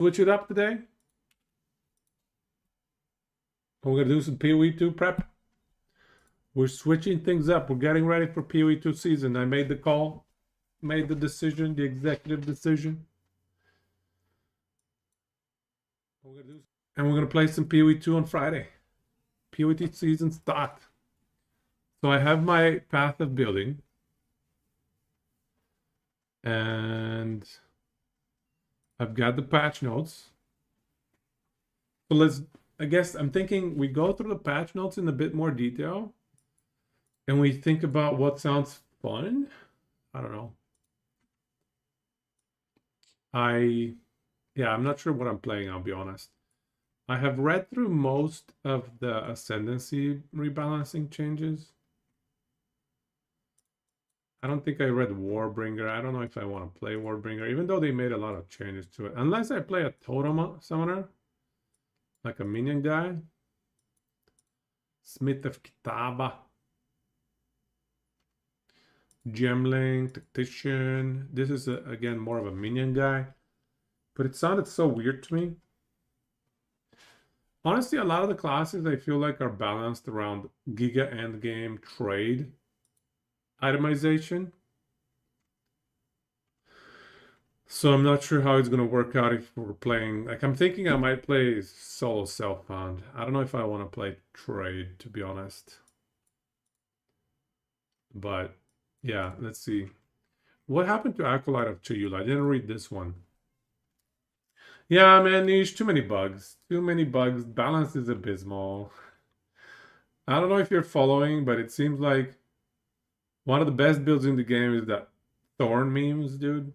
Switch it up today. We're going to do some POE2 prep. We're switching things up. We're getting ready for POE2 season. I made the call, made the decision, the executive decision. And we're going to play some POE2 on Friday. POE2 season start. So I have my path of building. And I've got the patch notes. So I guess I'm thinking we go through the patch notes in a bit more detail. And we think about what sounds fun. I don't know. I'm not sure what I'm playing, I'll be honest. I have read through most of the ascendancy rebalancing changes. I don't think I read Warbringer. I don't know if I want to play Warbringer, even though they made a lot of changes to it. Unless I play a totem summoner, like a minion guy. Smith of Kitaba. Gemling, Tactician. This is, again, more of a minion guy. But it sounded so weird to me. Honestly, a lot of the classes I feel like are balanced around Giga Endgame trade itemization. So I'm not sure how it's going to work out if we're playing. Like, I'm thinking I might play solo self-found. I don't know if I want to play trade, to be honest. But yeah, let's see. What happened to Acolyte of Chayula? I didn't read this one. Yeah, man, there's too many bugs. Too many bugs. Balance is abysmal. I don't know if you're following, but it seems like one of the best builds in the game is that Thorn memes, dude.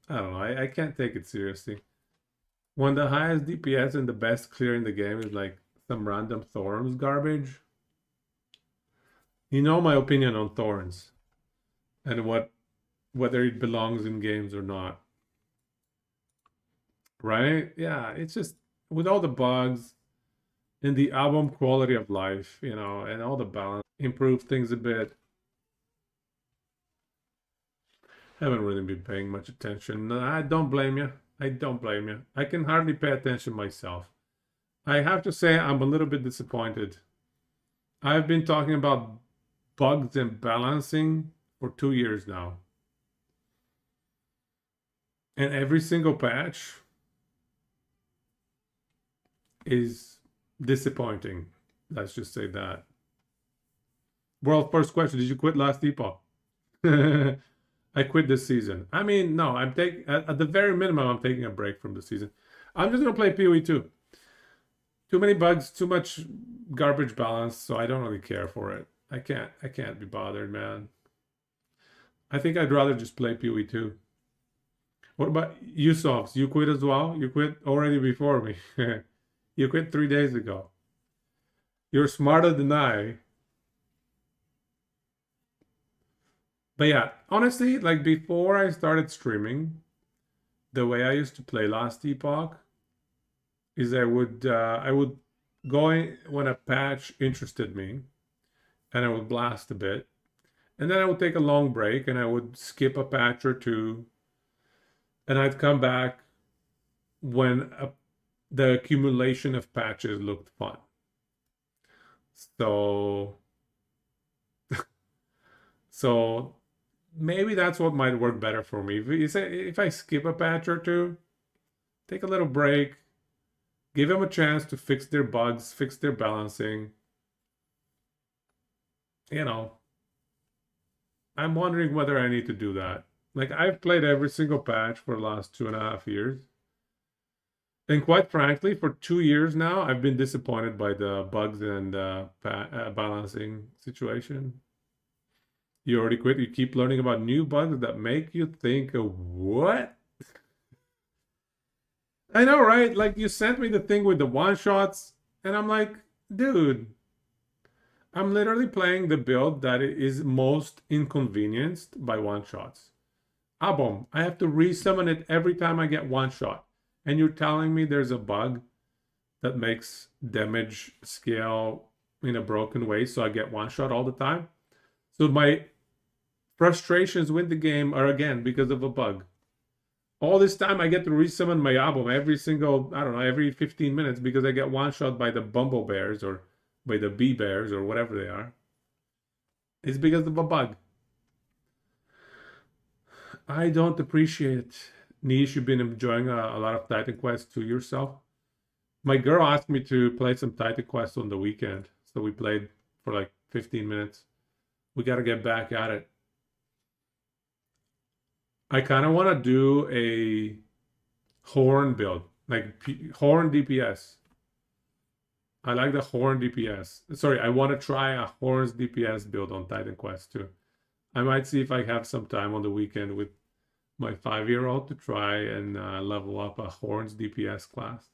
I don't know. I can't take it seriously. When the highest DPS and the best clear in the game is like some random Thorns garbage. You know my opinion on Thorns. And whether it belongs in games or not. Right? Yeah, it's just with all the bugs and the album quality of life, and all the balance, improve things a bit. Haven't really been paying much attention. I don't blame you. I don't blame you. I can hardly pay attention myself. I have to say I'm a little bit disappointed. I've been talking about bugs and balancing for 2 years now. And every single patch is disappointing. Let's just say that. World first question, did you quit last epoch? I quit this season. I mean, no, I'm taking, at the very minimum, I'm taking a break from the season. I'm just going to play POE2. Too many bugs, too much garbage balance, so I don't really care for it. I can't be bothered, man. I think I'd rather just play POE2. What about you, Softs? You quit as well? You quit already before me. You quit 3 days ago. You're smarter than I. But yeah, honestly, like before I started streaming, the way I used to play last epoch is I would go in when a patch interested me, and I would blast a bit, and then I would take a long break and I would skip a patch or two, and I'd come back when the accumulation of patches looked fun. So maybe that's what might work better for me. If I skip a patch or two, take a little break, give them a chance to fix their bugs, fix their balancing. I'm wondering whether I need to do that. Like, I've played every single patch for the last 2.5 years. And quite frankly, for 2 years now, I've been disappointed by the bugs and balancing situation. You already quit. You keep learning about new bugs that make you think, what? I know, right? Like, you sent me the thing with the one-shots, and I'm like, dude, I'm literally playing the build that is most inconvenienced by one-shots. Boom. I have to resummon it every time I get one shot. And you're telling me there's a bug that makes damage scale in a broken way, so I get one shot all the time? So my frustrations with the game are again because of a bug. All this time I get to resummon my album every single, I don't know, every 15 minutes because I get one shot by the Bumble Bears or by the Bee Bears or whatever they are. It's because of a bug. I don't appreciate it. Niche, you've been enjoying a lot of Titan Quest to yourself. My girl asked me to play some Titan Quest on the weekend. So we played for like 15 minutes. We got to get back at it. I kind of want to do a horn build, like horn DPS. I like the horn DPS. Sorry, I want to try a horns DPS build on Titan Quest too. I might see if I have some time on the weekend with my 5-year-old to try and level up a horns DPS class.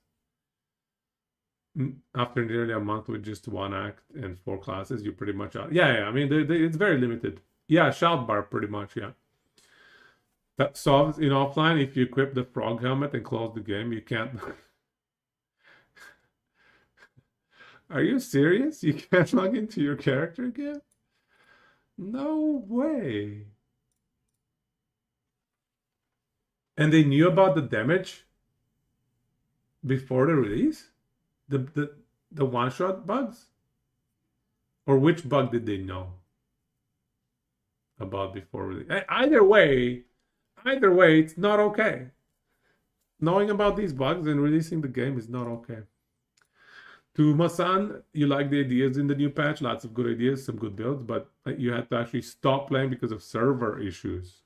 After nearly a month with just 1 act and 4 classes, you're pretty much out. Yeah, I mean, it's very limited. Yeah, shout bar pretty much, yeah. That solves in offline. If you equip the frog helmet and close the game, you can't. Are you serious? You can't log into your character again? No way. And they knew about the damage before the release? The one-shot bugs? Or which bug did they know about before release? Either way, it's not okay. Knowing about these bugs and releasing the game is not okay. To Masan, you like the ideas in the new patch, lots of good ideas, some good builds, but you had to actually stop playing because of server issues.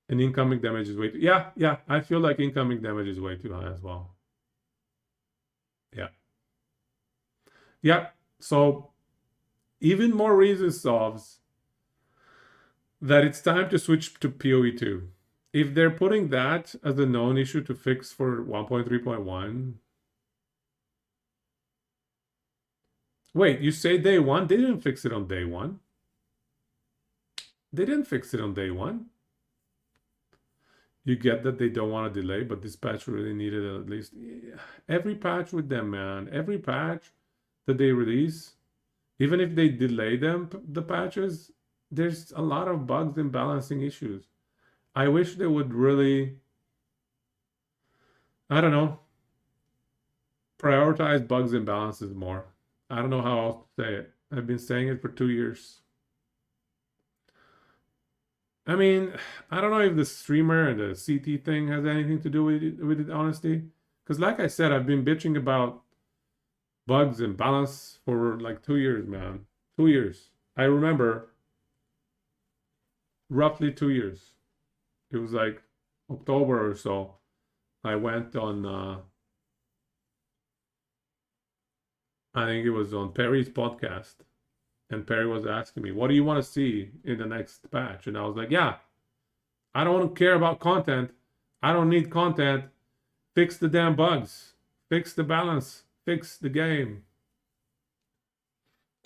And incoming damage is way too... Yeah, I feel like incoming damage is way too high as well. Yeah, so even more reason solves that it's time to switch to POE2. If they're putting that as a known issue to fix for 1.3.1... Wait, you say day one? They didn't fix it on day one. They didn't fix it on day one. You get that they don't want to delay, but this patch really needed at least... Every patch with them, man. Every patch that they release, even if they delay them, the patches, there's a lot of bugs and balancing issues. I wish they would really, I don't know, prioritize bugs and balances more. I don't know how else to say it. I've been saying it for 2 years. I mean, I don't know if the streamer and the CT thing has anything to do with it, honestly. Because like I said, I've been bitching about bugs and balance for like 2 years, man. 2 years. I remember roughly 2 years. It was like October or so. I went on, I think it was on Perry's podcast. And Perry was asking me, what do you want to see in the next patch? And I was like, yeah, I don't care about content. I don't need content. Fix the damn bugs. Fix the balance. Fix the game.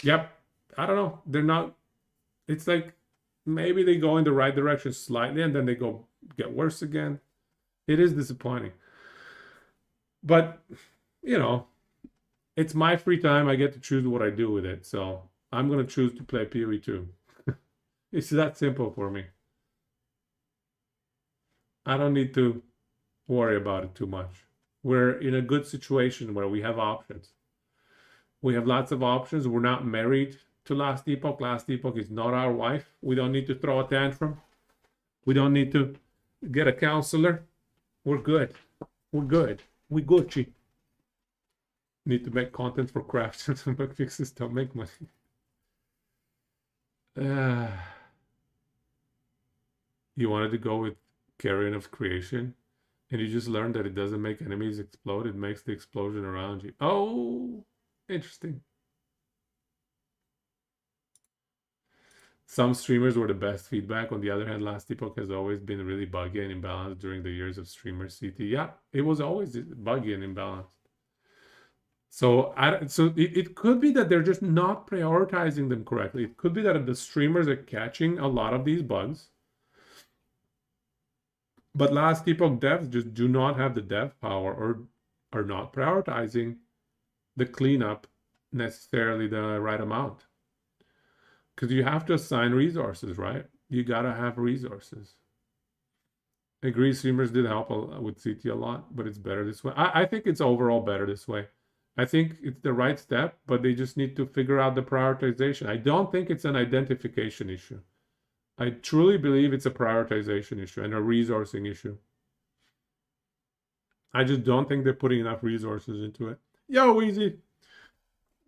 Yep. I don't know. They're not... It's like maybe they go in the right direction slightly and then they get worse again. It is disappointing. But, you know, it's my free time. I get to choose what I do with it. So I'm going to choose to play POE2. It's that simple for me. I don't need to worry about it too much. We're in a good situation where we have options. We have lots of options. We're not married to Last Epoch. Last Epoch is not our wife. We don't need to throw a tantrum. We don't need to get a counselor. We're good. We're good. We Gucci. Need to make content for crafts and bug fixes to make money. You wanted to go with Carrion of Creation, and you just learned that it doesn't make enemies explode. It makes the explosion around you. Oh, interesting. Some streamers were the best feedback. On the other hand, Last Epoch has always been really buggy and imbalanced during the years of streamer CT. Yeah, it was always buggy and imbalanced. So it could be that they're just not prioritizing them correctly. It could be that the streamers are catching a lot of these bugs. But Last Epoch devs just do not have the dev power or are not prioritizing the cleanup necessarily the right amount. Because you have to assign resources, right? You gotta have resources. Agree, streamers did help with CT a lot, but it's better this way. I think it's overall better this way. I think it's the right step, but they just need to figure out the prioritization. I don't think it's an identification issue. I truly believe it's a prioritization issue and a resourcing issue. I just don't think they're putting enough resources into it. Yo, Weezy.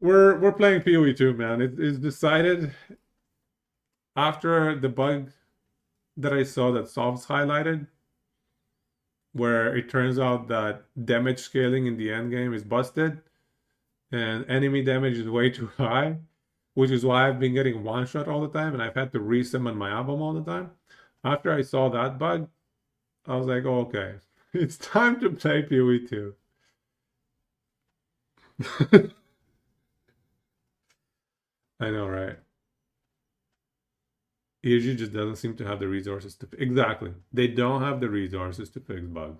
We're playing POE2, man. It's decided after the bug that I saw that Sov's highlighted, where it turns out that damage scaling in the end game is busted and enemy damage is way too high, which is why I've been getting one shot all the time and I've had to resummon my album all the time. After I saw that bug, I was like, oh, okay, it's time to play POE2. I know, right? ESG just doesn't seem to have the resources to exactly. They don't have the resources to fix bugs.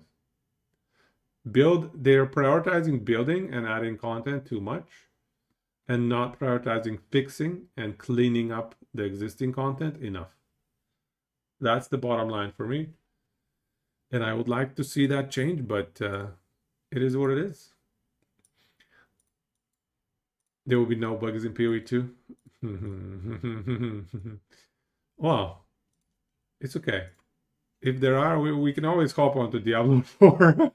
They're prioritizing building and adding content too much and not prioritizing fixing and cleaning up the existing content enough. That's the bottom line for me. And I would like to see that change, but it is what it is. There will be no bugs in POE2. Well, it's okay. If there are, we can always hop onto Diablo 4.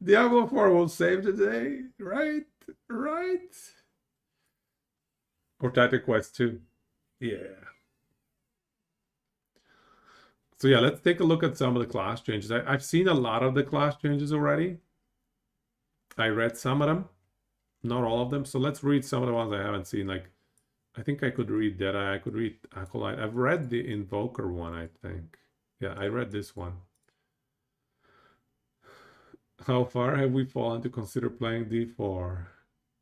Diablo 4 will save the day, right? Right? Or Titan Quest 2. Yeah. So yeah, let's take a look at some of the class changes. I've seen a lot of the class changes already. I read some of them, not all of them. So let's read some of the ones I haven't seen. Like, I think I could read Deadeye. I could read Acolyte. I've read the Invoker one, I think. Yeah, I read this one. How far have we fallen to consider playing D4?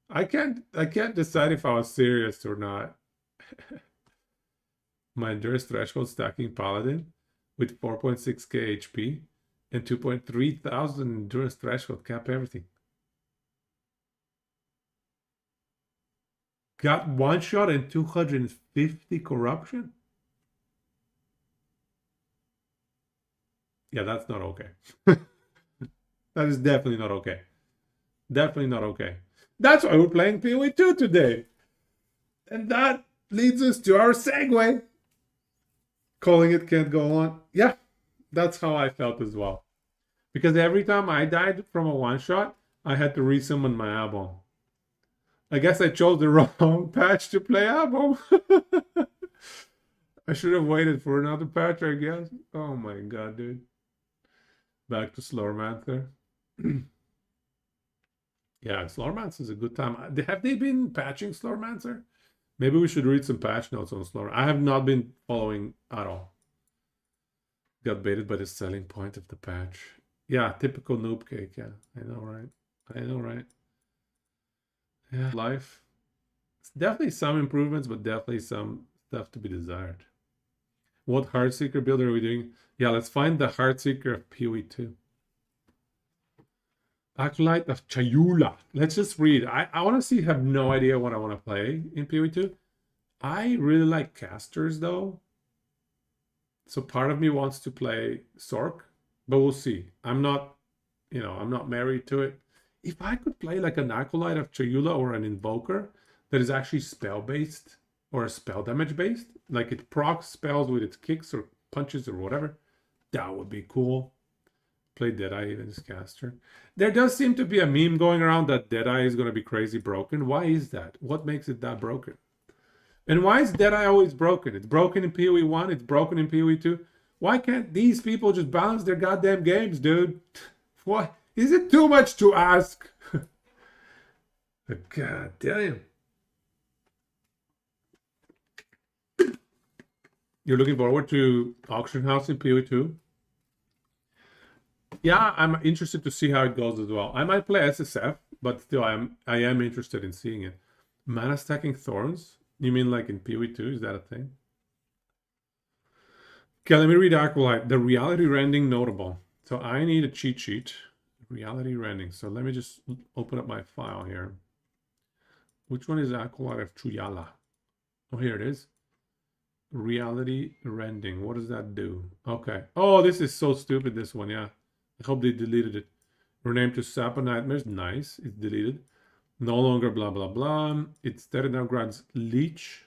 I can't decide if I was serious or not. My endurance threshold stacking paladin with 4.6k HP and 2.3 thousand endurance threshold, cap everything. Got one shot and 250 corruption? Yeah, that's not okay. That is definitely not okay. Definitely not okay. That's why we're playing POE2 today. And that leads us to our segue. Calling it can't go on. Yeah, that's how I felt as well. Because every time I died from a one-shot, I had to resummon my album. I guess I chose the wrong patch to play album. I should have waited for another patch, I guess. Oh my god, dude. Back to Slormancer. Yeah, Slormancer is a good time. Have they been patching Slormancer? Maybe we should read some patch notes on Slormancer. I have not been following at all. Got baited by the selling point of the patch. Yeah, typical noob cake. Yeah, I know, right? I know, right? Yeah, life. It's definitely some improvements, but definitely some stuff to be desired. What Heartseeker build are we doing? Yeah, let's find the Heartseeker of POE2. Acolyte of Chayula. Let's just read. I honestly have no idea what I want to play in POE2. I really like casters though. So part of me wants to play Sork, but we'll see. I'm not married to it. If I could play like an Acolyte of Chayula or an Invoker that is actually spell-based or spell damage-based, like it procs spells with its kicks or punches or whatever, that would be cool. Play Deadeye even as caster. There does seem to be a meme going around that Deadeye is going to be crazy broken. Why is that? What makes it that broken? And why is Deadeye always broken? It's broken in PoE 1, it's broken in PoE 2. Why can't these people just balance their goddamn games, dude? What? Is it too much to ask? God damn. You're looking forward to Auction House in PoE 2? Yeah, I'm interested to see how it goes as well. I might play SSF, but still I am interested in seeing it. Mana stacking thorns? You mean like in PoE2? Is that a thing? Okay, let me read Acolyte. The reality rending notable. So I need a cheat sheet. Reality rending. So let me just open up my file here. Which one is Acolyte of Chuyala? Oh, here it is. reality rendering. What does that do? Okay. Oh, this is so stupid, this one. Yeah. I hope they deleted it. Rename to Sapa Nightmares. Nice. It's deleted. No longer blah, blah, blah. Instead, it now grants Leech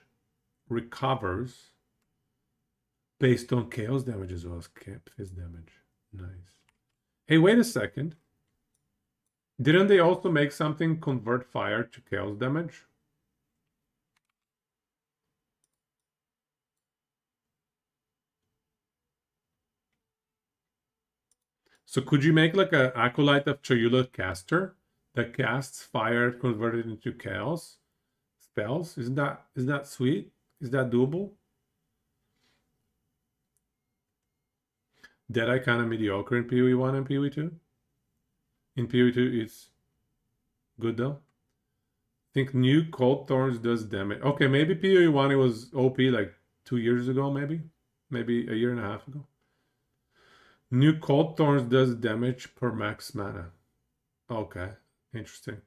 recovers based on chaos damage as well as fizz damage. Nice. Hey, wait a second. Didn't they also make something convert fire to chaos damage? So could you make like an Acolyte of Chayula caster that casts fire converted into chaos spells? Isn't that sweet? Is that doable? Deadeye kind of mediocre in POE1 and POE2. In POE2, it's good though. Think new Cold Thorns does damage. Okay, maybe POE1 it was OP like 2 years ago, maybe a year and a half ago. New Cold Thorns does damage per max mana. Okay, interesting.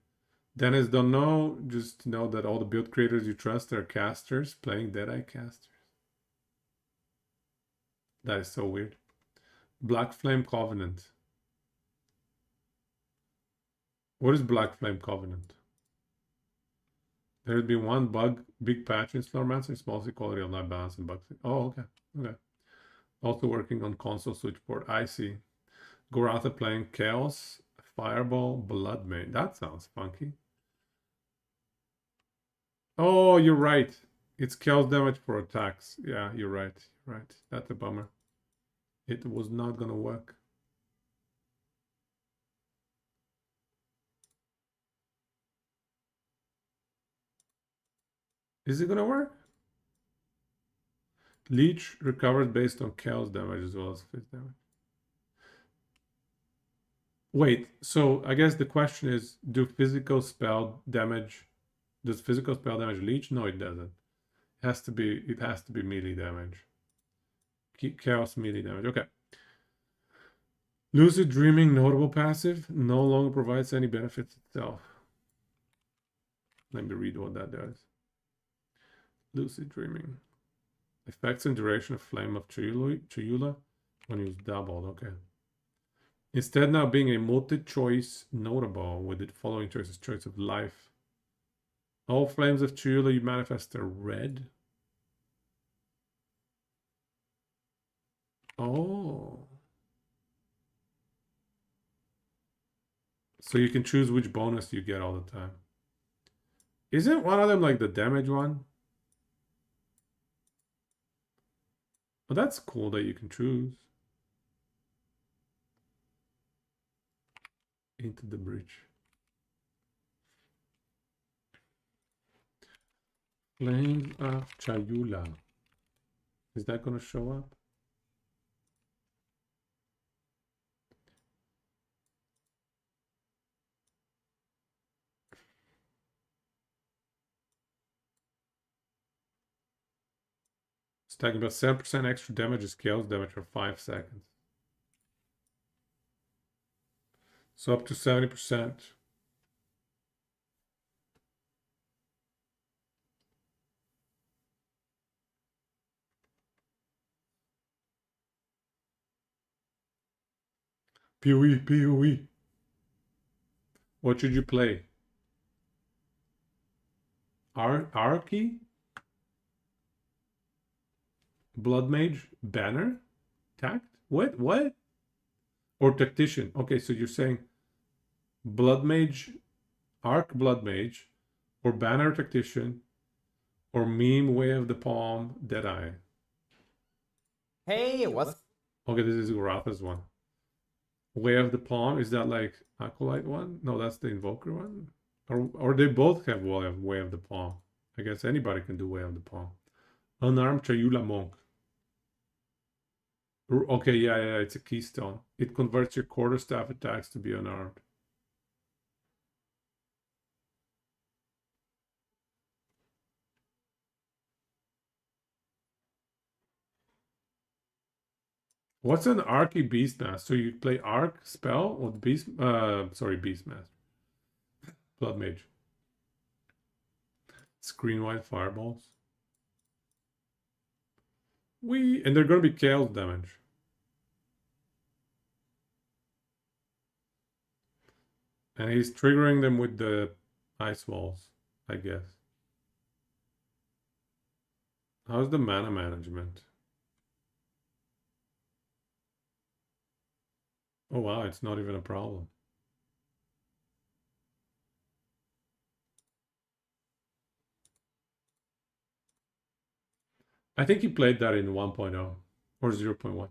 Dennis, don't know. Just know that all the build creators you trust are casters playing Deadeye casters. That is so weird. Black Flame Covenant. What is Black Flame Covenant? There'd be one big patch in Slowmancer. It's mostly quality of life balance and bugs. Oh, okay. Okay. Also working on console switchboard. I see. Goratha playing Chaos, Fireball, Blood Mage. That sounds funky. Oh, you're right. It's chaos damage for attacks. Yeah, you're right. You're right. That's a bummer. It was not gonna work. Is it gonna work? Leech recovers based on chaos damage as well as fizz damage. Wait, so I guess the question is, does physical spell damage leech? No, it doesn't. It has to be melee damage. Chaos melee damage. Okay. Lucid Dreaming notable passive no longer provides any benefits itself. Let me read what that does. Lucid Dreaming. Effects and duration of Flame of Chayula when used doubled. Okay. Instead, now being a multi-choice notable with the following choices: choice of life. All flames of Chayula you manifest are red. Oh. So you can choose which bonus you get all the time. Isn't one of them like the damage one? Well, that's cool that you can choose. Into the bridge. Flames of Chayula. Is that going to show up? It's talking about 7% extra damage is chaos damage for 5 seconds. So up to 70%. POE, POE. What should you play? Arky? Blood Mage? Banner? Tact? What? What? Or Tactician? Okay, so you're saying Blood Mage, Arc Blood Mage, or Banner Tactician, or Meme Way of the Palm, Deadeye. Hey, what's... Okay, this is Uratha's one. Way of the Palm, is that like Acolyte one? No, that's the Invoker one. Or they both have Way of the Palm. I guess anybody can do Way of the Palm. Unarmed Chayula Monk. Okay, yeah, it's a keystone. It converts your quarterstaff attacks to be unarmed. What's an Arky Beastmaster? So you play Arc spell or Beastmaster. Blood Mage. Screen wide fireballs. And they're going to be chaos damage. And he's triggering them with the ice walls, I guess. How's the mana management? Oh wow, it's not even a problem. I think he played that in 1.0 or 0.1.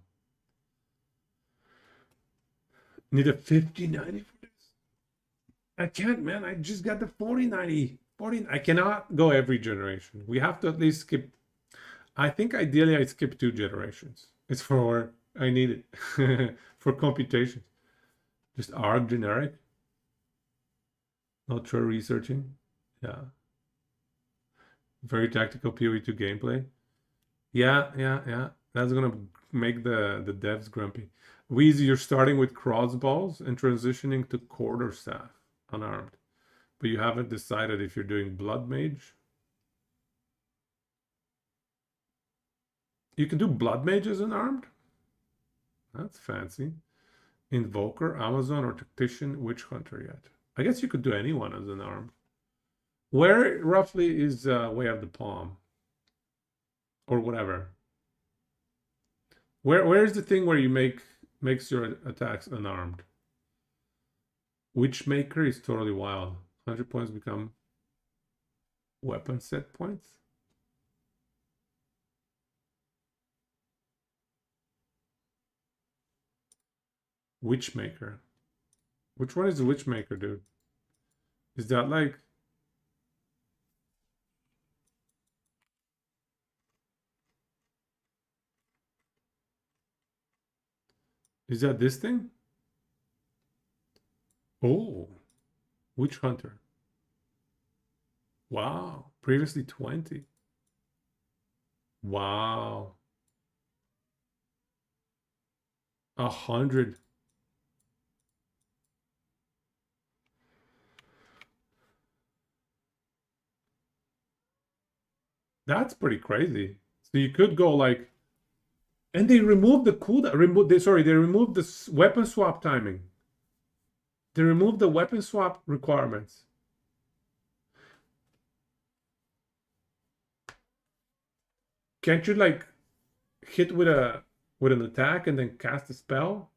Need a 5090 for this? I can't, man. I just got the 4090. 40, I cannot go every generation. We have to at least skip. I think ideally I skip 2 generations. It's for, I need it for computations. Just ARG generic. Not sure researching. Yeah. Very tactical POE2 gameplay. Yeah. That's gonna make the devs grumpy. Wheezy, you're starting with crossbows and transitioning to quarterstaff, unarmed. But you haven't decided if you're doing blood mage. You can do blood mage as unarmed? That's fancy. Invoker, Amazon, or Tactician, Witch Hunter yet. I guess you could do anyone as unarmed. Where roughly is Way of the Palm? Or whatever. Where's the thing where you makes your attacks unarmed? Witchmaker is totally wild. 100 points become weapon set points. Witchmaker. Which one is the Witchmaker, dude? Is that like... Is that this thing? Oh, Witch Hunter. Wow. Previously 20. Wow. 100. That's pretty crazy. So you could go like... And they removed the cooldown. They removed the weapon swap timing. They removed the weapon swap requirements. Can't you like hit with an attack and then cast a spell?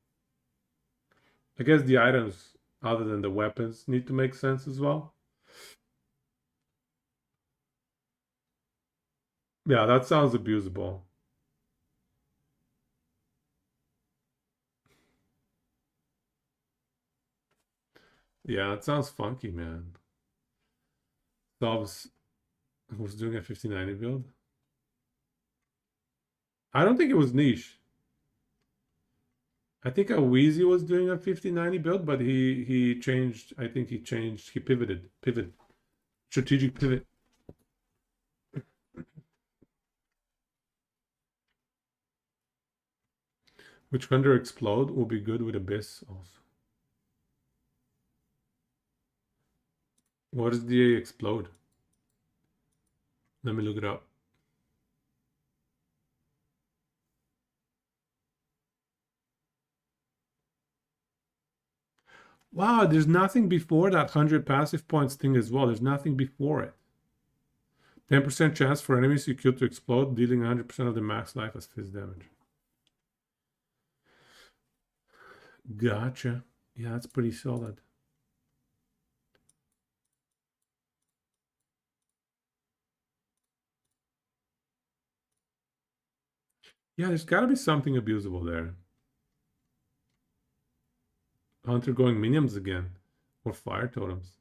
I guess the items other than the weapons need to make sense as well. Yeah, that sounds abusable. Yeah, it sounds funky, man. Dobbs was doing a 5090 build. I don't think it was niche. I think a Wheezy was doing a 5090 build, but he changed. I think he changed. He pivoted. Strategic pivot. Which Hunter Explode will be good with Abyss also. What is the Explode? Let me look it up. Wow, there's nothing before that 100 passive points thing as well. There's nothing before it. 10% chance for enemies you kill to explode, dealing 100% of the max life as fizz damage. Gotcha. Yeah, that's pretty solid. Yeah, there's got to be something abusable there. Hunter going minions again. Or fire totems.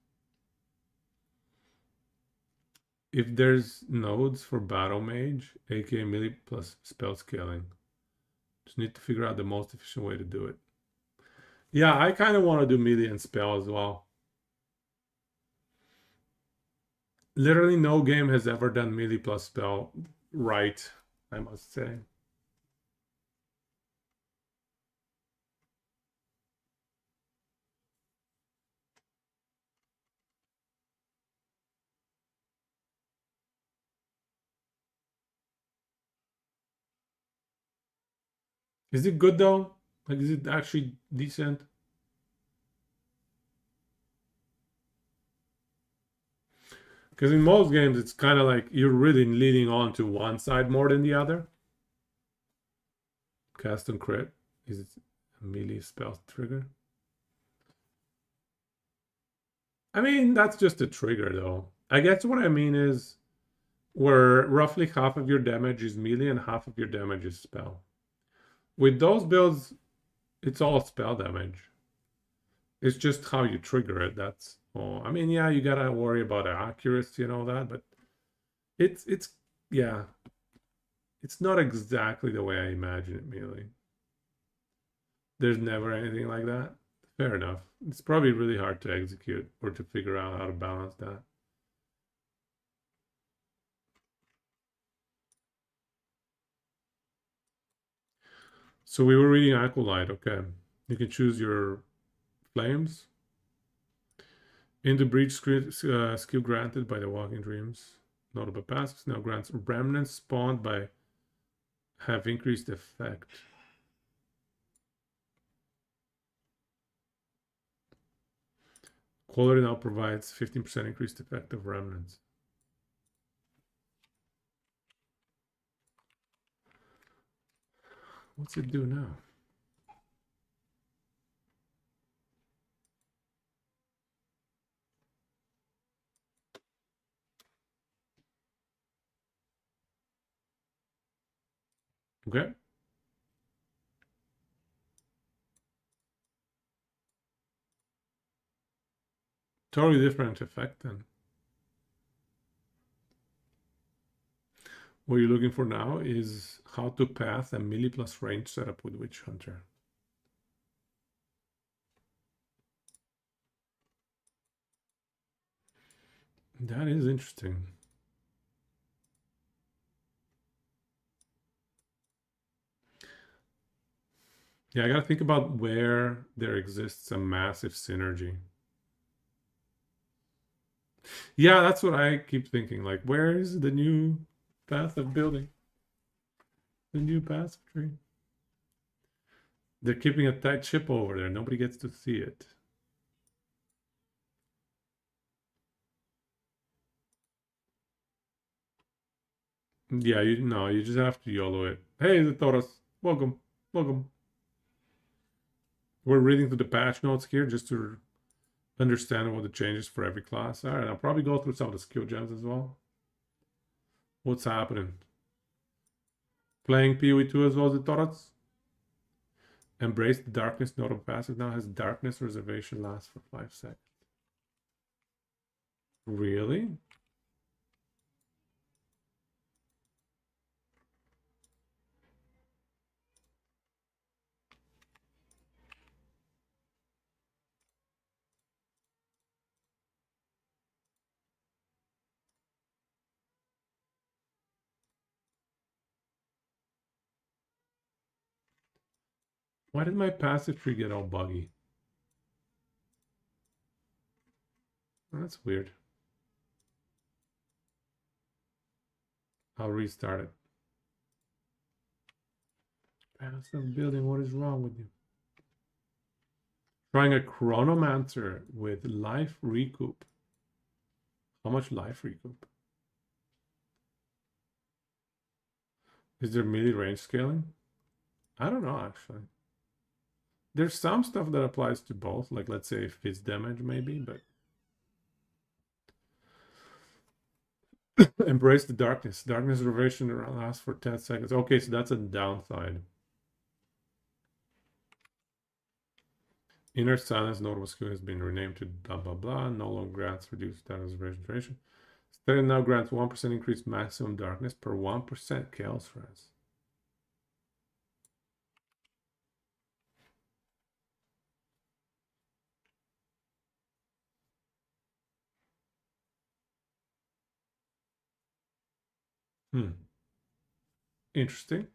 If there's nodes for battle mage, aka melee plus spell scaling, just need to figure out the most efficient way to do it. Yeah, I kind of want to do melee and spell as well. Literally no game has ever done melee plus spell right, I must say. Is it good though? Like, is it actually decent? Because in most games, it's kind of like you're really leaning on to one side more than the other. Cast on crit. Is it a melee spell trigger? I mean, that's just a trigger though. I guess what I mean is where roughly half of your damage is melee and half of your damage is spell. With those builds, it's all spell damage. It's just how you trigger it. That's all. I mean, yeah, you gotta worry about accuracy and all that, but it's yeah, it's not exactly the way I imagine it melee. There's never anything like that. Fair enough. It's probably really hard to execute or to figure out how to balance that. So we were reading Acolyte. Okay. You can choose your flames. In the breach skill granted by the Walking Dreams. Notable passes now grants remnants spawned by have increased effect. Quality now provides 15% increased effect of remnants. What's it do now? Okay. Totally different effect then. What you're looking for now is how to path a melee plus range setup with Witch Hunter. That is interesting. Yeah, I gotta think about where there exists a massive synergy. Yeah, that's what I keep thinking. Like, where is the new path of building? The new path tree. They're keeping a tight ship over there. Nobody gets to see it. Yeah, you know, you just have to YOLO it. Hey, the Taurus. Welcome. Welcome. We're reading through the patch notes here just to understand what the changes for every class are. And I'll probably go through some of the skill gems as well. What's happening? Playing POE2 as well as the Taurus? Embrace the darkness. Notable passive now has darkness reservation lasts for 5 seconds. Really? Why did my passive tree get all buggy? That's weird. I'll restart it. Passive building, what is wrong with you? Trying a chronomancer with life recoup. How much life recoup? Is there melee range scaling? I don't know actually. There's some stuff that applies to both, like let's say fizz damage maybe, but embrace the darkness. Darkness reversion lasts for 10 seconds. Okay, so that's a downside. Inner silence notable skill has been renamed to blah blah blah. No longer grants reduced status restoration. Instead now grants 1% increased maximum darkness per 1% chaos res. Interesting.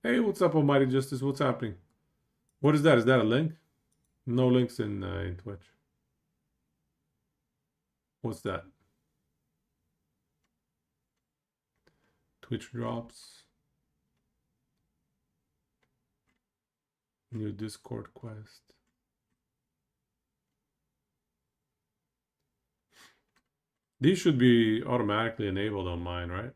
Hey, what's up, Almighty Justice? What's happening? What is that? Is that a link? No links in Twitch. What's that? Twitch drops. New Discord quest. These should be automatically enabled on mine, right?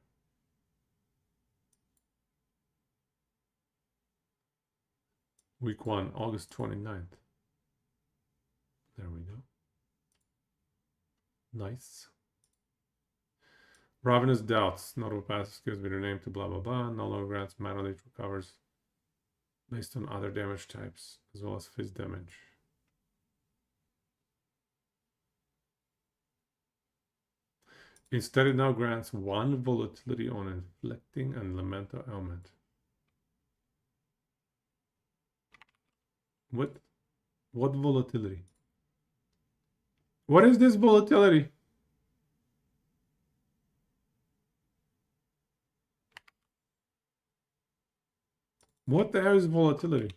Week 1, August 29th. There we go. Nice. Ravenous Doubts. Notable passive gives me the name to blah blah blah. No longer grants mana leech recovers based on other damage types, as well as fizz damage. Instead, it now grants 1 volatility on inflicting and elemental ailment. What volatility? What is this volatility? What the hell is volatility?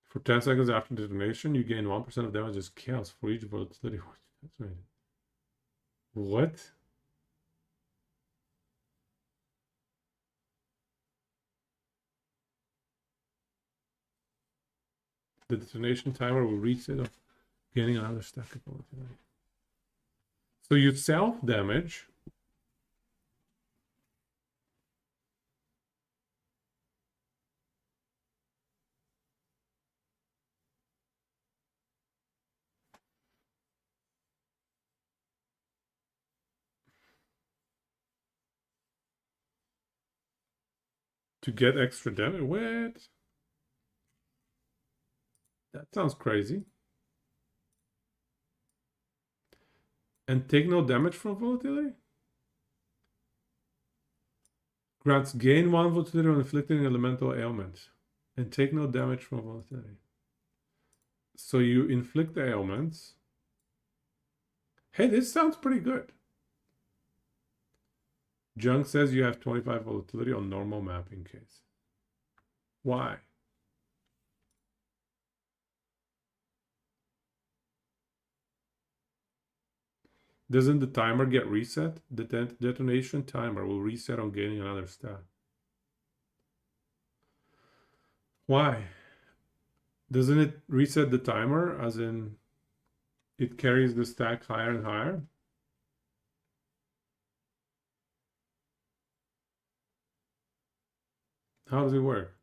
For 10 seconds after detonation, you gain 1% of damage as chaos for each volatility. What? The detonation timer will reset of gaining another stack of volatility. So you self-damage. To get extra damage? What? That sounds crazy. And take no damage from volatility? Grants gain 1 volatility on inflicting elemental ailment. And take no damage from volatility. So you inflict the ailments. Hey, this sounds pretty good. Junk says you have 25 volatility on normal mapping case. Why? Doesn't the timer get reset? The detonation timer will reset on gaining another stat. Why? Doesn't it reset the timer as in it carries the stack higher and higher? How does it work?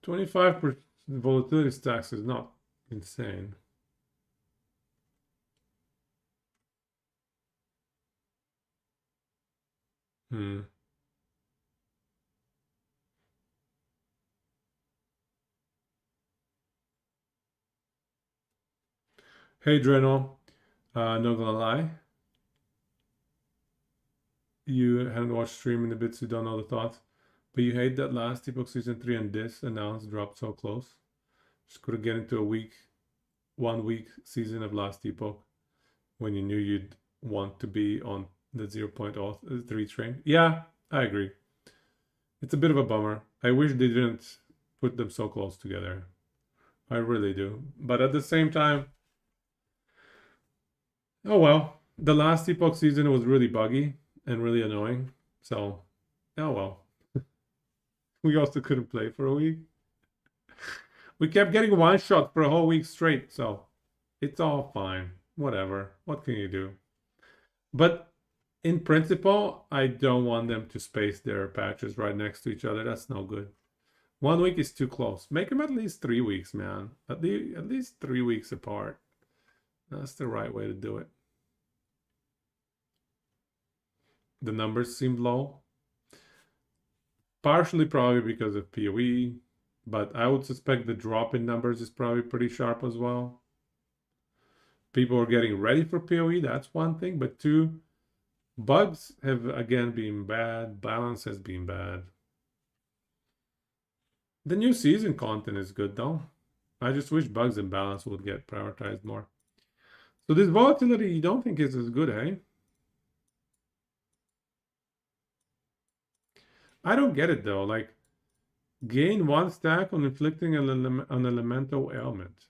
$25 volatility stacks is not insane. Hey Dreno, not gonna lie, you haven't watched stream in the bits, you don't know the thoughts, but you hate that last Epoch Season 3 and this announced dropped so close. Just couldn't get into a 1 week season of last Epoch when you knew you'd want to be on the 0.03 train. Yeah, I agree. It's a bit of a bummer. I wish they didn't put them so close together. I really do. But at the same time, oh well. The last Epoch season was really buggy and really annoying. So, oh well. We also couldn't play for a week. We kept getting one shot for a whole week straight. So, it's all fine. Whatever. What can you do? But in principle, I don't want them to space their patches right next to each other. That's no good. 1 week is too close. Make them at least 3 weeks, man. At least 3 weeks apart. That's the right way to do it. The numbers seem low. Partially probably because of POE, but I would suspect the drop in numbers is probably pretty sharp as well. People are getting ready for POE, that's one thing, but two, bugs have again been bad, balance has been bad. The new season content is good though. I just wish bugs and balance would get prioritized more. So this volatility you don't think is as good, eh? I don't get it though. Like gain 1 stack on inflicting an elemental ailment.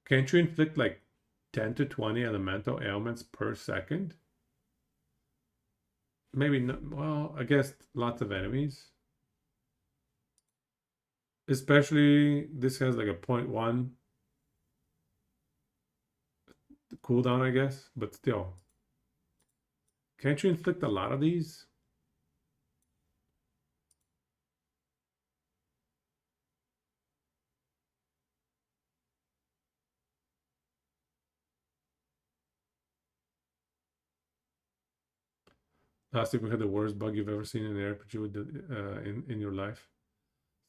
Can't you inflict like 10 to 20 elemental ailments per second? Maybe not. Well, I guess lots of enemies. Especially this has like a 0.1 cooldown, I guess, but still. Can't you inflict a lot of these? Last week we had the worst bug you've ever seen in an RPG with in your life.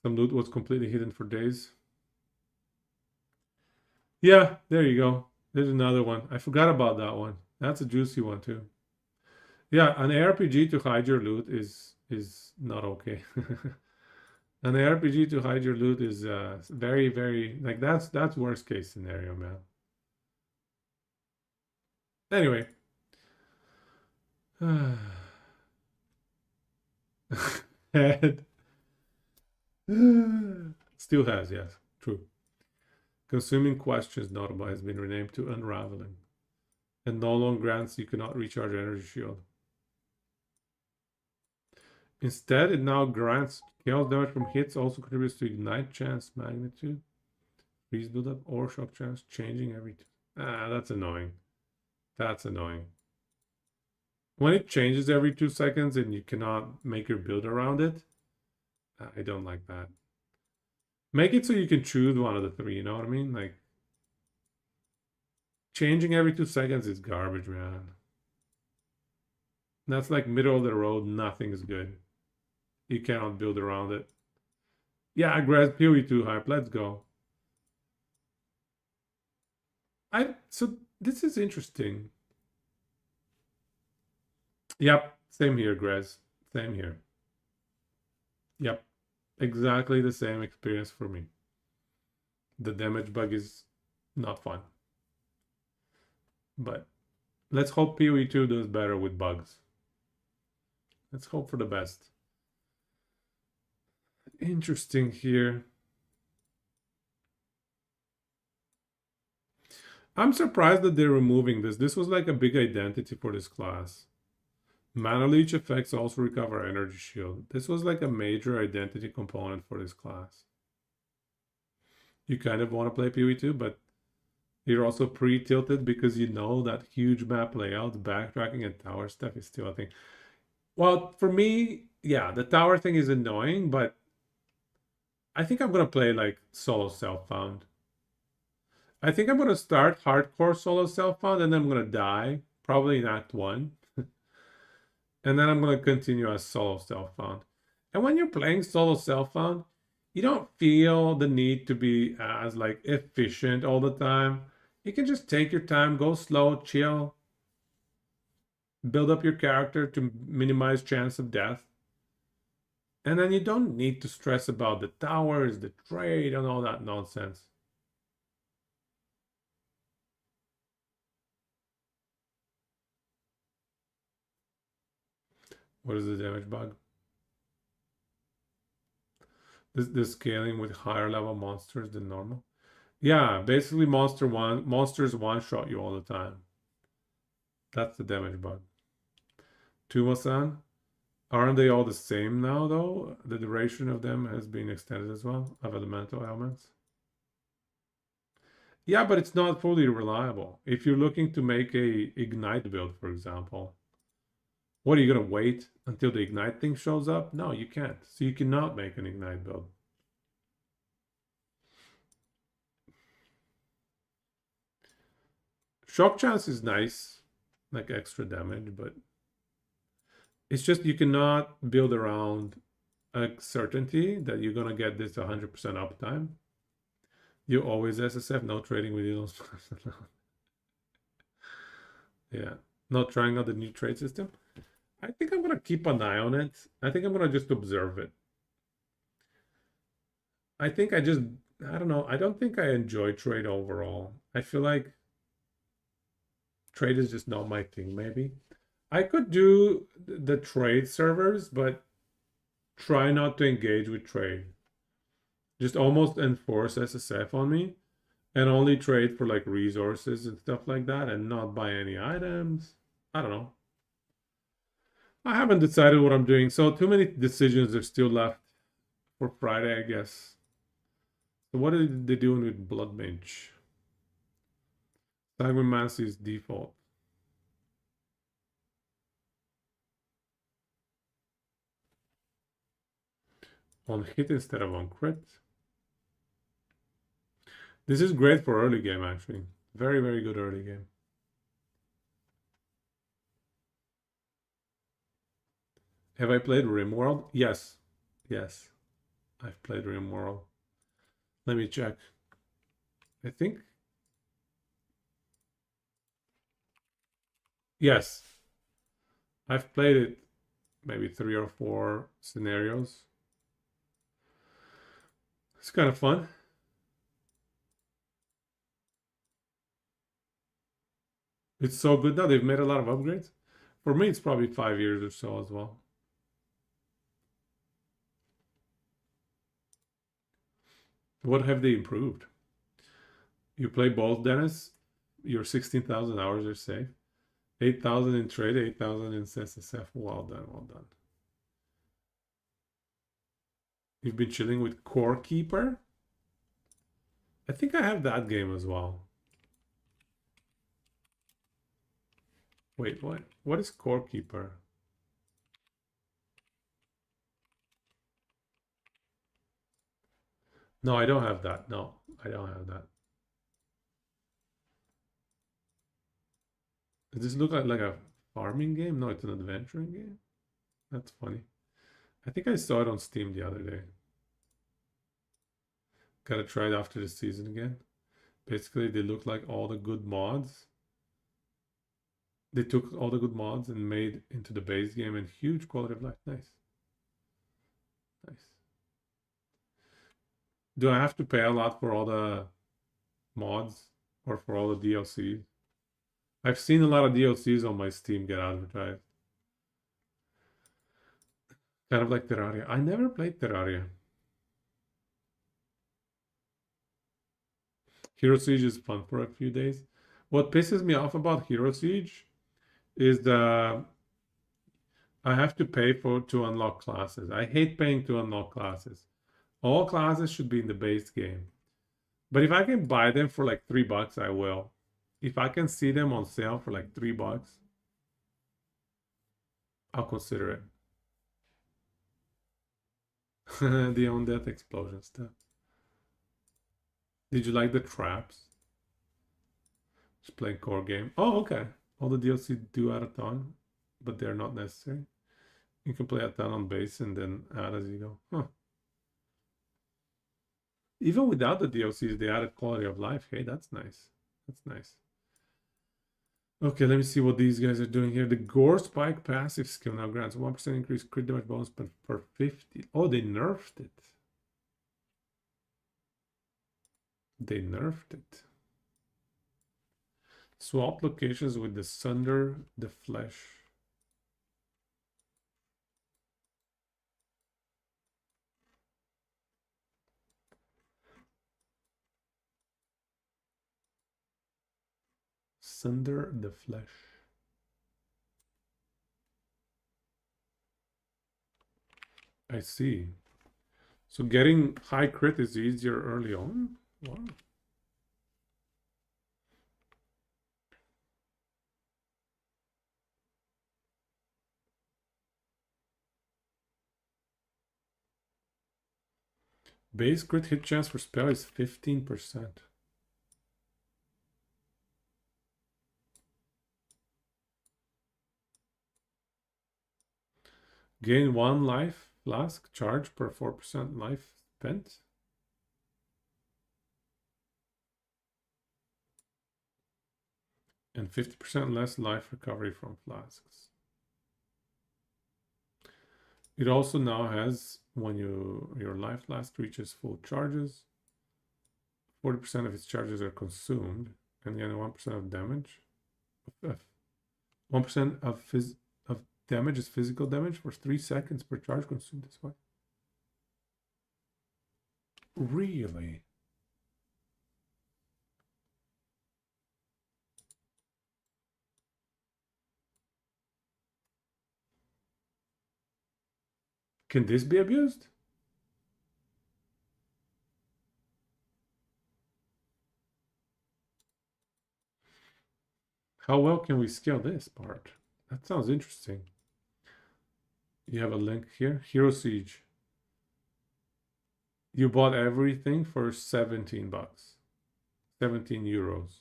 Some loot was completely hidden for days. Yeah, there you go. There's another one. I forgot about that one. That's a juicy one too. Yeah, an ARPG to hide your loot is not okay. An ARPG to hide your loot is very, very like that's worst case scenario, man. Anyway. Head. Still has, yes. True. Consuming questions notable has been renamed to unraveling. And no longer grants you cannot recharge energy shield. Instead, it now grants chaos damage from hits, also contributes to ignite chance magnitude, freeze buildup, or shock chance, changing every that's annoying. That's annoying. When it changes every 2 seconds and you cannot make your build around it, I don't like that. Make it so you can choose one of the three, you know what I mean? Like, changing every 2 seconds is garbage, man. That's like middle of the road, nothing is good. You cannot build around it. Yeah, Grass POE2 hype, let's go. So this is interesting. Yep, same here, Grez. Same here. Yep, exactly the same experience for me. The damage bug is not fun. But let's hope POE2 does better with bugs. Let's hope for the best. Interesting here. I'm surprised that they're removing this. This was like a big identity for this class. Mana Leech effects also recover energy shield. This was like a major identity component for this class. You kind of want to play POE2, but you're also pre-tilted because you know that huge map layout, backtracking, and tower stuff is still a thing. Well, for me, yeah, the tower thing is annoying, but I think I'm gonna play like solo self-found. I think I'm gonna start hardcore solo self-found and then I'm gonna die, probably in Act 1. And then I'm gonna continue as solo self-found. And when you're playing solo self-found, you don't feel the need to be as like efficient all the time. You can just take your time, go slow, chill, build up your character to minimize chance of death. And then you don't need to stress about the towers, the trade, and all that nonsense. What is the damage bug? This scaling with higher level monsters than normal. Yeah, basically monsters one-shot you all the time. That's the damage bug. Tuma-san, aren't they all the same now though? The duration of them has been extended as well, of elemental elements. Yeah, but it's not fully reliable. If you're looking to make a ignite build, for example, what are you gonna wait until the ignite thing shows up? No, you can't. So you cannot make an ignite build. Shock chance is nice, like extra damage, but it's just you cannot build around a certainty that you're gonna get this 100% uptime. You always SSF, no trading with you. Yeah, not trying out the new trade system. I think I'm gonna keep an eye on it. I think I'm gonna just observe it. I think I don't know. I don't think I enjoy trade overall. I feel like trade is just not my thing, maybe. I could do the trade servers, but try not to engage with trade. Just almost enforce SSF on me and only trade for like resources and stuff like that and not buy any items. I don't know. I haven't decided what I'm doing, so too many decisions are still left for Friday, I guess. So what are they doing with Blood Mage? Sagrimancy is default. On hit instead of on crit. This is great for early game, actually. Very, very good early game. Have I played RimWorld? Yes. Yes. I've played RimWorld. Let me check. I think. Yes. I've played it maybe 3 or 4 scenarios. It's kind of fun. It's so good now. They've made a lot of upgrades. For me, it's probably 5 years or so as well. What have they improved? You play both, Dennis. Your 16,000 hours are safe. 8,000 in trade, 8,000 in SSF. Well done, well done. You've been chilling with Core Keeper? I think I have that game as well. Wait, what? What is Core Keeper? No, I don't have that. No, I don't have that. Does this look like a farming game? No, it's an adventuring game. That's funny. I think I saw it on Steam the other day. Gotta try it after the season again. Basically, they look like all the good mods. They took all the good mods and made into the base game and huge quality of life. Nice. Nice. Do I have to pay a lot for all the mods or for all the DLCs? I've seen a lot of DLCs on my Steam get advertised. Kind of like Terraria. I never played Terraria. Hero Siege is fun for a few days. What pisses me off about Hero Siege is the I have to pay to unlock classes. I hate paying to unlock classes. All classes should be in the base game. But if I can buy them for like $3, I will. If I can see them on sale for like $3, I'll consider it. The on-death explosion stuff. Did you like the traps? Just playing core game. Oh, okay. All the DLC do add a ton, but they're not necessary. You can play a ton on base and then add as you go. Huh. Even without the DLCs, they added quality of life. Hey, that's nice. That's nice. Okay, let me see what these guys are doing here. The Gore Spike passive skill now grants 1% increased crit damage bonus, but for 50. Oh, they nerfed it. They nerfed it. Swap locations with the Sunder the Flesh. Sunder the Flesh. I see. So getting high crit is easier early on? Wow. Base crit hit chance for spell is 15%. Gain 1 life flask charge per 4% life spent. And 50% less life recovery from flasks. It also now has, when your life flask reaches full charges, 40% of its charges are consumed, and then 1% of damage. 1% of damage is physical damage for 3 seconds per charge consumed this way. Really? Can this be abused? How well can we scale this part? That sounds interesting. You have a link here. Hero Siege. You bought everything for 17 bucks. 17 euros.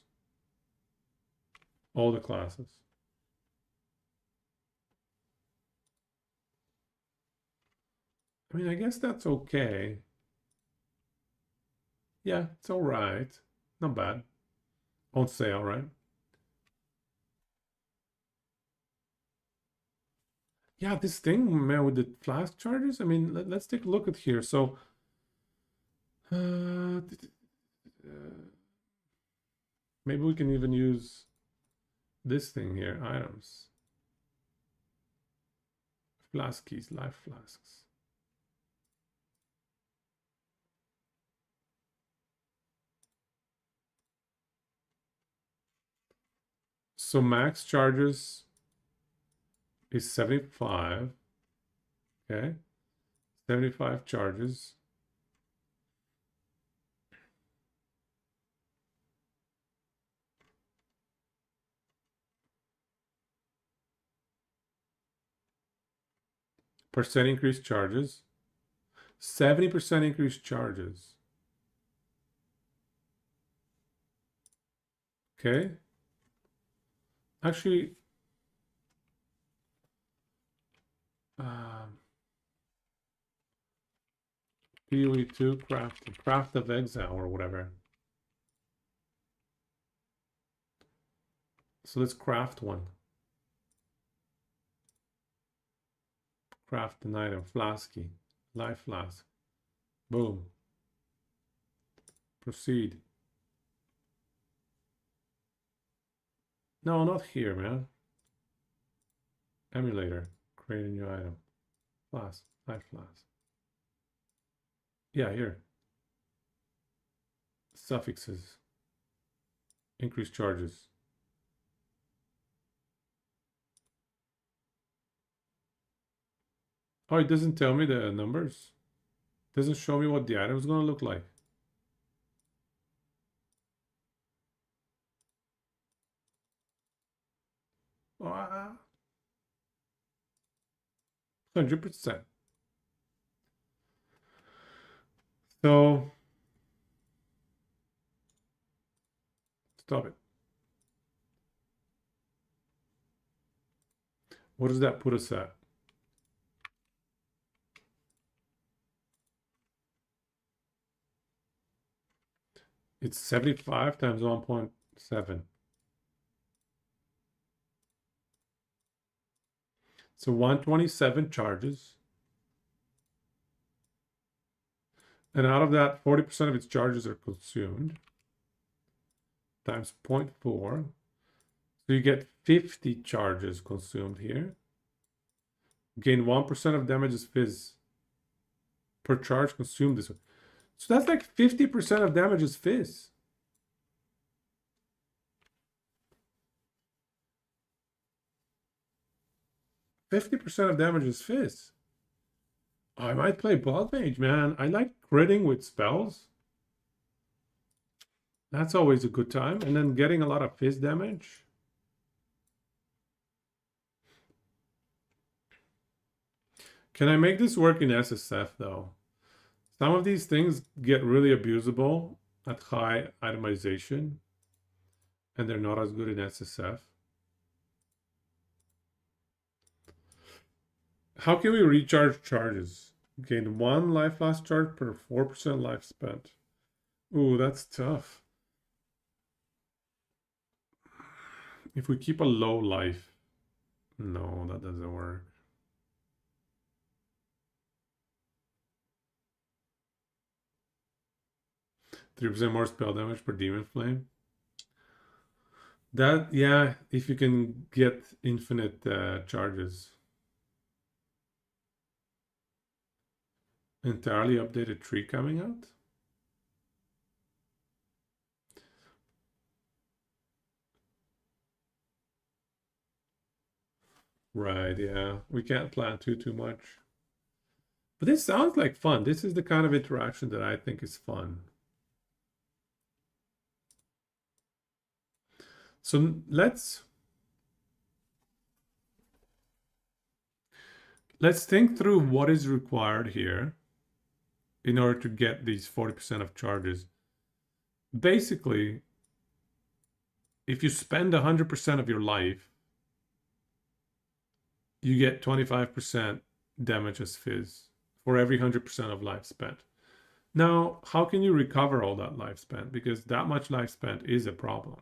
All the classes. I mean, I guess that's okay. Yeah, it's all right. Not bad. On sale, right? Yeah, this thing, man, with the flask charges. I mean, let's take a look at here. So, maybe we can even use this thing here, items. Flask keys, life flasks. So max charges is 75. Okay. 75 charges. Percent increased charges. 70% increased charges. Okay. Actually, POE2 craft of exile or whatever. So let's craft one. Craft an item, flasky, life flask. Boom. Proceed. No, not here, man. Emulator. Create a new item. Flask. Life flask. Yeah, here. Suffixes. Increase charges. Oh, it doesn't tell me the numbers. Doesn't show me what the item is going to look like. Ah, 100%. So, stop it. What does that put us at? It's 75 times 1.7. So 127 charges. And out of that, 40% of its charges are consumed. Times 0.4. So you get 50 charges consumed here. Gain 1% of damage as fizz per charge consumed this way. So that's like 50% of damage as fizz. %50 of damage is fizz. I might play Blood Mage, man. I like critting with spells. That's always a good time. And then getting a lot of fizz damage. Can I make this work in SSF though? Some of these things get really abusable at high itemization, and they're not as good in SSF. How can we recharge charges? Gain 1 life loss charge per 4% life spent. Ooh, that's tough. If we keep a low life, no, that doesn't work. 3% more spell damage per demon flame. That, yeah, if you can get infinite charges. Entirely updated tree coming out? Right, yeah. We can't plan too much. But this sounds like fun. This is the kind of interaction that I think is fun. So let's think through what is required here in order to get these 40% of charges. Basically, if you spend 100% of your life, you get 25% damage as fizz for every 100% of life spent. Now, how can you recover all that life spent? Because that much life spent is a problem.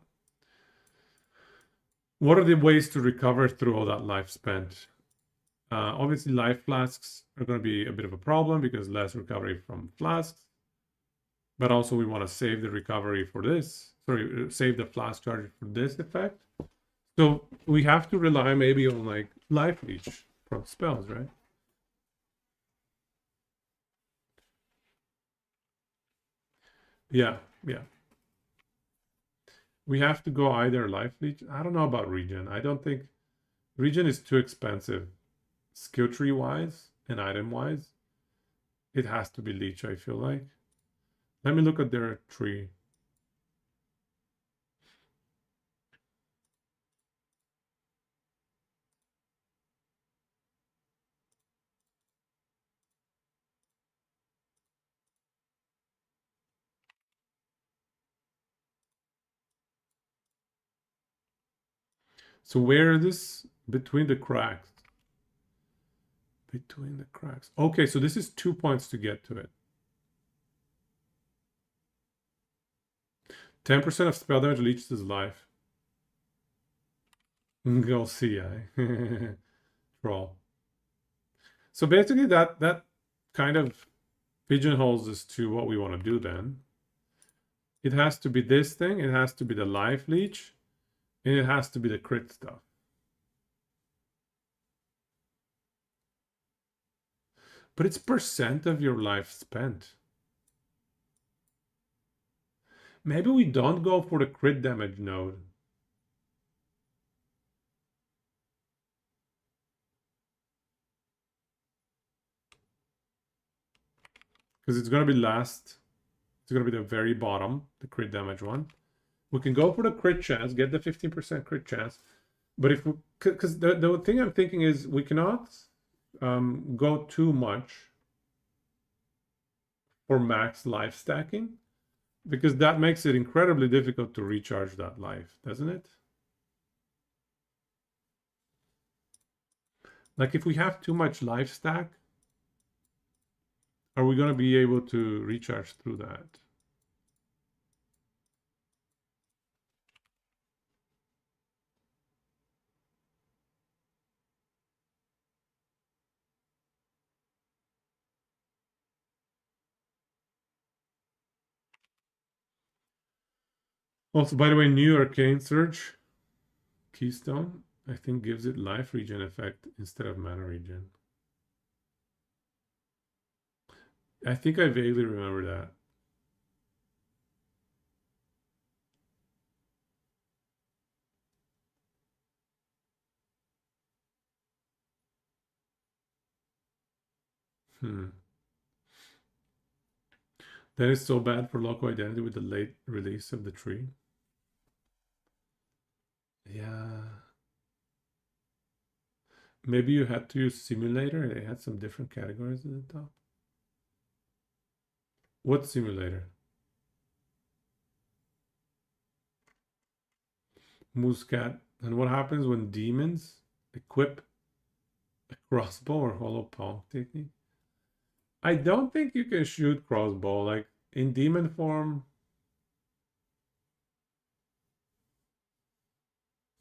What are the ways to recover through all that life spent? Obviously, life flasks are going to be a bit of a problem because less recovery from flasks. But also we want to save the recovery for this. Sorry, save the flask charge for this effect. So we have to rely maybe on like life leech from spells, right? Yeah, yeah. We have to go either life leech. I don't know about regen. I don't think regen is too expensive, skill tree wise and item wise. It has to be leech, I feel like. Let me look at their tree. So where is this? Between the cracks. Between the cracks. Okay, so this is 2 points to get to it. 10% of spell damage leeches his life. Go see, I troll. So basically that kind of pigeonholes us to what we want to do then. It has to be this thing, it has to be the life leech, and it has to be the crit stuff. But it's percent of your life spent. Maybe we don't go for the crit damage node. Because it's going to be last. It's going to be the very bottom, the crit damage one. We can go for the crit chance, get the 15% crit chance. But if we, because the thing I'm thinking is we cannot go too much for max life stacking, because that makes it incredibly difficult to recharge that life, doesn't it? Like if we have too much life stack, are we going to be able to recharge through that? Also, by the way, new Arcane Surge Keystone, I think gives it life regen effect instead of mana regen. I think I vaguely remember that. That is so bad for local identity with the late release of the tree. Yeah. Maybe you had to use simulator. They had some different categories at the top. What simulator? Muscat. And what happens when demons equip a crossbow or hollow palm technique? I don't think you can shoot crossbow. Like in demon form,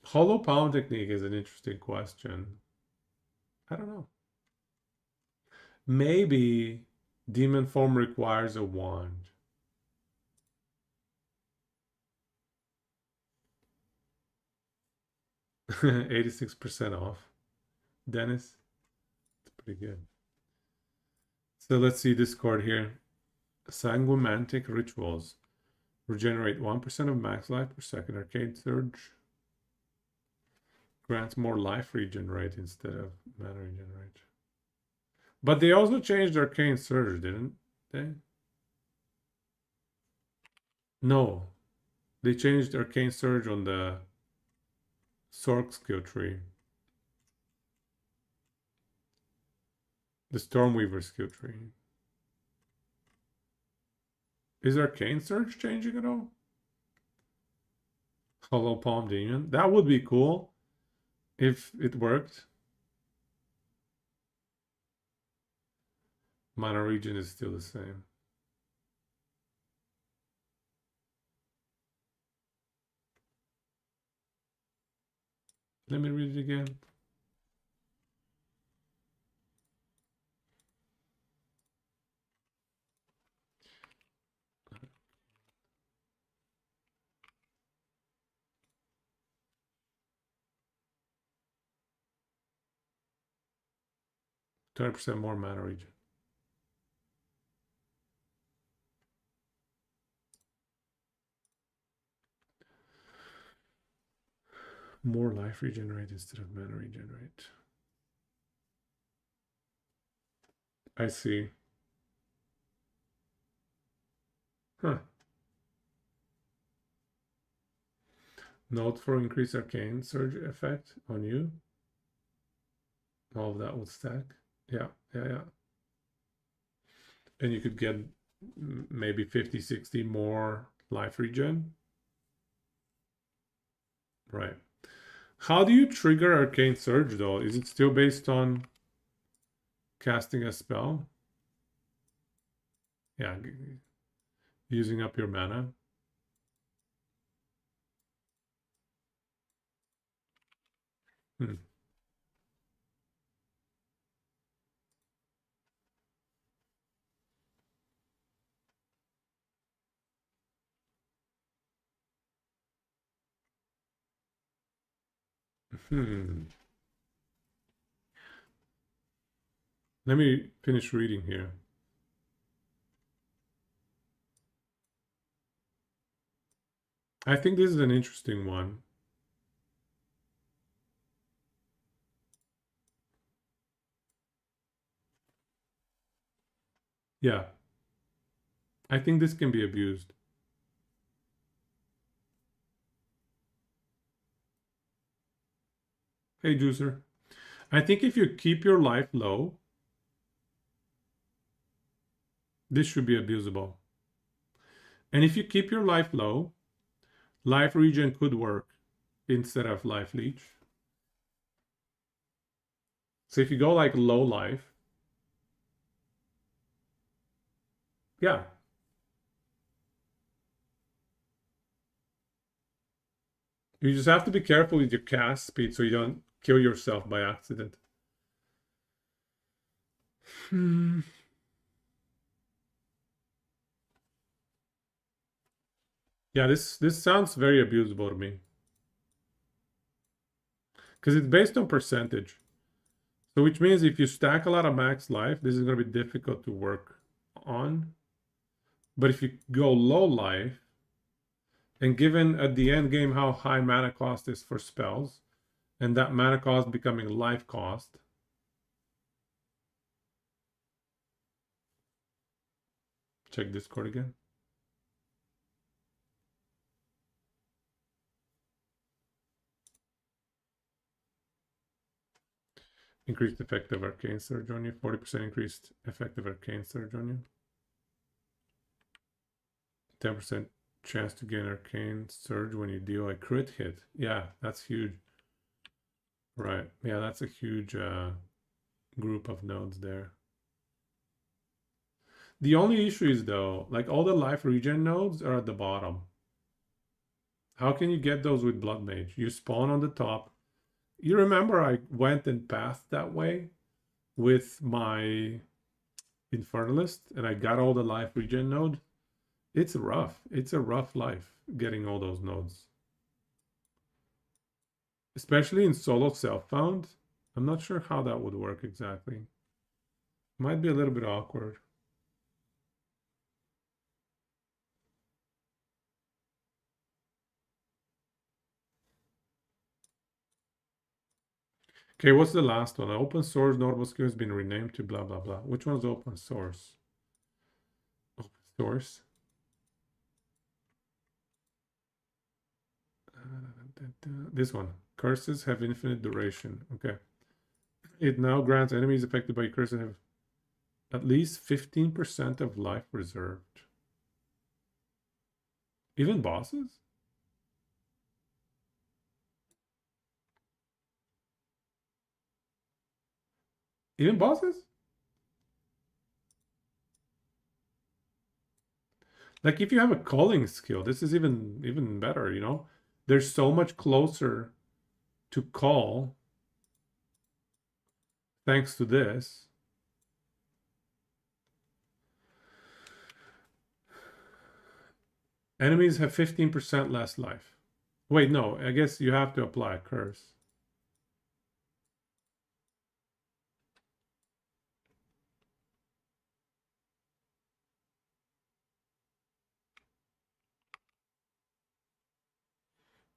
hollow palm technique is an interesting question. I don't know. Maybe demon form requires a wand. 86% off. Dennis, it's pretty good. So let's see this card here. Sanguimantic Rituals. Regenerate 1% of max life per second. Arcane Surge. Grants more life regenerate instead of mana regenerate. But they also changed Arcane Surge, didn't they? No. They changed Arcane Surge on the Sork skill tree. The Stormweaver skill tree. Is Arcane Surge changing at all? Hollow Palm Demon. That would be cool if it worked. Mana regen is still the same. Let me read it again. %30 more mana regen. More life regenerate instead of mana regenerate. I see. Huh. Note for increased arcane surge effect on you. All of that would stack. Yeah. And you could get maybe 50, 60 more life regen. Right. How do you trigger Arcane Surge, though? Is it still based on casting a spell? Yeah, using up your mana. Let me finish reading here. I think this is an interesting one. Yeah. I think this can be abused. Hey, Juicer. I think if you keep your life low, this should be abusable. And if you keep your life low, life regen could work instead of life leech. So if you go like low life, yeah. You just have to be careful with your cast speed so you don't kill yourself by accident. Yeah, this sounds very abusable to me. Because it's based on percentage. So which means if you stack a lot of max life, this is going to be difficult to work on. But if you go low life, and given at the end game how high mana cost is for spells, and that mana cost becoming life cost, check Discord again. Increased effective arcane surge on you. 40% increased effective arcane surge on you. 10% chance to gain arcane surge when you deal a crit hit. Yeah, that's huge. Right. Yeah, that's a huge group of nodes there. The only issue is though, like all the life regen nodes are at the bottom. How can you get those with Blood Mage? You spawn on the top. You remember I went and pathed that way with my Infernalist and I got all the life regen node. It's rough. It's a rough life getting all those nodes. especially in solo self-found. I'm not sure how that would work exactly. Might be a little bit awkward. Okay, what's the last one? Open source notable skill has been renamed to blah blah blah. Which one's open source? Open source. This one. Curses have infinite duration. Okay. It now grants enemies affected by curses have at least 15% of life reserved. Even bosses? Even bosses? Like if you have a calling skill, this is even better, you know? There's so much closer to call thanks to this. Enemies have 15% less life. Wait, no, I guess you have to apply a curse.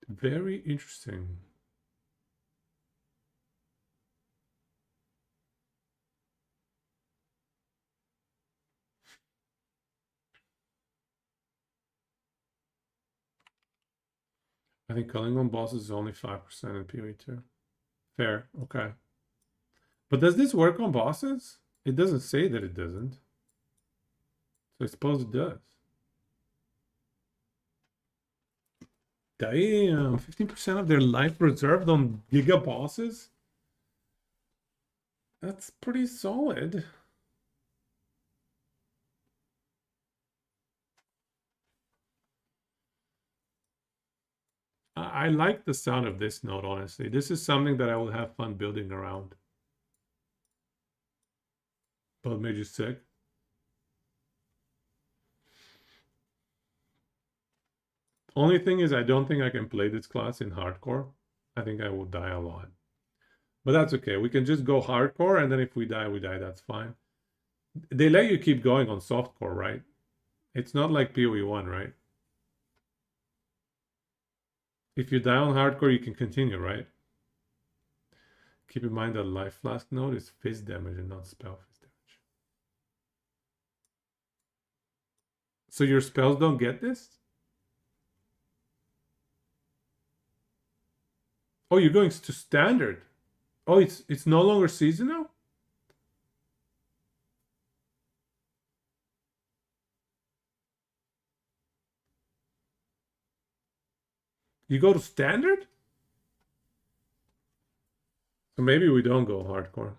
Very interesting. I think calling on bosses is only 5% in POE2. Fair, okay. But does this work on bosses? It doesn't say that it doesn't. So I suppose it does. Damn, 15% of their life reserved on Giga bosses? That's pretty solid. I like the sound of this note, honestly. This is something that I will have fun building around. But made you sick. Only thing is I don't think I can play this class in hardcore. I think I will die a lot. But that's okay. We can just go hardcore, and then if we die, we die. That's fine. They let you keep going on softcore, right? It's not like POE1, right? If you die on hardcore, you can continue, right? Keep in mind that life flask node is fizz damage and not spell fizz damage. So your spells don't get this? Oh, you're going to standard. Oh, it's no longer seasonal? You go to standard? So maybe we don't go hardcore.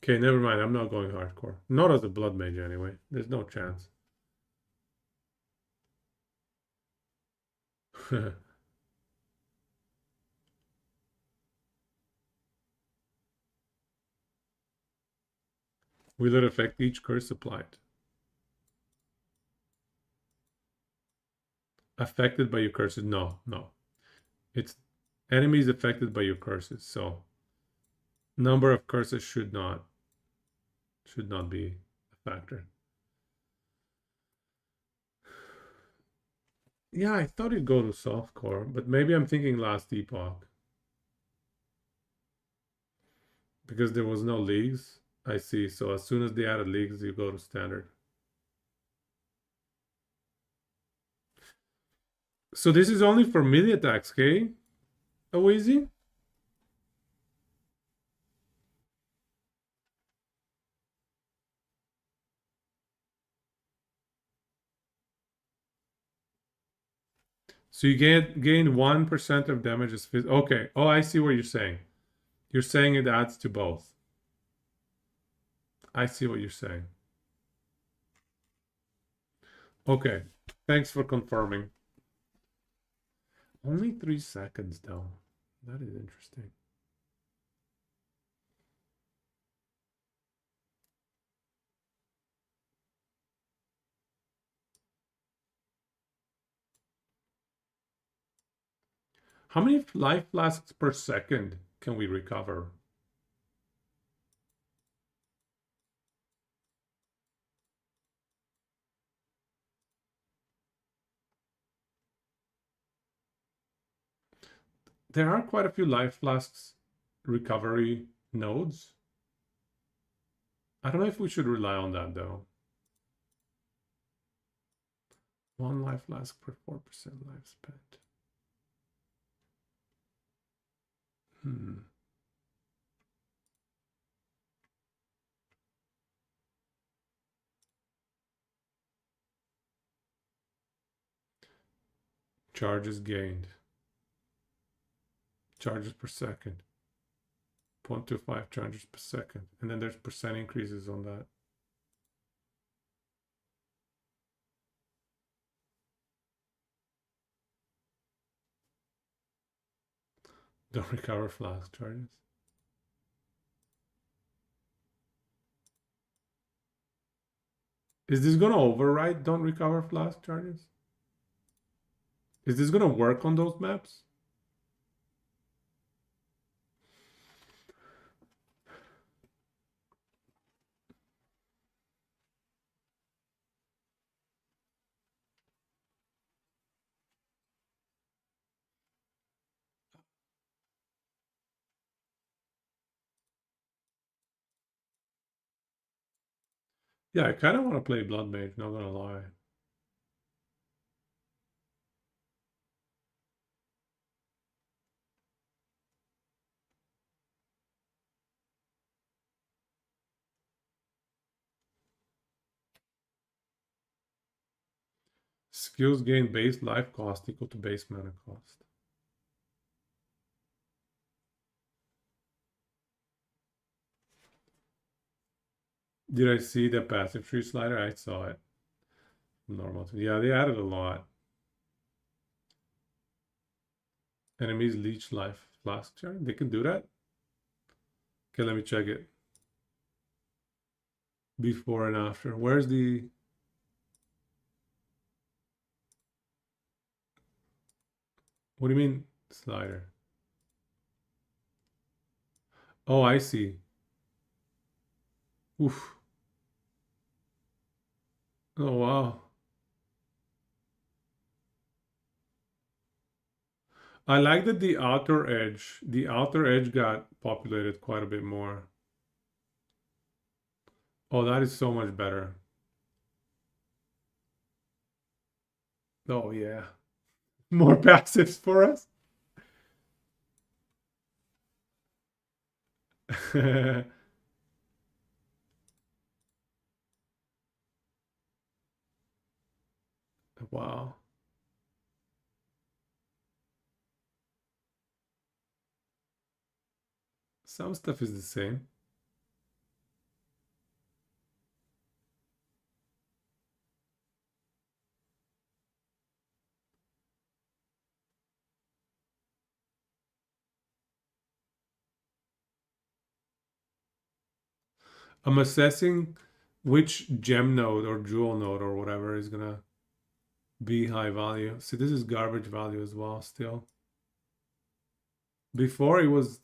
Okay, never mind. I'm not going hardcore. Not as a blood mage anyway. There's no chance. Will it affect each curse applied? Affected by your curses? No, no. It's enemies affected by your curses. So number of curses should not be a factor. Yeah, I thought it'd go to softcore, but maybe I'm thinking last epoch. Because there was no leagues. I see. So as soon as they added leagues, you go to standard. So this is only for melee attacks, okay? Oh, easy. So you gain 1% of damage as okay. Oh, I see what you're saying. You're saying it adds to both. I see what you're saying. Okay. Thanks for confirming. Only 3 seconds though. That is interesting. How many life flasks per second can we recover? There are quite a few life flasks recovery nodes. I don't know if we should rely on that though. One life flask per 4% life spent. Charges gained. Charges per second. 0.25 charges per second. And then there's percent increases on that. Don't recover flask charges. Is this going to override don't recover flask charges? Is this going to work on those maps? Yeah, I kind of want to play Blood Mage, not gonna lie. Skills gain base life cost equal to base mana cost. Did I see the passive tree slider? I saw it. Normal. Yeah, they added a lot. Enemies leech life flask charge. They can do that? Okay, let me check it. Before and after. Where's the... What do you mean slider? Oh, I see. Oof. Oh, wow. I like that the outer edge got populated quite a bit more. Oh, that is so much better. Oh, yeah. More passives for us. Wow. Some stuff is the same. I'm assessing which gem node or jewel node or whatever is gonna be high value. See, this is garbage value as well still. Before it was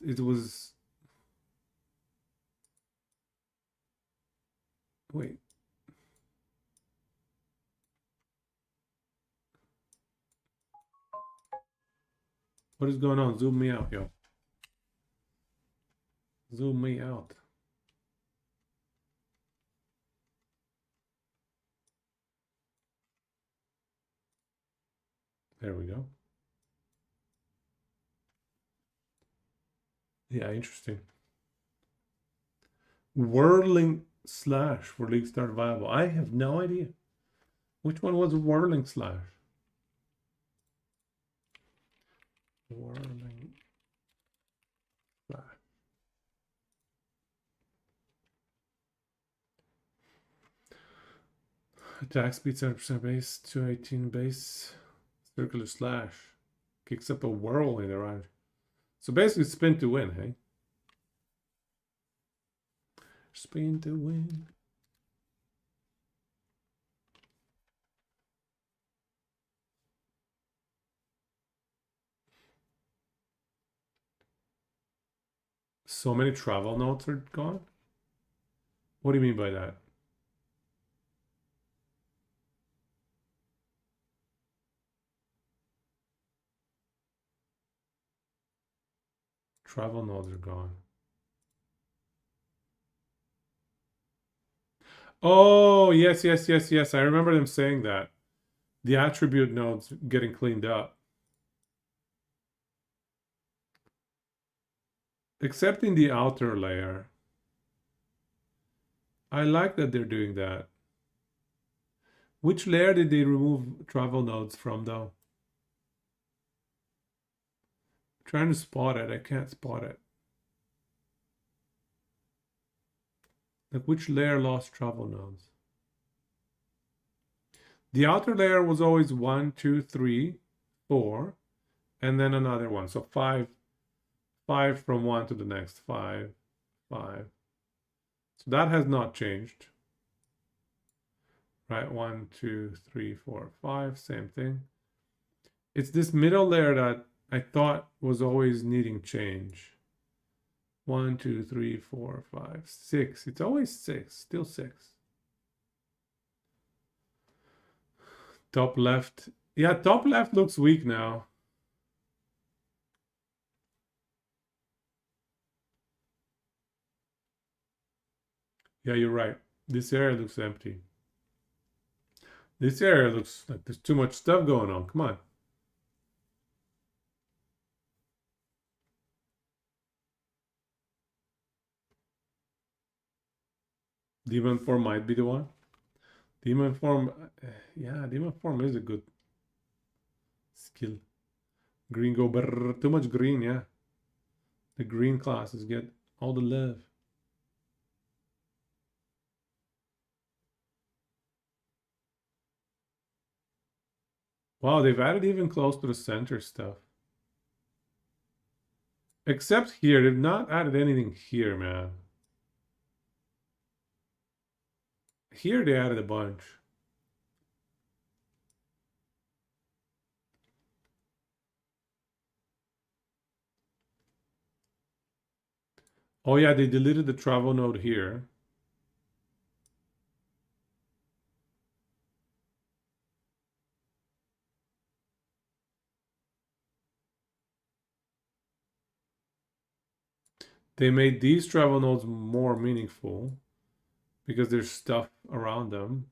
wait. What is going on? Zoom me out, yo. Zoom me out. There we go. Yeah, interesting. Whirling slash for League Start Viable. I have no idea. Which one was Whirling slash? Whirling slash. Attack speed 7% base, 218 base. Circular slash. Kicks up a whirl in the right. So basically spin to win, hey? Spin to win. So many travel nodes are gone? What do you mean by that? Travel nodes are gone. Oh, yes, yes, yes, yes. I remember them saying that. The attribute nodes getting cleaned up. Except in the outer layer. I like that they're doing that. Which layer did they remove travel nodes from, though? I'm trying to spot it. I can't spot it. Like, which layer lost travel nodes? The outer layer was always 1, 2, 3, 4, and then another one. So five from one to the next. 5, 5. So that has not changed. Right, 1, 2, 3, 4, 5, same thing. It's this middle layer that I thought was always needing change. 1, 2, 3, 4, 5, 6. It's always 6, still 6. Top left. Yeah, top left looks weak now. Yeah, you're right. This area looks empty. This area looks like there's too much stuff going on. Come on. Demon form might be the one. Demon form, yeah, demon form is a good skill. Green go, brrr, too much green, yeah. The green classes get all the love. Wow, they've added even close to the center stuff. Except here, they've not added anything here, man. Here they added a bunch. Oh yeah, they deleted the travel node here. They made these travel nodes more meaningful because there's stuff around them.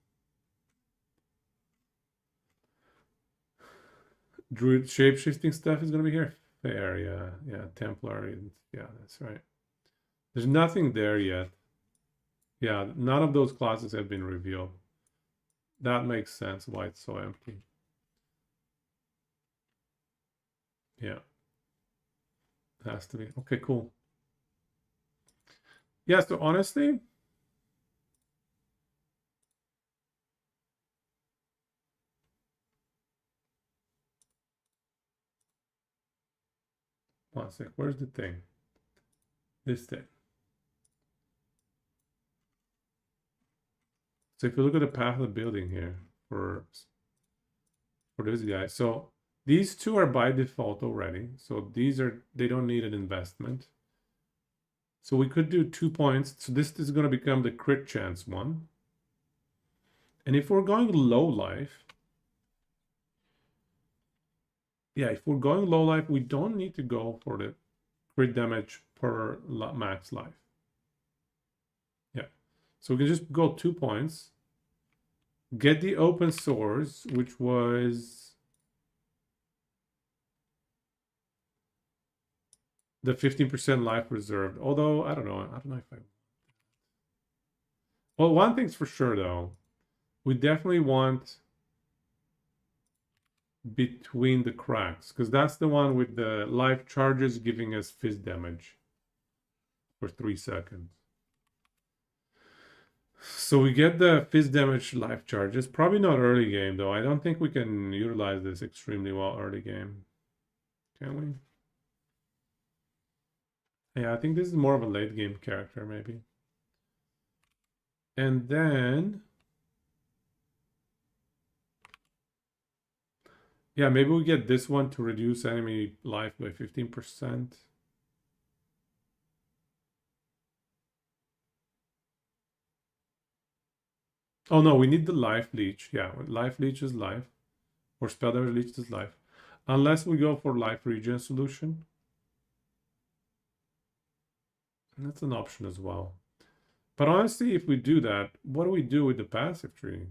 Druid shape-shifting stuff is gonna be here. Fair, yeah. Yeah, Templar, yeah, that's right. There's nothing there yet. Yeah, none of those classes have been revealed. That makes sense why it's so empty. Yeah. Has to be. Okay, cool. Yeah, so honestly, one sec, where's the thing? This thing. So if you look at the path of the building here for this guy, so these two are by default already. So they don't need an investment. So we could do 2 points. So this is going to become the crit chance one. And if we're going low life, yeah, if we're going low life, we don't need to go for the crit damage per max life. Yeah. So we can just go 2 points. Get the open source, which was the 15% life reserved. Although, I don't know if I... Well, one thing's for sure, though. We definitely want between the cracks, because that's the one with the life charges giving us fizz damage for 3 seconds. So we get the fizz damage life charges. Probably not early game, though. I don't think we can utilize this extremely well early game. Can we? Yeah, I think this is more of a late game character, maybe. And then... yeah, maybe we get this one to reduce enemy life by 15%. Oh no, we need the life leech. Yeah, life leech is life. Or spell damage leech is life. Unless we go for life regen solution. That's an option as well. But honestly, if we do that, what do we do with the passive tree?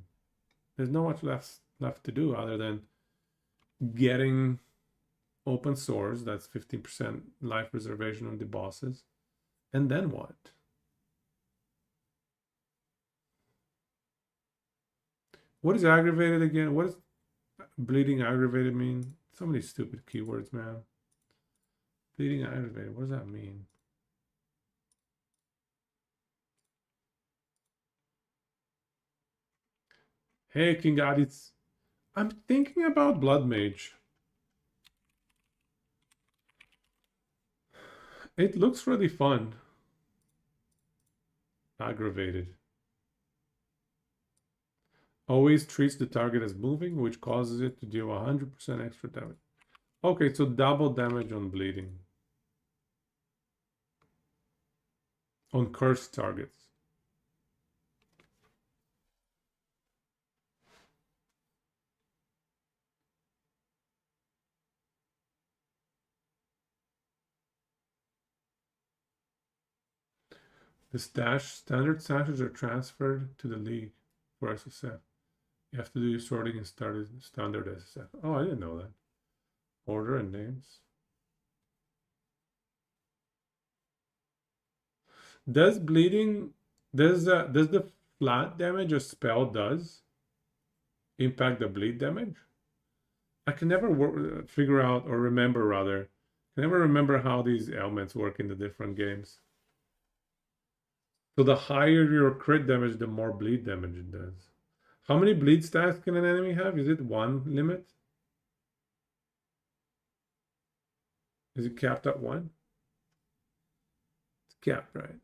There's not much left to do other than getting open source. That's 15% life preservation on the bosses. And then what? What is aggravated again? What does bleeding aggravated mean? So many stupid keywords, man. Bleeding aggravated, what does that mean? Hey, King Adits. I'm thinking about Blood Mage. It looks really fun. Aggravated. Always treats the target as moving, which causes it to deal 100% extra damage. Okay, so double damage on bleeding. On cursed targets. The standard stashes are transferred to the league for SSF. You have to do your sorting in standard SSF. Oh, I didn't know that. Order and names. Does bleeding, does the flat damage a spell does impact the bleed damage? I can never figure out or remember rather. I never remember how these elements work in the different games. So the higher your crit damage, the more bleed damage it does. How many bleed stacks can an enemy have? Is it one limit? Is it capped at one? It's capped, right?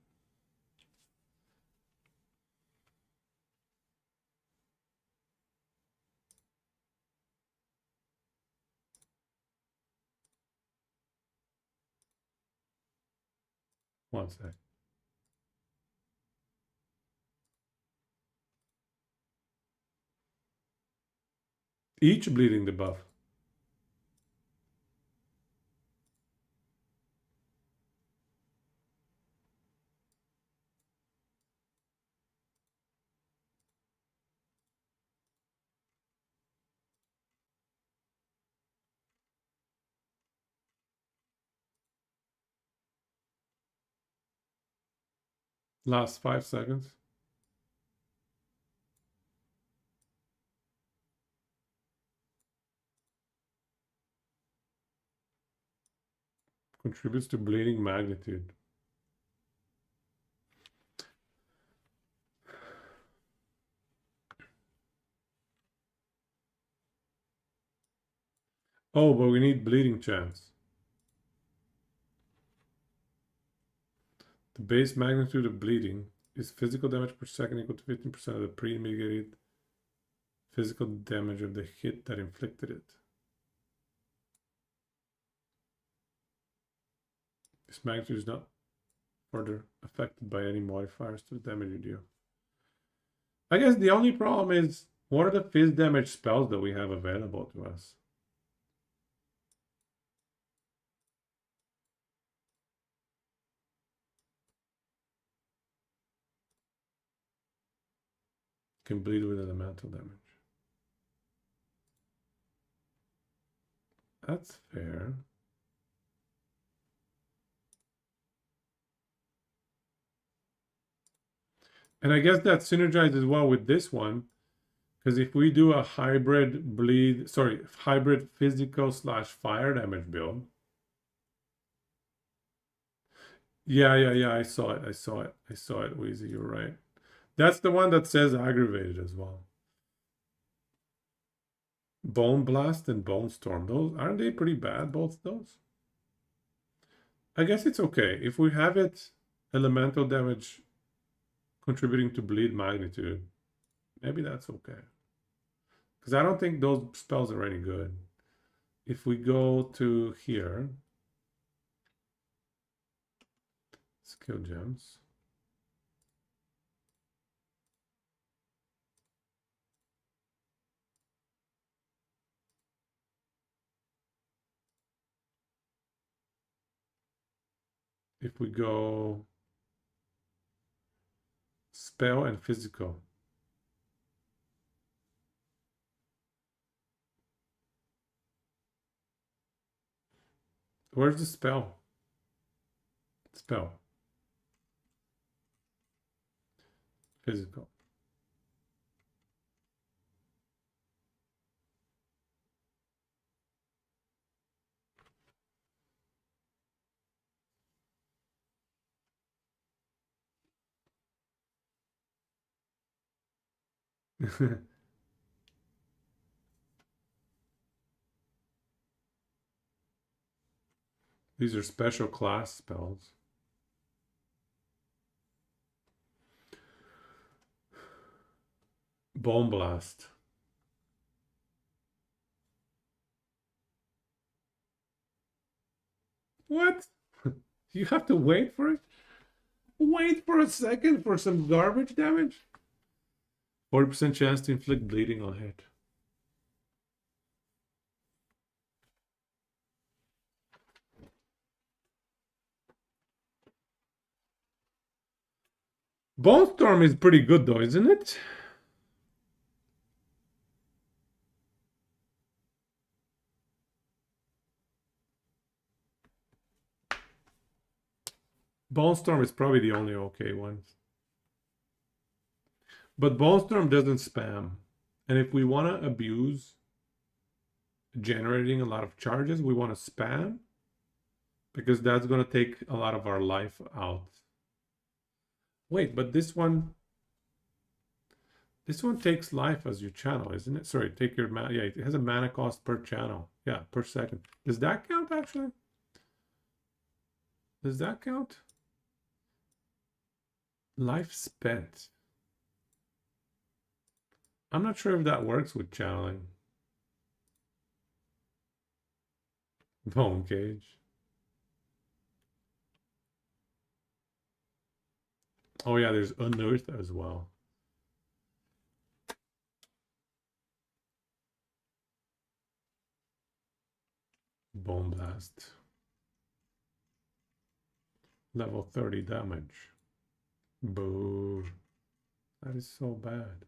One sec. Each bleeding debuff. Last 5 seconds. Contributes to bleeding magnitude. Oh, but we need bleeding chance. The base magnitude of bleeding is physical damage per second equal to 15% of the pre-mitigated physical damage of the hit that inflicted it. This magnitude is not further affected by any modifiers to the damage you deal. I guess the only problem is, what are the phys damage spells that we have available to us? Can bleed with elemental damage. That's fair. And I guess that synergizes well with this one, because if we do a hybrid hybrid physical / fire damage build. Yeah, I saw it, Wheezy, you're right. That's the one that says aggravated as well. Bone Blast and Bone Storm. Those aren't they pretty bad, both those? I guess it's okay. If we have it elemental damage contributing to bleed magnitude, maybe that's okay. Because I don't think those spells are any good. If we go to here, skill gems. If we go spell and physical. Where's the spell? Spell. Physical. These are special class spells. Bone Blast. What? You have to wait for it? Wait for a second for some garbage damage? 40% chance to inflict bleeding on hit. Bone Storm is pretty good though, isn't it? Bone Storm is probably the only okay one. But Bone Storm doesn't spam. And if we want to abuse generating a lot of charges, we want to spam because that's going to take a lot of our life out. Wait, but this one takes life as you channel, isn't it? Sorry, take your mana. Yeah, it has a mana cost per channel. Yeah, per second. Does that count actually? Does that count? Life spent. I'm not sure if that works with channeling. Bone Cage. Oh yeah, there's Unearth as well. Bone Blast. Level 30 damage. Boo. That is so bad.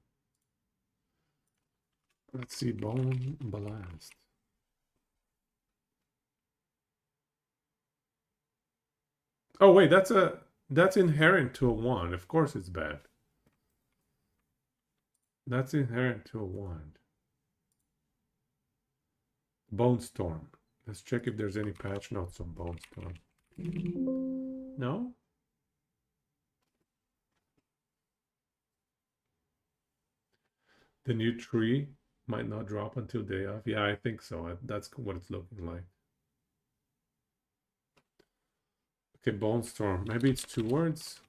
Let's see, Bone Blast. Oh wait, that's inherent to a wand. Of course it's bad. That's inherent to a wand. Bone Storm. Let's check if there's any patch notes on Bone Storm. No? The new tree might not drop until day of. Yeah, I think so. That's what it's looking like. Okay, Bone Storm. Maybe it's 2 words.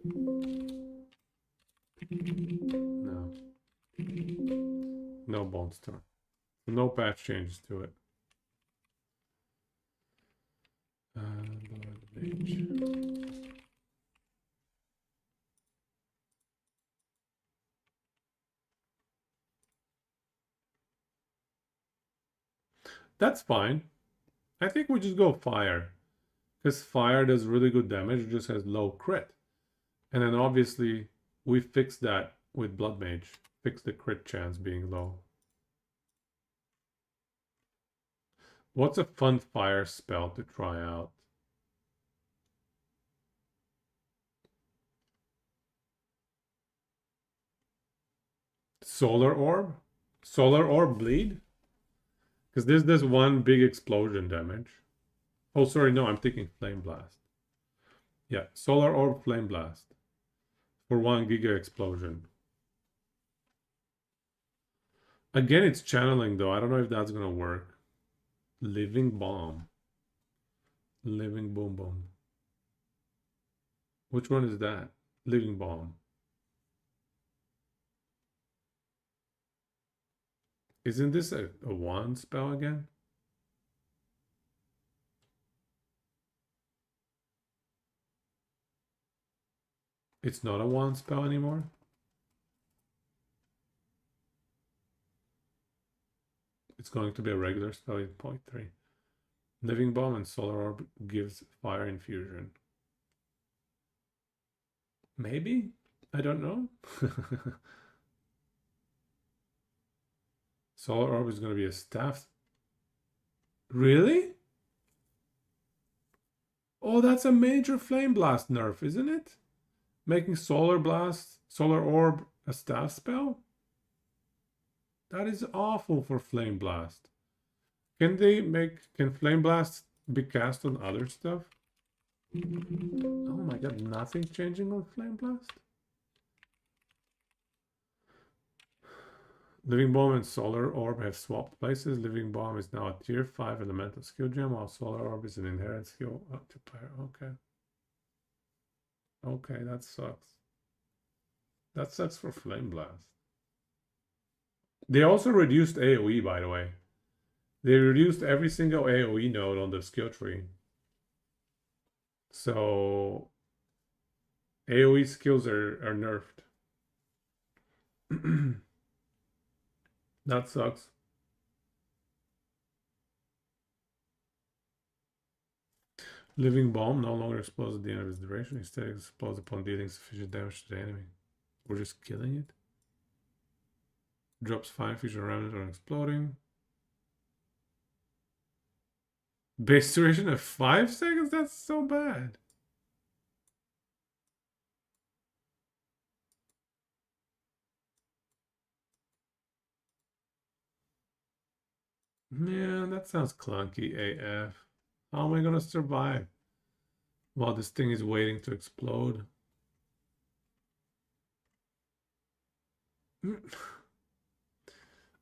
No. No Bone Storm. No patch changes to it. That's fine. I think we just go fire. Because fire does really good damage, it just has low crit. And then obviously we fix that with Blood Mage. Fix the crit chance being low. What's a fun fire spell to try out? Solar Orb? Solar Orb bleed? Because there's this one big explosion damage. Oh, sorry, no, I'm thinking Flame Blast. Yeah, Solar Orb Flame Blast. For 1 giga explosion. Again, it's channeling though. I don't know if that's gonna work. Living Bomb. Living Boom Boom. Which one is that? Living Bomb. Isn't this a wand spell again? It's not a wand spell anymore? It's going to be a regular spell in 0.3. Living Bomb and Solar Orb gives fire infusion. Maybe? I don't know. Solar Orb is going to be a staff. Really? Oh, that's a major Flame Blast nerf, isn't it? Making Solar Orb a staff spell? That is awful for Flame Blast. Can Flame Blast be cast on other stuff? Oh my god, nothing changing on Flame Blast? Living Bomb and Solar Orb have swapped places. Living Bomb is now a tier 5 elemental skill gem, while Solar Orb is an inherent skill up to player. Okay. Okay, that sucks. That sucks for Flame Blast. They also reduced AoE, by the way. They reduced every single AoE node on the skill tree. So AoE skills are nerfed. That sucks. Living Bomb no longer explodes at the end of its duration. Instead, it explodes upon dealing sufficient damage to the enemy. We're just killing it. Drops 5 fusion remnant on exploding. Base duration of 5 seconds? That's so bad. Man, that sounds clunky AF. How am I gonna survive while this thing is waiting to explode?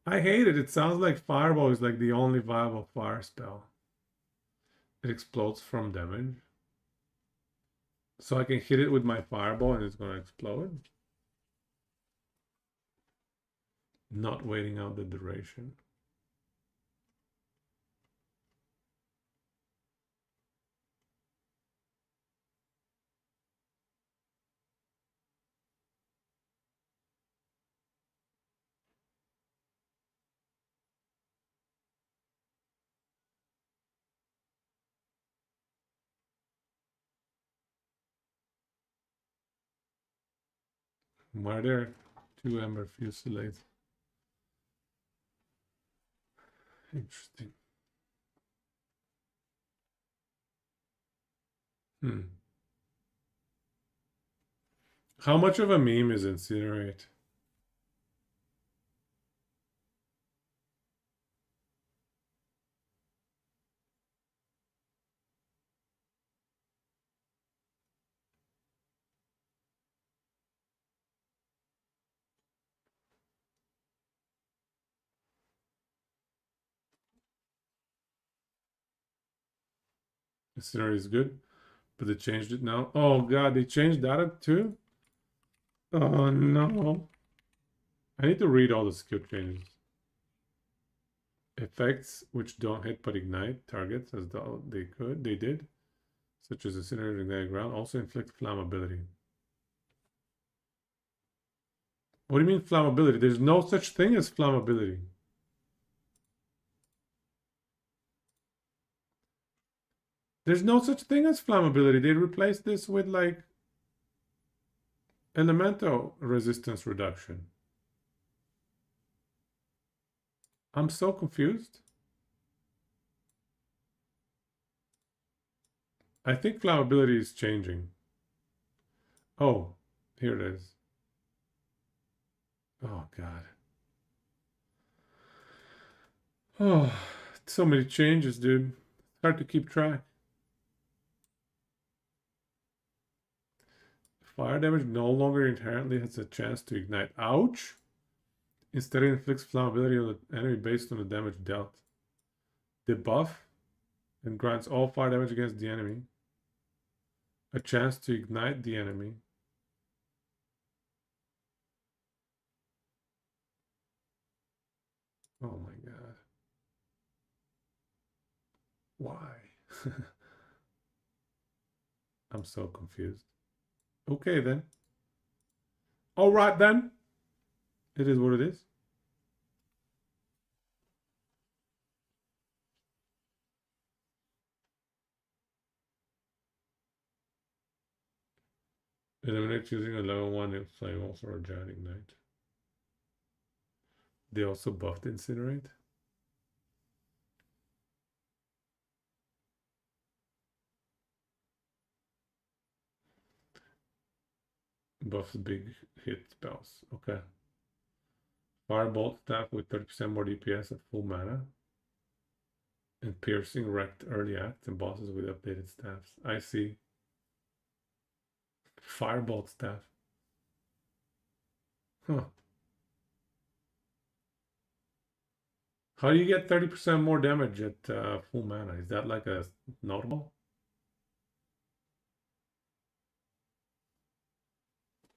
I hate it. It sounds like Fireball is like the only viable fire spell. It explodes from damage. So I can hit it with my Fireball and it's gonna explode. Not waiting out the duration. Why are there 2 Ember Fusillades? Interesting. How much of a meme is Incinerate? Incinerate is good, but they changed it now. Oh god, they changed that too? Oh no. I need to read all the skill changes. Effects which don't hit but ignite targets as though they did, such as Incinerate and Ignite Ground, also inflict flammability. What do you mean flammability? There's no such thing as flammability. There's no such thing as flammability. They replaced this with like elemental resistance reduction. I'm so confused. I think flammability is changing. Oh, here it is. Oh, God. Oh, so many changes, dude. It's hard to keep track. Fire damage no longer inherently has a chance to ignite. Ouch! Instead, it inflicts flammability on the enemy based on the damage dealt. Debuff and grants all fire damage against the enemy a chance to ignite the enemy. Oh my god. Why? I'm so confused. Okay then. All right then. It is what it is. Eliminate using a level 1 flame also or giant ignite. They also buffed incinerate. Buffs big hit spells. Okay. Firebolt staff with 30% more DPS at full mana. And piercing wrecked early acts and bosses with updated staffs. I see. Firebolt staff. Huh. How do you get 30% more damage at full mana? Is that like a notable?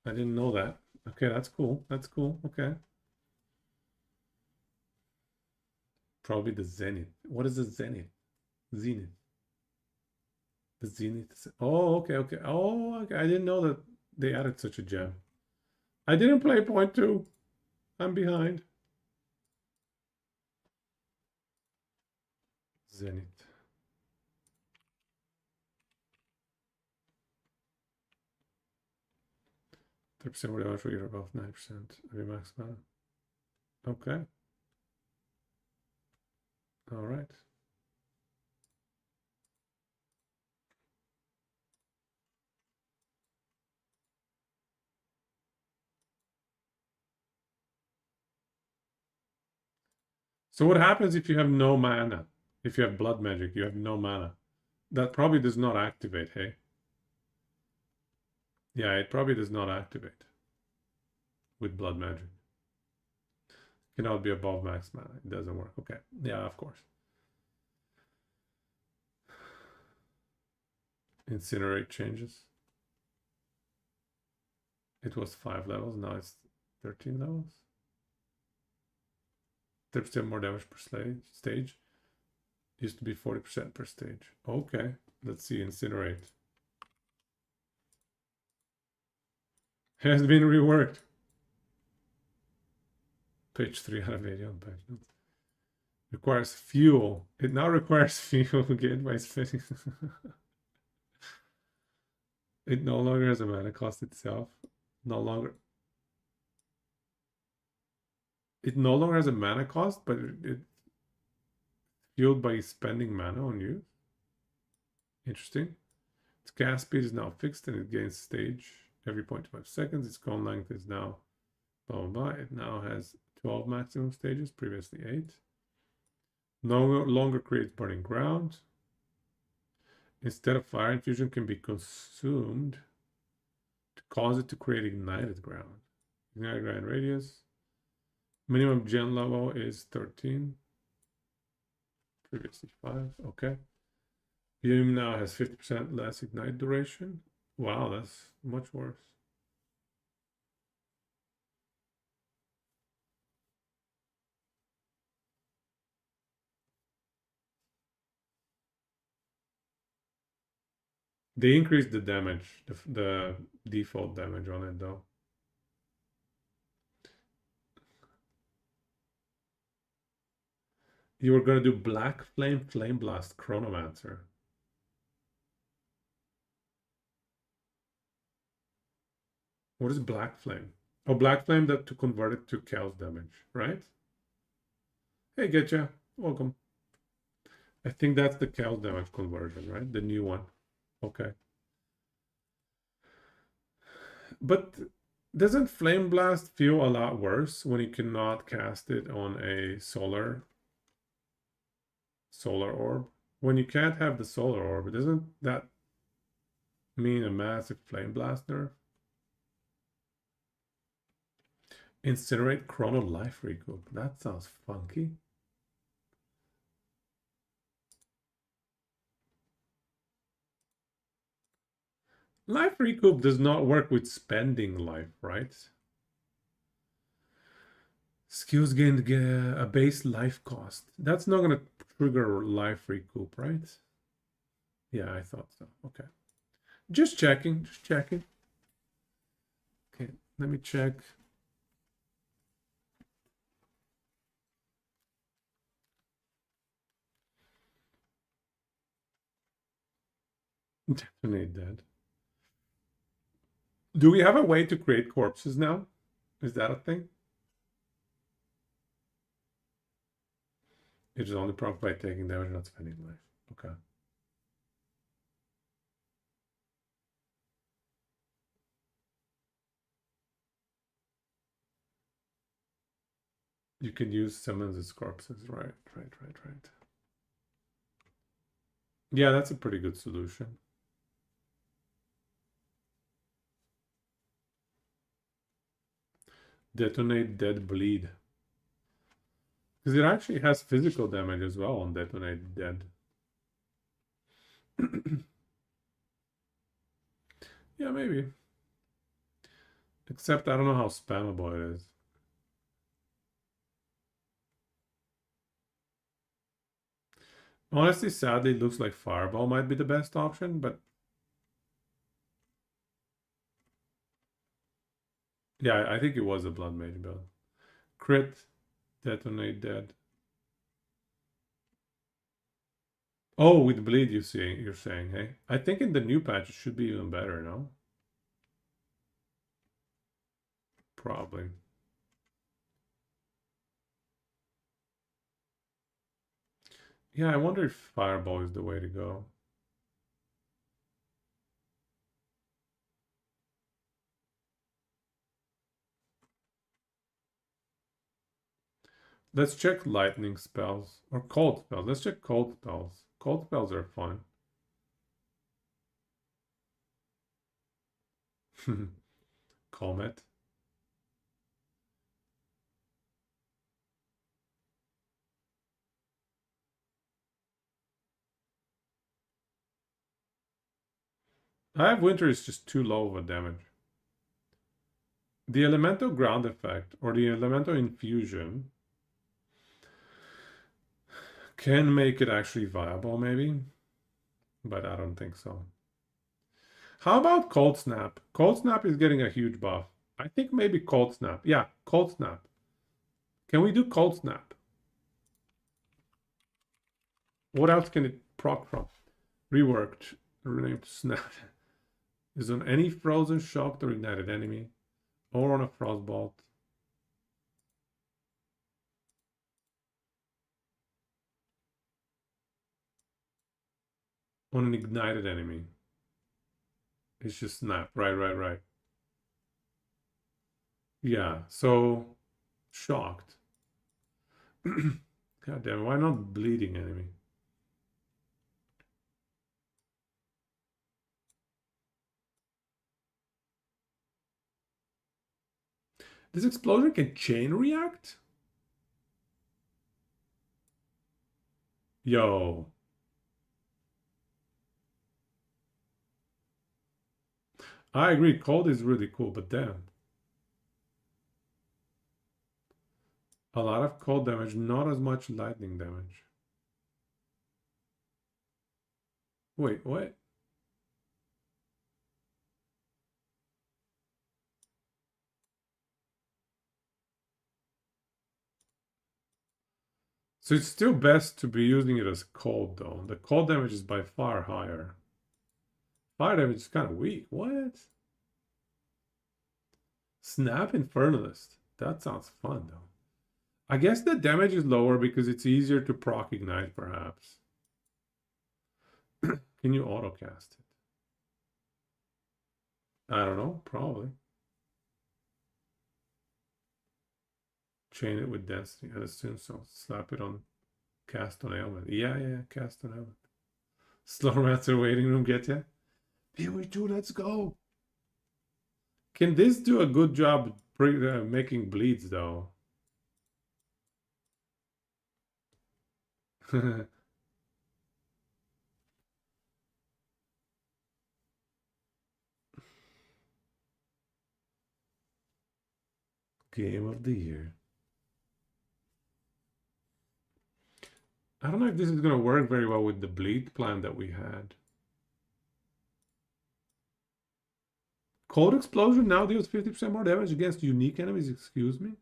I didn't know that. Okay, that's cool. That's cool. Okay. Probably the Zenith. What is the Zenith? Zenith. The Zenith. Oh, okay, okay. Oh, okay. I didn't know that they added such a gem. I didn't play POE2. I'm behind. Zenith. %% more damage for you're above 9% of your max mana. Okay. All right. So what happens if you have no mana? If you have blood magic, you have no mana. That probably does not activate, hey? Yeah, it probably does not activate with blood magic. Cannot be above max mana. It doesn't work. Okay. Yeah, of course. Incinerate changes. It was 5 levels. Now it's 13 levels. 30% more damage per stage. Used to be 40% per stage. Okay. Let's see. Incinerate. Has been reworked. Page 3 out of 80 on page notes. Requires fuel. It now requires fuel again by spinning. It no longer has a mana cost itself. No longer. It no longer has a mana cost, but it's fueled by spending mana on you. Interesting. Its cast speed is now fixed and it gains stage every 0.5 seconds. Its cone length is now blah blah blah. It now has 12 maximum stages, previously 8. No longer creates burning ground. Instead of fire infusion can be consumed to cause it to create ignited ground. Ignited ground radius. Minimum gen level is 13. Previously 5. Okay. Beam now has 50% less ignite duration. Wow, that's much worse. They increased the damage, the default damage on it though. You were gonna do Black Flame, Flame Blast, Chronomancer. What is Black Flame? Oh, Black Flame, that to convert it to chaos damage, right? Hey, Getcha, welcome. I think that's the chaos damage conversion, right? The new one. Okay. But doesn't Flame Blast feel a lot worse when you cannot cast it on a solar orb? When you can't have the solar orb, doesn't that mean a massive Flame Blast nerf? Incinerate Chrono Life Recoup. That sounds funky. Life Recoup does not work with spending life, right? Skills gained a base life cost. That's not going to trigger life recoup, right? Yeah, I thought so. Okay. Just checking. Just checking. Okay, let me check. Definitely dead. Do we have a way to create corpses now? Is that a thing? It is only proc by taking damage, not spending life. Okay. You can use summons as corpses. Right. Yeah, that's a pretty good solution. Detonate Dead Bleed. Because it actually has physical damage as well on Detonate Dead. Yeah, maybe. Except I don't know how spammable it is. Honestly, sadly, it looks like Fireball might be the best option, but yeah, I think it was a Blood Mage build. Crit, Detonate Dead. Oh, with Bleed, you're saying, hey? I think in the new patch it should be even better, no? Probably. Yeah, I wonder if Fireball is the way to go. Let's check lightning spells or cold spells. Let's check cold spells. Cold spells are fun. Comet. I have Winter is just too low of a damage. The Elemental Ground effect or the Elemental Infusion can make it actually viable, maybe, but I don't think so. How about Cold Snap? Cold Snap is getting a huge buff. I think maybe Cold Snap. Yeah, Cold Snap. Can we do Cold Snap? What else can it proc from? Reworked. Renamed Snap. Is on any frozen, shocked, or ignited enemy, or on a frostbolt. On an ignited enemy. It's just snap. Right. Yeah, so shocked. God damn it, why not bleeding enemy? This explosion can chain react? Yo. I agree, cold is really cool, but damn. A lot of cold damage, not as much lightning damage. Wait, what? So it's still best to be using it as cold, though. The cold damage is by far higher. Fire damage is kind of weak. What? Snap Infernalist. That sounds fun, though. I guess the damage is lower because it's easier to proc ignite, perhaps. Can you autocast it? I don't know, probably. Chain it with density. I assume so. Slap it on cast on ailment. Yeah, cast on ailment. Slowmaster waiting room, get ya? POE2, let's go. Can this do a good job making bleeds, though? Game of the year. I don't know if this is going to work very well with the bleed plan that we had. Cold Explosion now deals 50% more damage against unique enemies, excuse me?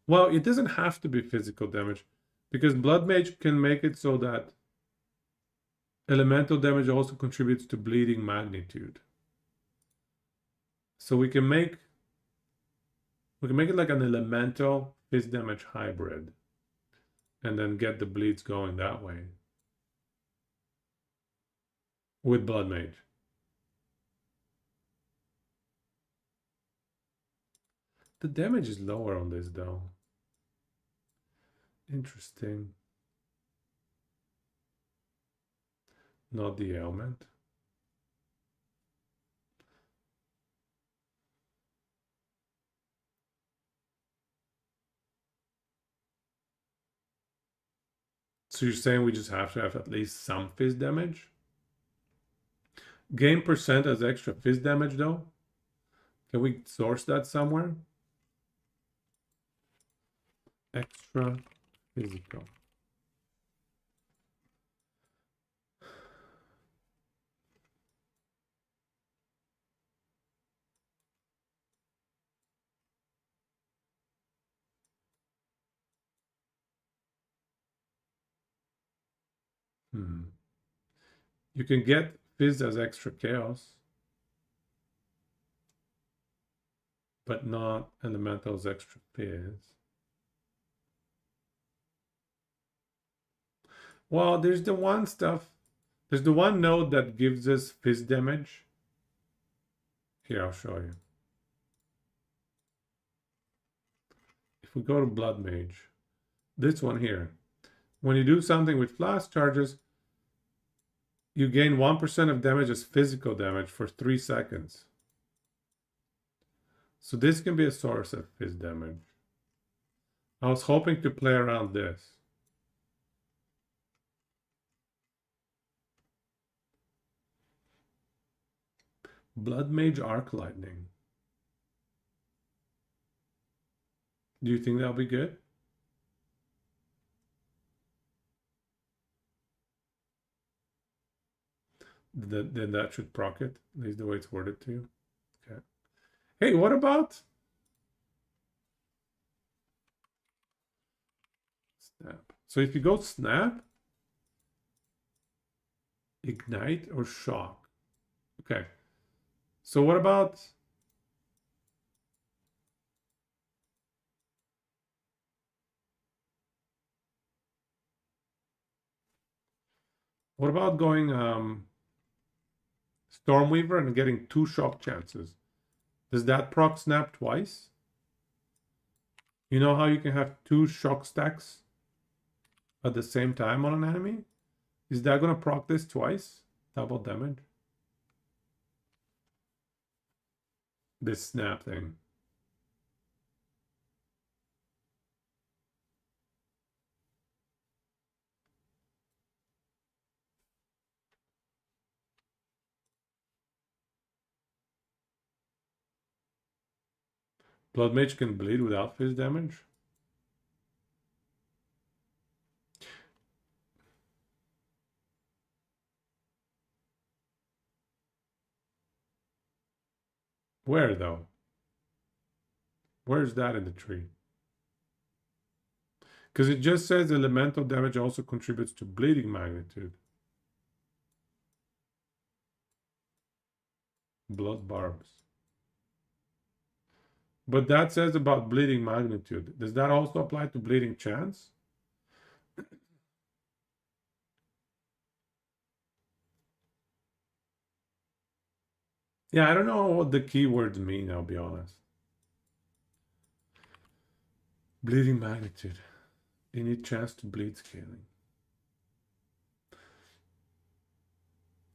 Well, it doesn't have to be physical damage because Blood Mage can make it so that Elemental damage also contributes to bleeding magnitude. So we can make it like an elemental fizz damage hybrid, and then get the bleeds going that way with Blood Mage. The damage is lower on this though. Interesting. Not the ailment. So you're saying we just have to have at least some fizz damage? Gain percent as extra fizz damage though? Can we source that somewhere? Extra physical. You can get fizz as extra chaos, but not elemental as extra fizz. Well, there's the one stuff. There's the one node that gives us fizz damage. Here, I'll show you. If we go to Blood Mage, this one here, when you do something with flash charges, you gain 1% of damage as physical damage for 3 seconds. So this can be a source of fizz damage. I was hoping to play around this. Blood Mage Arc Lightning. Do you think that'll be good? Then that should proc it, at least the way it's worded to you. Okay. Hey, what about snap? So if you go snap, ignite, or shock. Okay. So what about going Stormweaver and getting 2 shock chances? Does that proc snap twice? You know how you can have 2 shock stacks at the same time on an enemy? Is that gonna proc this twice? Double damage? This snap thing. Blood Mage can bleed without fizz damage? Where though? Where's that in the tree? Because it just says elemental damage also contributes to bleeding magnitude. Blood barbs. But that says about bleeding magnitude. Does that also apply to bleeding chance? Yeah, I don't know what the keywords mean, I'll be honest. Bleeding magnitude. You need chance to bleed scaling.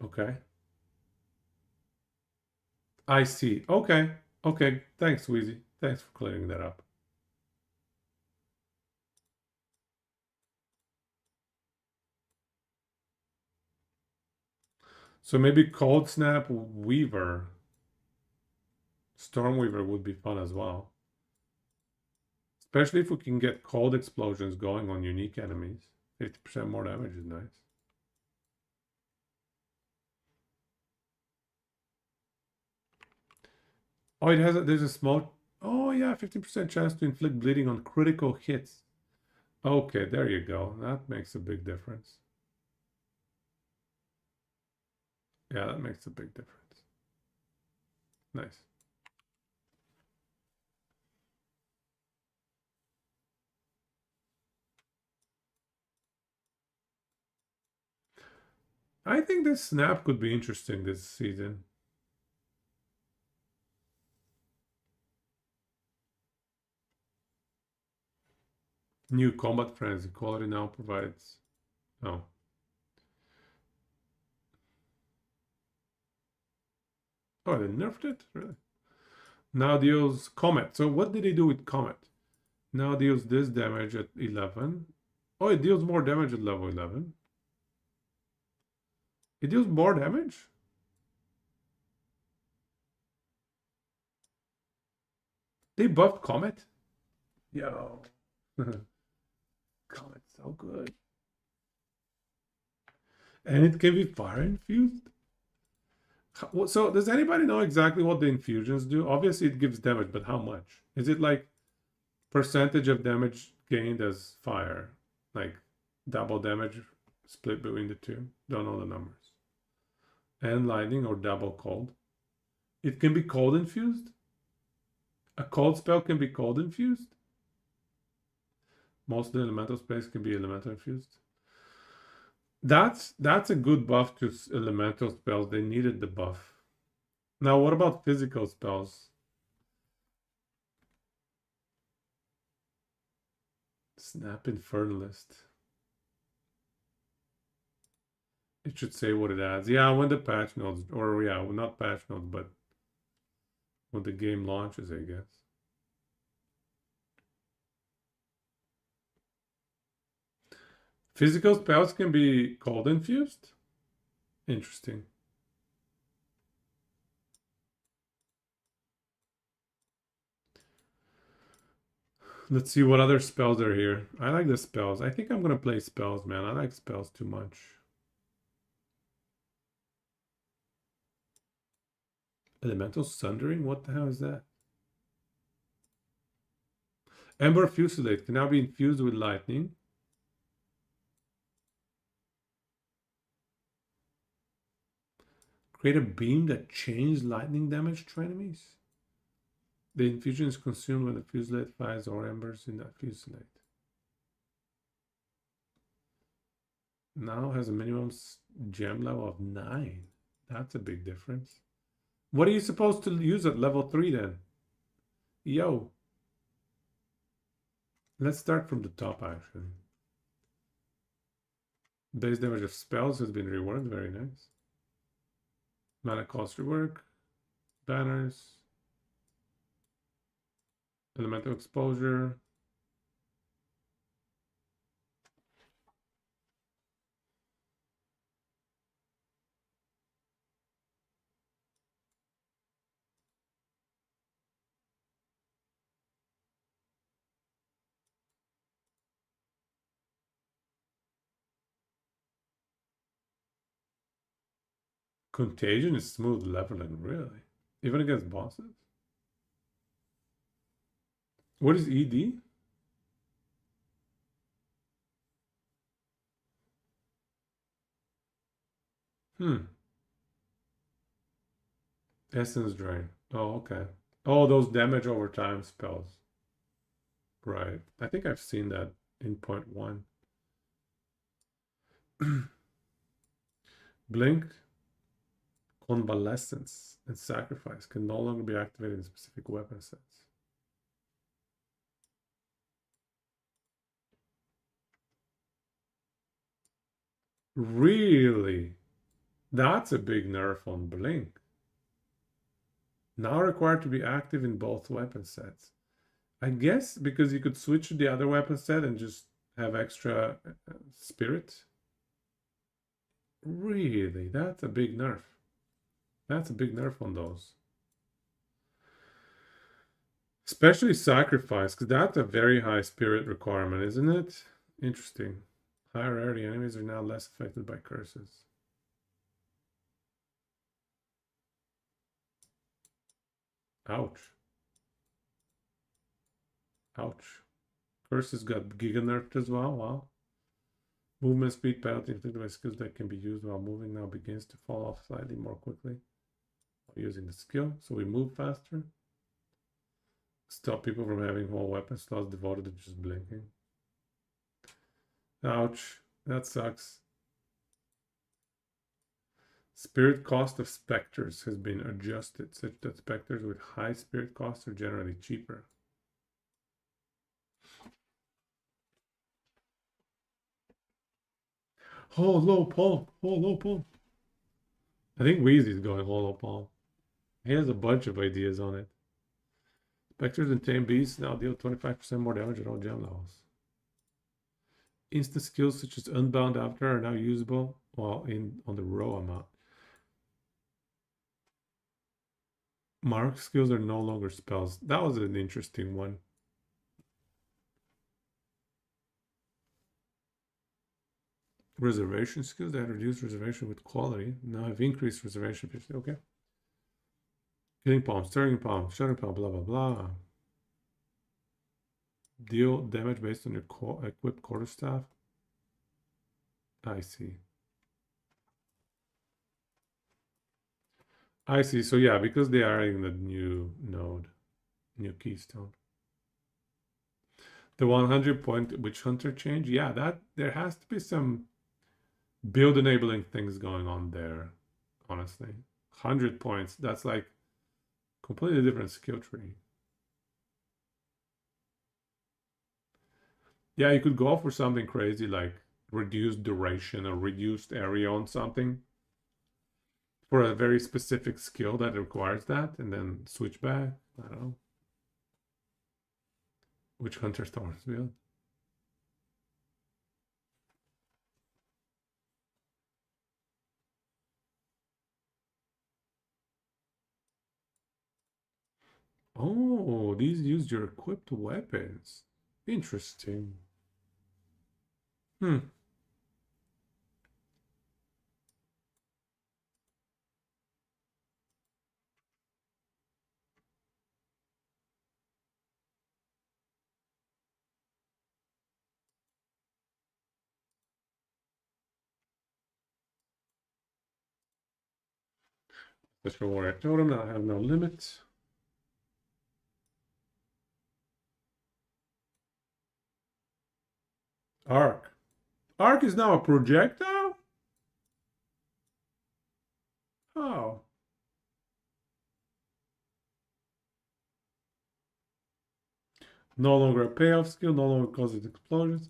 Okay. I see. Okay. Okay. Thanks, Wheezy. Thanks for clearing that up. So maybe Cold Snap Weaver, Stormweaver would be fun as well. Especially if we can get cold explosions going on unique enemies. 50% more damage is nice. Oh, there's a small, oh yeah, 50% chance to inflict bleeding on critical hits. Okay, there you go. That makes a big difference. Yeah, that makes a big difference. Nice. I think this snap could be interesting this season. New combat frenzy quality now provides. Oh. Oh, they nerfed it? Really? Now deals Comet. So what did they do with Comet? Now deals this damage at 11. Oh, it deals more damage at level 11. It deals more damage? They buffed Comet? Yo. Comet's so good. And it can be fire infused? So does anybody know exactly what the infusions do? Obviously it gives damage, but how much? Is it like percentage of damage gained as fire? Like double damage split between the two? Don't know the numbers. And lightning or double cold? It can be cold infused? A cold spell can be cold infused? Most of the elemental spells can be elemental infused. That's a good buff to elemental spells. They needed the buff. Now, what about physical spells? Snap Infernalist. It should say what it adds. Yeah, when the patch notes, or yeah, well, not patch notes, but when the game launches, I guess. Physical spells can be cold infused? Interesting. Let's see what other spells are here. I like the spells. I think I'm gonna play spells, man. I like spells too much. Elemental Sundering? What the hell is that? Ember Fusillade can now be infused with lightning. Create a beam that changes lightning damage to enemies. The infusion is consumed when the fusillade fires or embers in that fusillade. Now has a minimum gem level of 9. That's a big difference. What are you supposed to use at level 3 then? Yo. Let's start from the top actually. Base damage of spells has been reworked. Very nice. Mana cost rework. Banners. Elemental exposure. Contagion is smooth leveling, really. Even against bosses? What is ED? Essence Drain. Oh, okay. Oh, those damage over time spells. Right. I think I've seen that in point 1. Blink, Convalescence, and Sacrifice can no longer be activated in specific weapon sets. Really? That's a big nerf on Blink. Now required to be active in both weapon sets. I guess because you could switch to the other weapon set and just have extra spirit. Really? That's a big nerf. That's a big nerf on those. Especially Sacrifice, because that's a very high spirit requirement, isn't it? Interesting. Higher rarity enemies are now less affected by curses. Ouch. Ouch. Curses got giga nerfed as well. Wow. Movement speed penalty inflicted by skills that can be used while moving now begins to fall off slightly more quickly using the skill. So we move faster. Stop people from having whole weapon slots devoted to just blinking. Ouch. That sucks. Spirit cost of specters has been adjusted such that specters with high spirit costs are generally cheaper. Hollow Paul. Hollow Paul. I think Wheezy's going Hollow Paul. He has a bunch of ideas on it. Specters and tame beasts now deal 25% more damage at all gem levels. Instant skills such as Unbound After are now usable while on the row amount. Mark skills are no longer spells. That was an interesting one. Reservation skills that reduce reservation with quality now have increased reservation. Okay. Killing palm, stirring palm, shuddering palm, blah blah blah. Deal damage based on your equipped quarterstaff. I see. I see. So yeah, because they are in the new node, new keystone. The 100-point witch hunter change. Yeah, that there has to be some build enabling things going on there. Honestly, 100 points. That's like completely different skill tree. Yeah, you could go for something crazy like reduced duration or reduced area on something for a very specific skill that requires that, and then switch back. I don't know. Which hunter stars build? Oh, these use your equipped weapons. Interesting. Hmm. Special warrior totem. I have no limits. Arc. Arc is now a projectile? Oh. No longer a payoff skill, no longer causes explosions.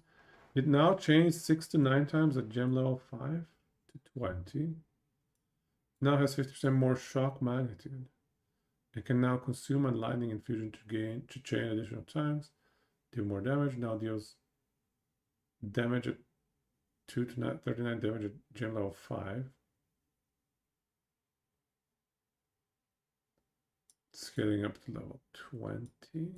It now changed 6 to 9 times at gem level 5 to 20. Now has 50% more shock magnitude. It can now consume and lightning infusion to chain additional times. Deal more damage. Now deals damage at 2 to 39 damage at gem level 5. Scaling up to level 20.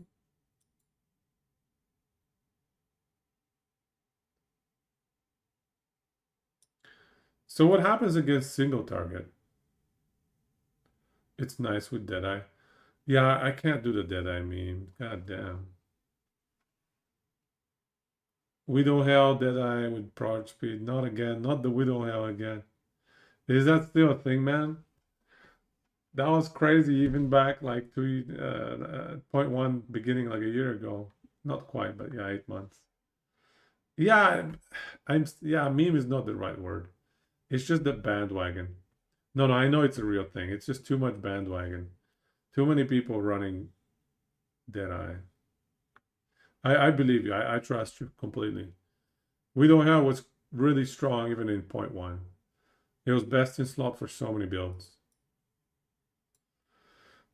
So what happens against single target? It's nice with Deadeye. Yeah, I can't do the Deadeye meme. God damn. Widow Hell, Deadeye with Prod Speed. Not again. Not the Widow Hell again. Is that still a thing, man? That was crazy even back like 0.1 beginning like a year ago. Not quite, but yeah, 8 months. Yeah, meme is not the right word. It's just the bandwagon. No, I know it's a real thing. It's just too much bandwagon. Too many people running Deadeye. I believe you. I trust you completely. Widow Hell was really strong even in 0.1. It was best in slot for so many builds.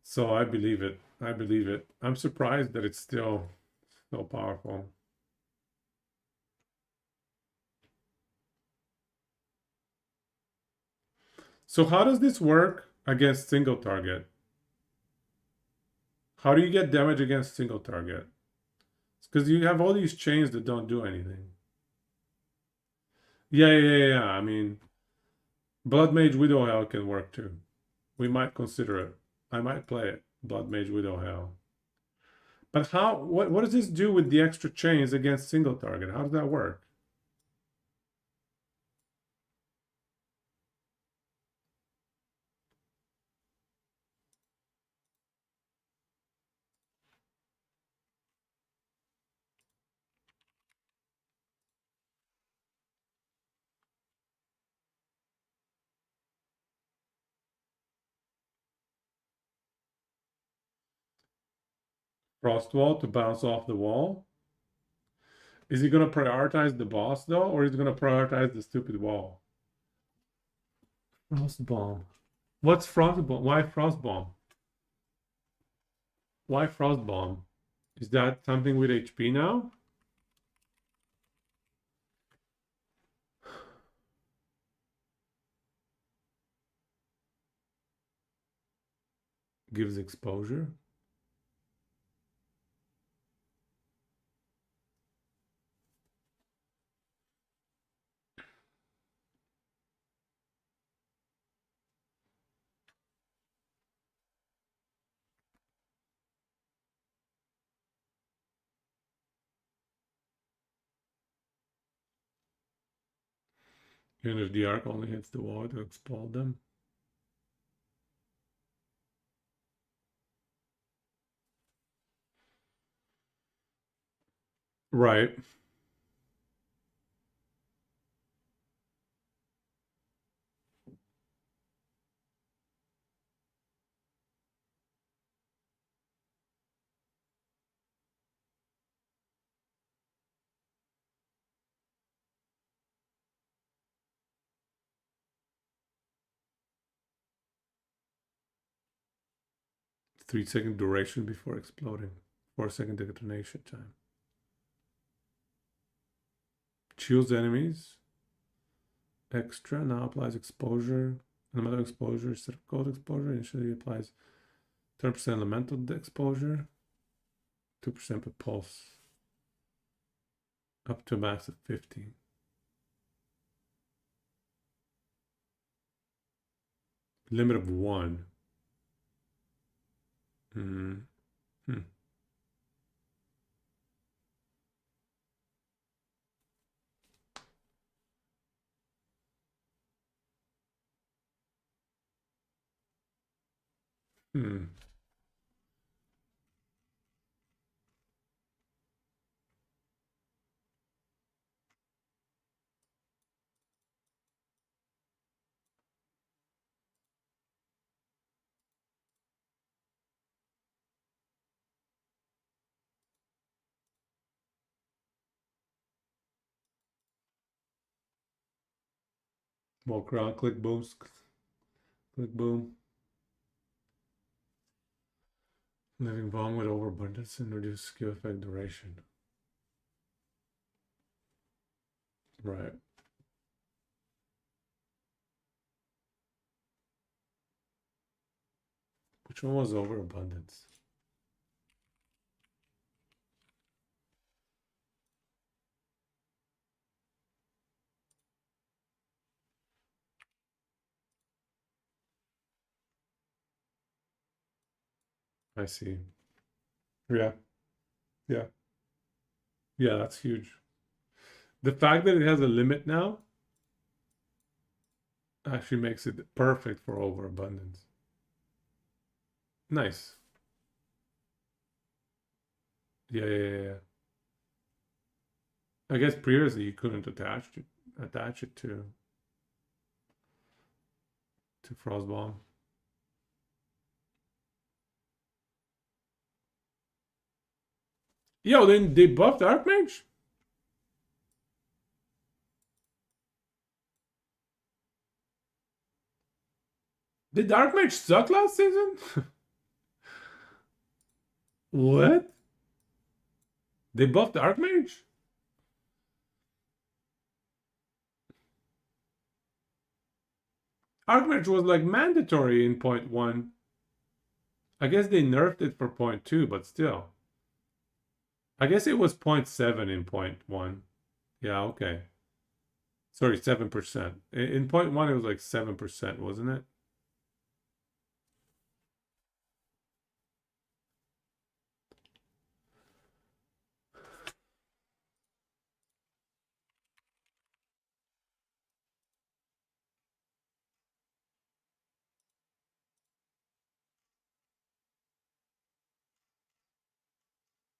So I believe it. I believe it. I'm surprised that it's still so powerful. So how does this work against single target? How do you get damage against single target? Because you have all these chains that don't do anything. Yeah. I mean, Blood Mage Widow Hell can work too. We might consider it. I might play it. Blood Mage Widow Hell. But what does this do with the extra chains against single target? How does that work? Frost wall to bounce off the wall. Is he gonna prioritize the boss though, or is he gonna prioritize the stupid wall? Frost bomb. What's frost bomb? Why frost bomb? Why frost bomb? Is that something with HP now? Gives exposure. Even if the arc only hits the wall to explode them. Right. Three-second duration before exploding. 4-second detonation time. Shields enemies. Extra now applies exposure. Elemental exposure instead of cold exposure. Initially applies 10% elemental exposure. 2% per pulse. Up to a max of 50. Limit of 1. Hmm. Hmm. Walk around, click boost, click boom. Living bomb with overabundance and reduce skill effect duration. Right. Which one was overabundance? I see. Yeah. Yeah. Yeah, that's huge. The fact that it has a limit now actually makes it perfect for overabundance. Nice. Yeah. I guess previously you couldn't attach it to Frostbomb. Yo, then they buffed Archmage? Did Archmage suck last season? What? They buffed Archmage? Archmage was like mandatory in 0.1. I guess they nerfed it for 0.2, but still. I guess it was 0.7 in 0.1. Yeah, okay. Sorry, 7%. In 0.1 it was like 7%, wasn't it?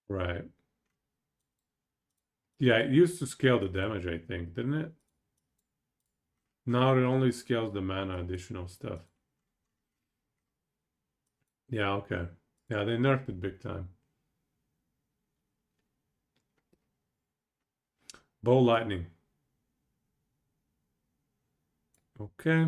Right. Yeah, it used to scale the damage, I think, didn't it? Now it only scales the mana additional stuff. Yeah, okay. Yeah, they nerfed it big time. Ball lightning. Okay.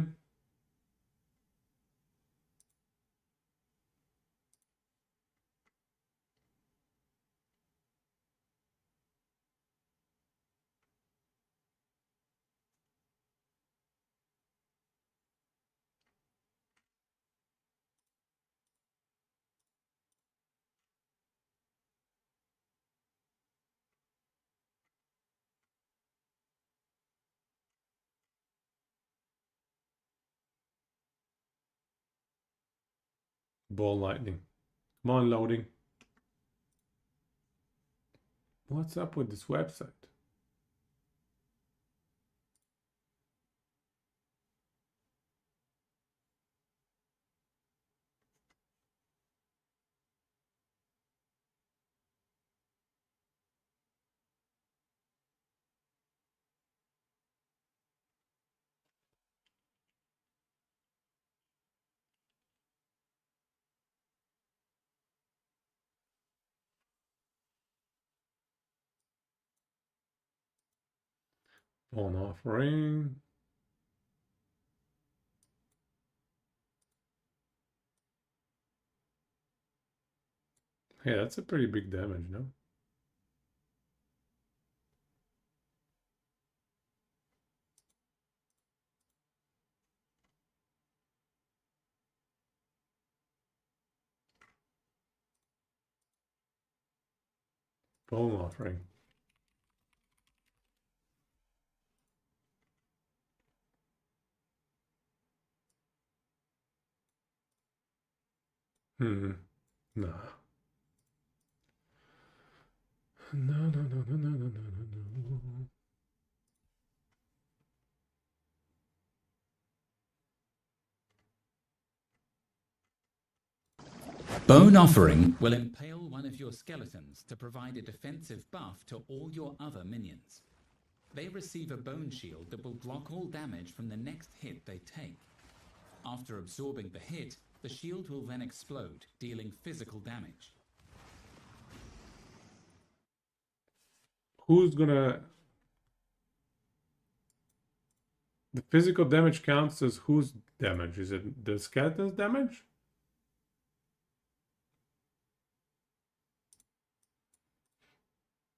Ball lightning. Come on, loading. What's up with this website? On offering. Hey, that's a pretty big damage, no? Bone offering. Hmm. Nah. No, no, no, no, no, no, no, no, no. Bone Offering will impale one of your skeletons to provide a defensive buff to all your other minions. They receive a bone shield that will block all damage from the next hit they take. After absorbing the hit, the shield will then explode, dealing physical damage. Who's gonna... The physical damage counts as whose damage? Is it the skeleton's damage?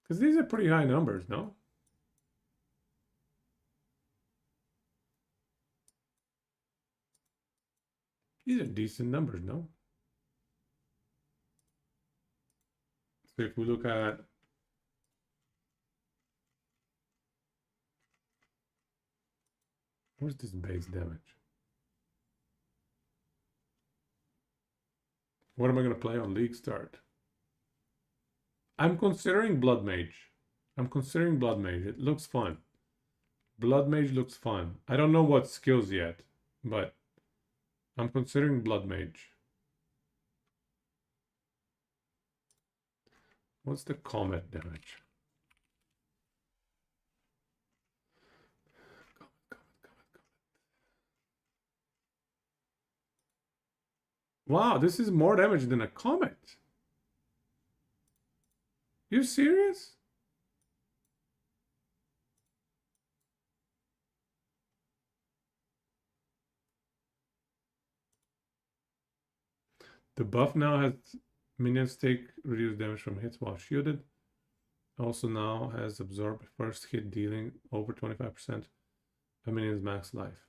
Because these are pretty high numbers, no? These are decent numbers, no? So if we look at... Where's this base damage? What am I going to play on League Start? I'm considering Blood Mage. I'm considering Blood Mage. It looks fun. Blood Mage looks fun. I don't know what skills yet, but I'm considering Blood Mage. What's the combat damage? Wow, this is more damage than a comet. You serious? The buff now has minions take reduced damage from hits while shielded. Also now has absorbed first hit dealing over 25% of minion's max life.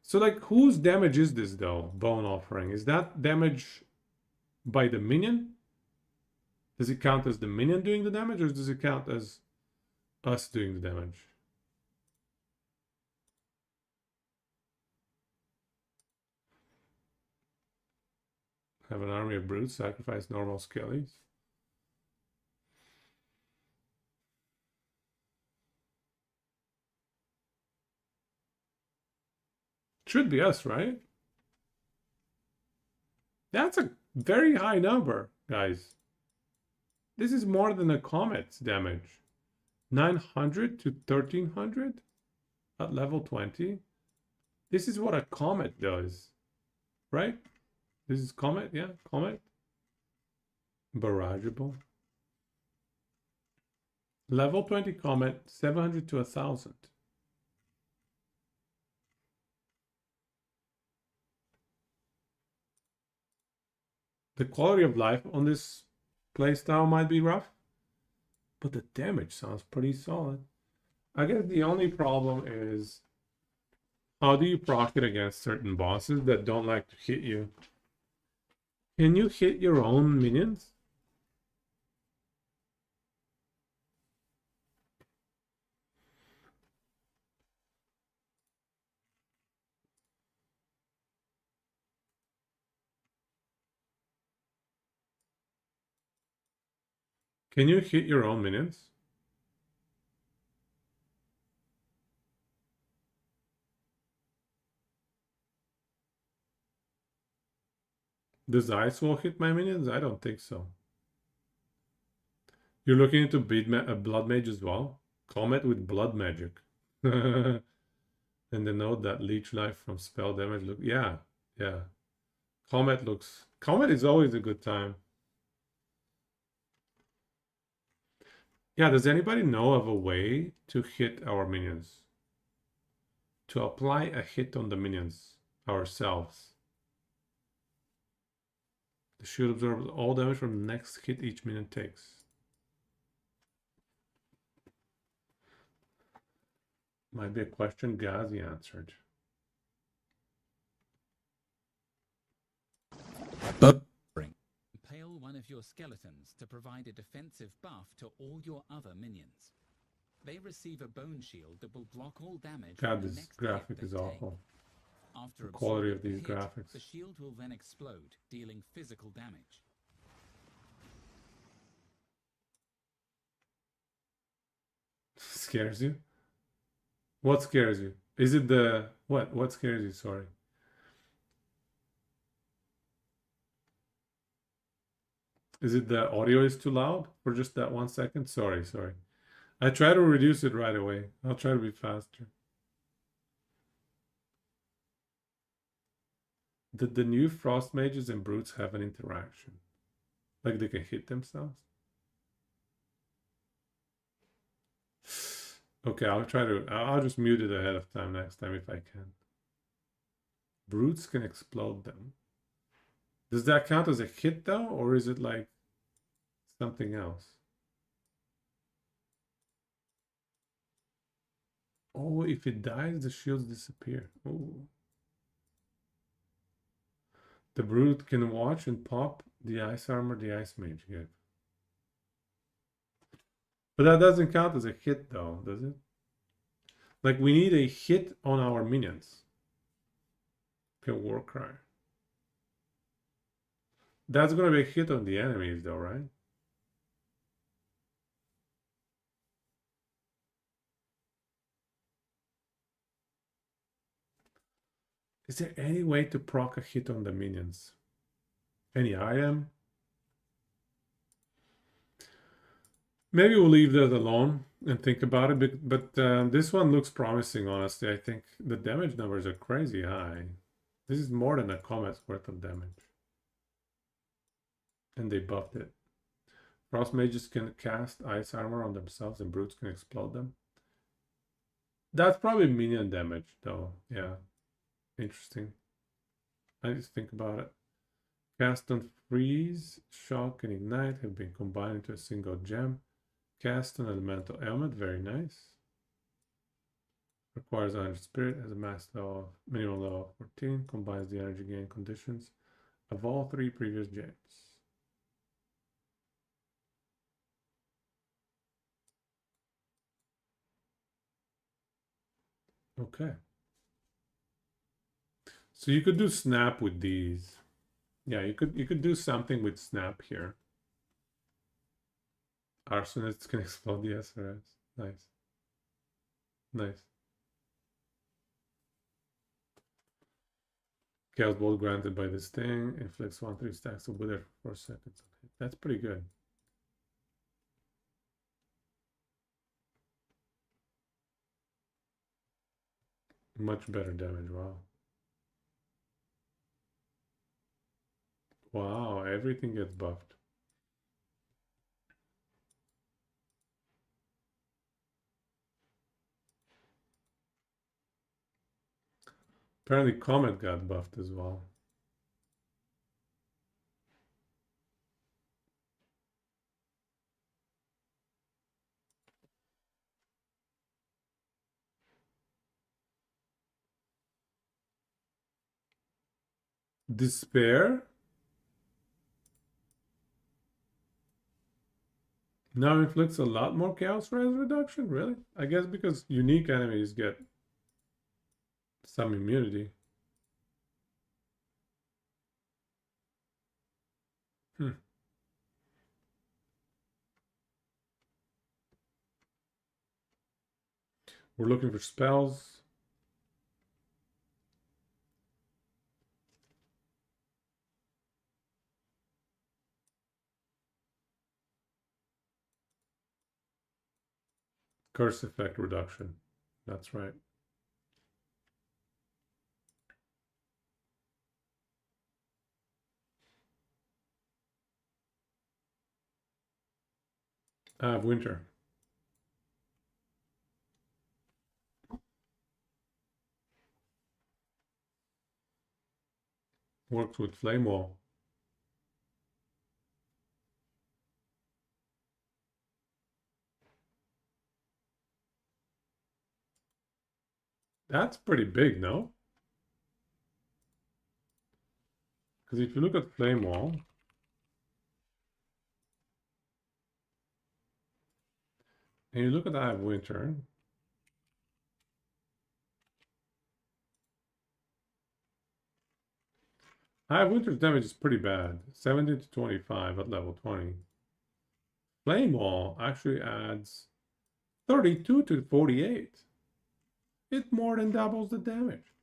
So like whose damage is this though? Bone offering. Is that damage by the minion? Does it count as the minion doing the damage, or does it count as us doing the damage? Have an army of brutes, sacrifice normal skellies. Should be us, right? That's a very high number, guys. This is more than a comet's damage. 900 to 1300 at level 20. This is what a comet does, right? This is comet, yeah, comet. Barrageable. Level 20 comet, 700 to 1000. The quality of life on this playstyle might be rough, but the damage sounds pretty solid. I guess the only problem is how do you proc it against certain bosses that don't like to hit you? Can you hit your own minions? Can you hit your own minions? Does Ice Wall hit my minions? I don't think so. You're looking into Blood Mage as well? Comet with Blood Magic. And the note that leech life from spell damage look, yeah. Comet is always a good time. Yeah, does anybody know of a way to hit our minions? To apply a hit on the minions ourselves. The shield absorbs all damage from the next hit each minion takes. Might be a question Ghazi answered. Impale one of your skeletons to provide a defensive buff to all your other minions. They receive a bone shield that will block all damage God, from the this next graphic hit is they take. awful. After The quality of absorbing these the hit, graphics. the shield will then explode, dealing physical damage. Scares you? What scares you? Is it the what? What scares you? Sorry. Is it the audio is too loud for just that 1 second? Sorry. I try to reduce it right away. I'll try to be faster. Did the new frost mages and brutes have an interaction? Like they can hit themselves? Okay, I'll just mute it ahead of time next time if I can. Brutes can explode them. Does that count as a hit though, or is it like something else? Oh, if it dies, the shields disappear. Oh. The brute can watch and pop the ice armor the ice mage gave. But that doesn't count as a hit though, does it? Like we need a hit on our minions. Okay, Warcry. That's gonna be a hit on the enemies though, right? Is there any way to proc a hit on the minions? Any item? Maybe we'll leave that alone and think about it, but this one looks promising, honestly. I think the damage numbers are crazy high. This is more than a comet's worth of damage. And they buffed it. Frost mages can cast ice armor on themselves and brutes can explode them. That's probably minion damage, though. Yeah. Interesting. I need to think about it. Cast on freeze, shock, and ignite have been combined into a single gem. Cast on elemental ailment, very nice. Requires 100 spirit, has a minimum level of 14, combines the energy gain conditions of all 3 previous gems. Okay. So you could do snap with these. Yeah, you could do something with snap here. Arsonists can explode the SRS. Nice. Chaos Bolt granted by this thing. Inflicts 1/3 stacks of wither for 4 seconds. That's pretty good. Much better damage. Wow. Wow, everything gets buffed. Apparently Comet got buffed as well. Despair now inflicts a lot more chaos res reduction, really? I guess because unique enemies get some immunity. Hmm. We're looking for spells. Curse effect reduction. That's right. I have winter. Works with flame wall. That's pretty big, no? Because if you look at flame wall, and you look at I have winter, I have winter's damage is pretty bad. 17 to 25 at level 20. Flame wall actually adds 32 to 48. It more than doubles the damage.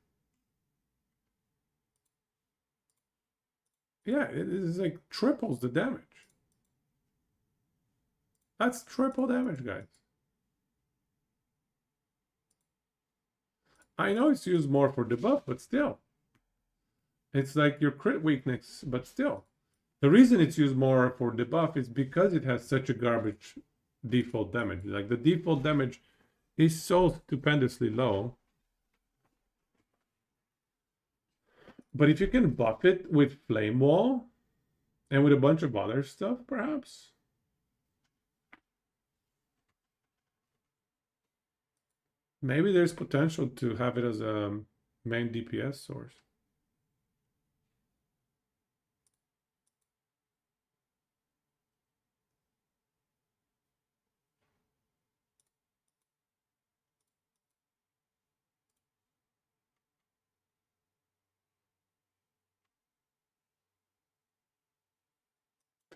Yeah, it is like triples the damage. That's triple damage, guys. I know it's used more for debuff, but still. It's like your crit weakness, but still. The reason it's used more for debuff is because it has such a garbage default damage. Like the default damage is so stupendously low. But if you can buff it with Flame Wall and with a bunch of other stuff, perhaps. Maybe there's potential to have it as a main DPS source.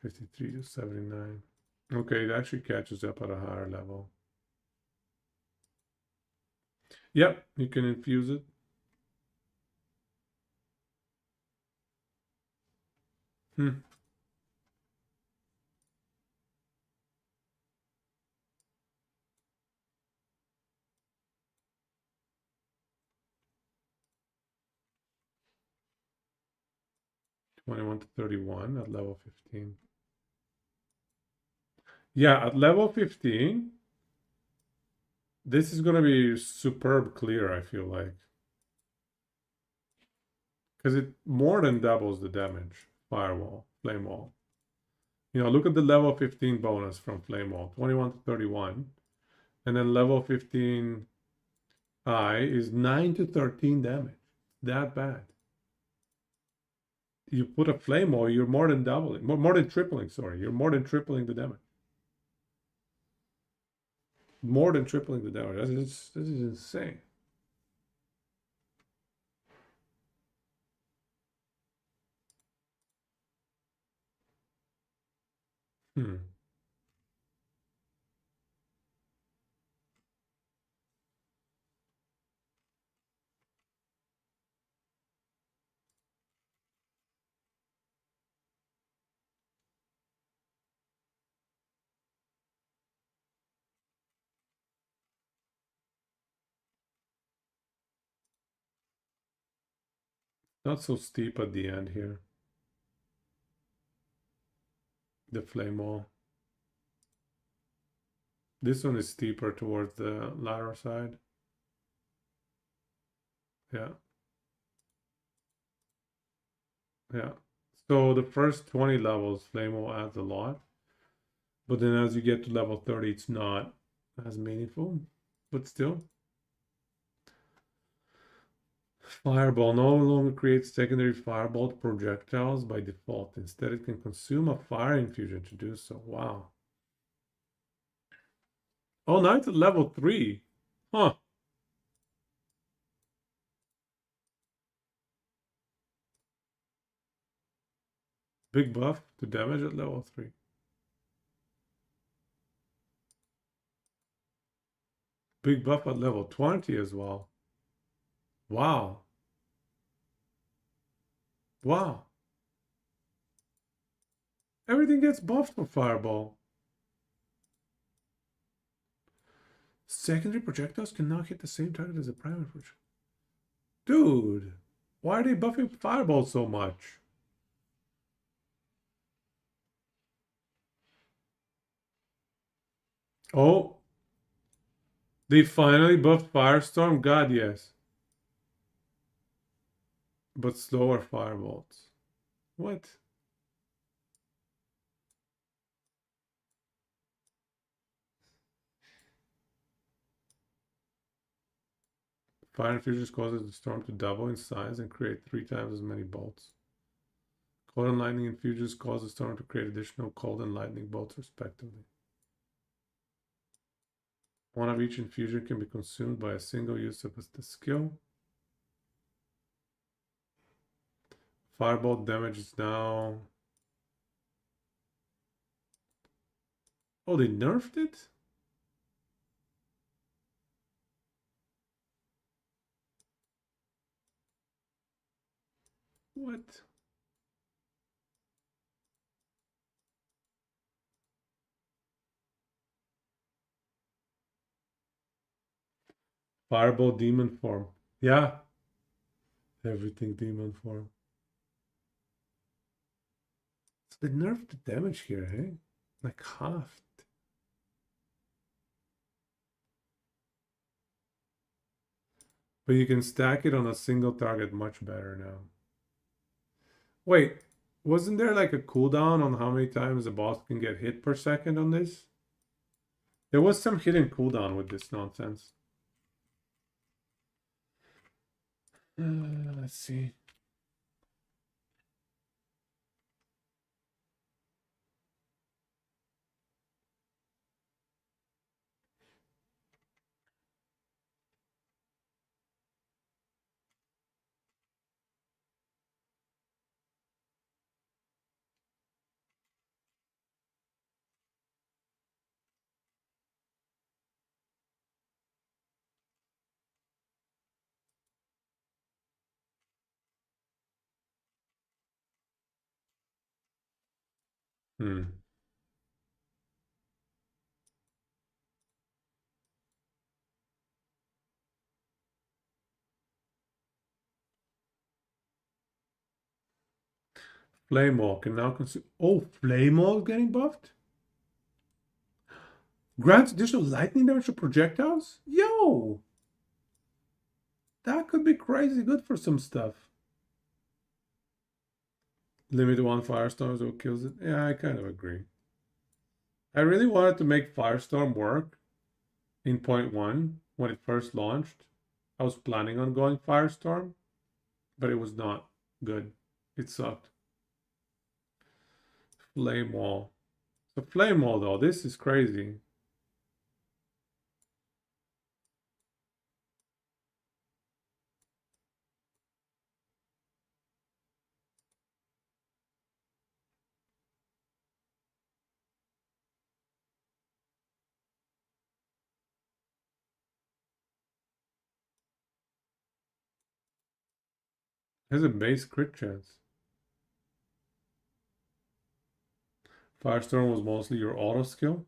$53 to $79. Okay, it actually catches up at a higher level. Yep, you can infuse it. Hmm. $21 to $31 at level 15. Yeah, at level 15, this is gonna be superb clear, I feel like. Because it more than doubles the damage. Firewall, Flame Wall. You know, look at the level 15 bonus from Flame Wall, 21 to 31. And then level 15 I is 9 to 13 damage. That bad. You put a Flame Wall, you're more than doubling, more than tripling, sorry. You're more than tripling the damage. More than tripling the damage. This is insane. Hmm. Not so steep at the end here. The flame wall. This one is steeper towards the latter side. Yeah. Yeah. So the first 20 levels, flame wall adds a lot. But then as you get to level 30, it's not as meaningful. But still. Fireball no longer creates secondary fireball projectiles by default. Instead, it can consume a fire infusion to do so. Wow. Oh, now it's at level 3. Huh. Big buff to damage at level 3. Big buff at level 20 as well. Wow. Wow. Everything gets buffed for Fireball. Secondary projectiles can now hit the same target as a primary projectile. Dude, why are they buffing Fireball so much? Oh, they finally buffed Firestorm? God, yes. But slower Firebolts. What? Fire infusions causes the storm to double in size and create 3 times as many bolts. Cold and lightning infusions cause the storm to create additional cold and lightning bolts respectively. One of each infusion can be consumed by a single use of the skill. Firebolt damage is now... Oh, they nerfed it? What? Firebolt demon form. Yeah. Everything demon form. So they nerfed the damage here, hey? Like half. But you can stack it on a single target much better now. Wait, wasn't there like a cooldown on how many times a boss can get hit per second on this? There was some hidden cooldown with this nonsense. Let's see. Hmm. Flame Wall can now consume. Oh, Flame Wall getting buffed? Grants additional lightning damage to projectiles? Yo! That could be crazy good for some stuff. Limit to 1 Firestorm so it kills it. Yeah, I kind of agree. I really wanted to make Firestorm work in 0.1 when it first launched. I was planning on going Firestorm, but it was not good. It sucked. Flame Wall. So Flame Wall though, this is crazy. Has a base crit chance. Firestorm was mostly your auto skill.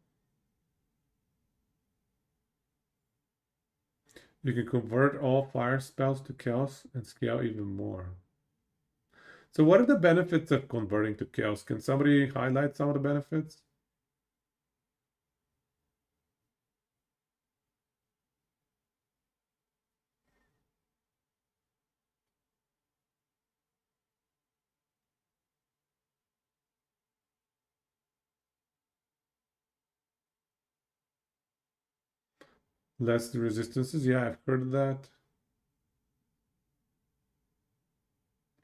You can convert all fire spells to chaos and scale even more. So what are the benefits of converting to chaos? Can somebody highlight some of the benefits? Less resistances. Yeah, I've heard of that.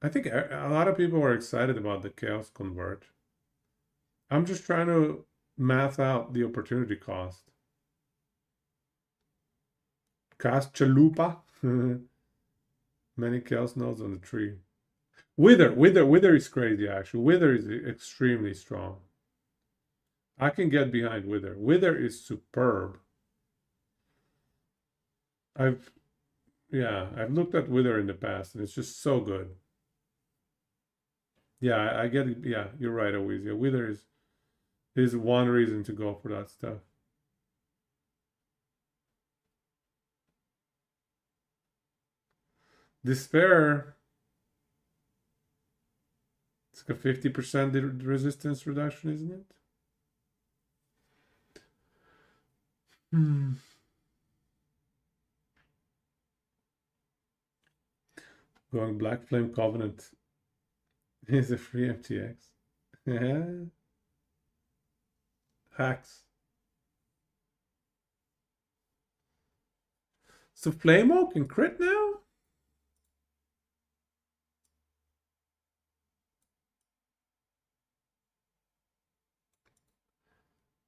I think a lot of people are excited about the chaos convert. I'm just trying to math out the opportunity cost. Cast chalupa. Many chaos nodes on the tree. Wither is crazy actually. Wither is extremely strong. I can get behind Wither. Wither is superb. I've I've looked at Wither in the past and it's just so good. Yeah, I get it. Yeah, you're right, always. Yeah, Wither is one reason to go for that stuff. Despair, it's like a 50% resistance reduction, isn't it? Hmm. Going Black Flame Covenant is a free MTX. Hacks. So Flame Oak can crit now?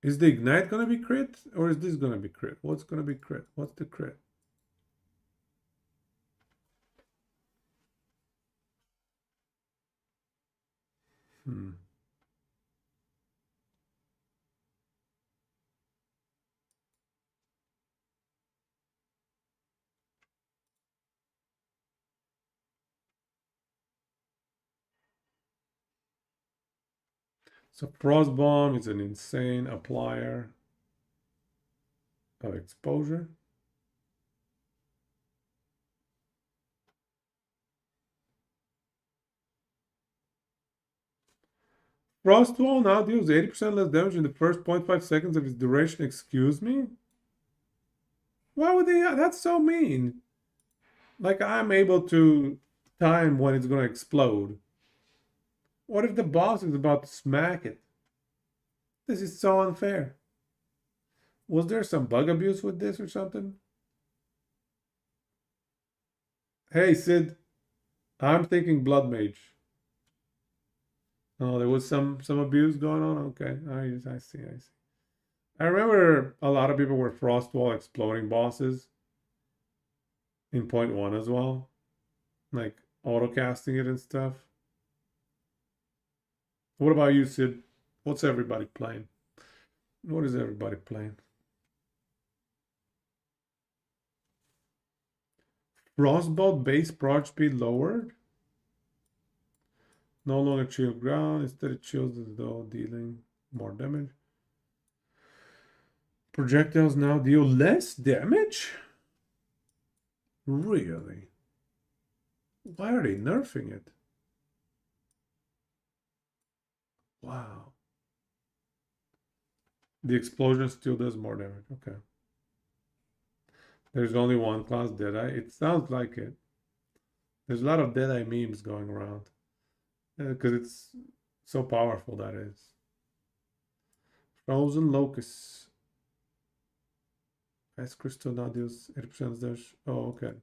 Is the Ignite gonna be crit? Or is this gonna be crit? What's gonna be crit? What's the crit? Hmm. So Frostbomb is an insane applier of exposure. Frostwall now deals 80% less damage in the first 0.5 seconds of its duration. Excuse me? Why would they? That's so mean. Like, I'm able to time when it's going to explode. What if the boss is about to smack it? This is so unfair. Was there some bug abuse with this or something? Hey, Sid, I'm thinking Blood Mage. Oh, there was some abuse going on? Okay, I see, I see. I remember a lot of people were Frostwall exploding bosses in point one as well. Like, auto casting it and stuff. What about you, Sid? What's everybody playing? What is everybody playing? Frostbolt base prod speed lowered. No longer chill ground. Instead it chills as though dealing more damage. Projectiles now deal less damage? Really? Why are they nerfing it? Wow. The explosion still does more damage. Okay. There's only one class Deadeye. It sounds like it. There's a lot of Deadeye memes going around. Because it's so powerful, that is. Frozen Locust. Ice Crystal now deals 80% damage. Oh, okay.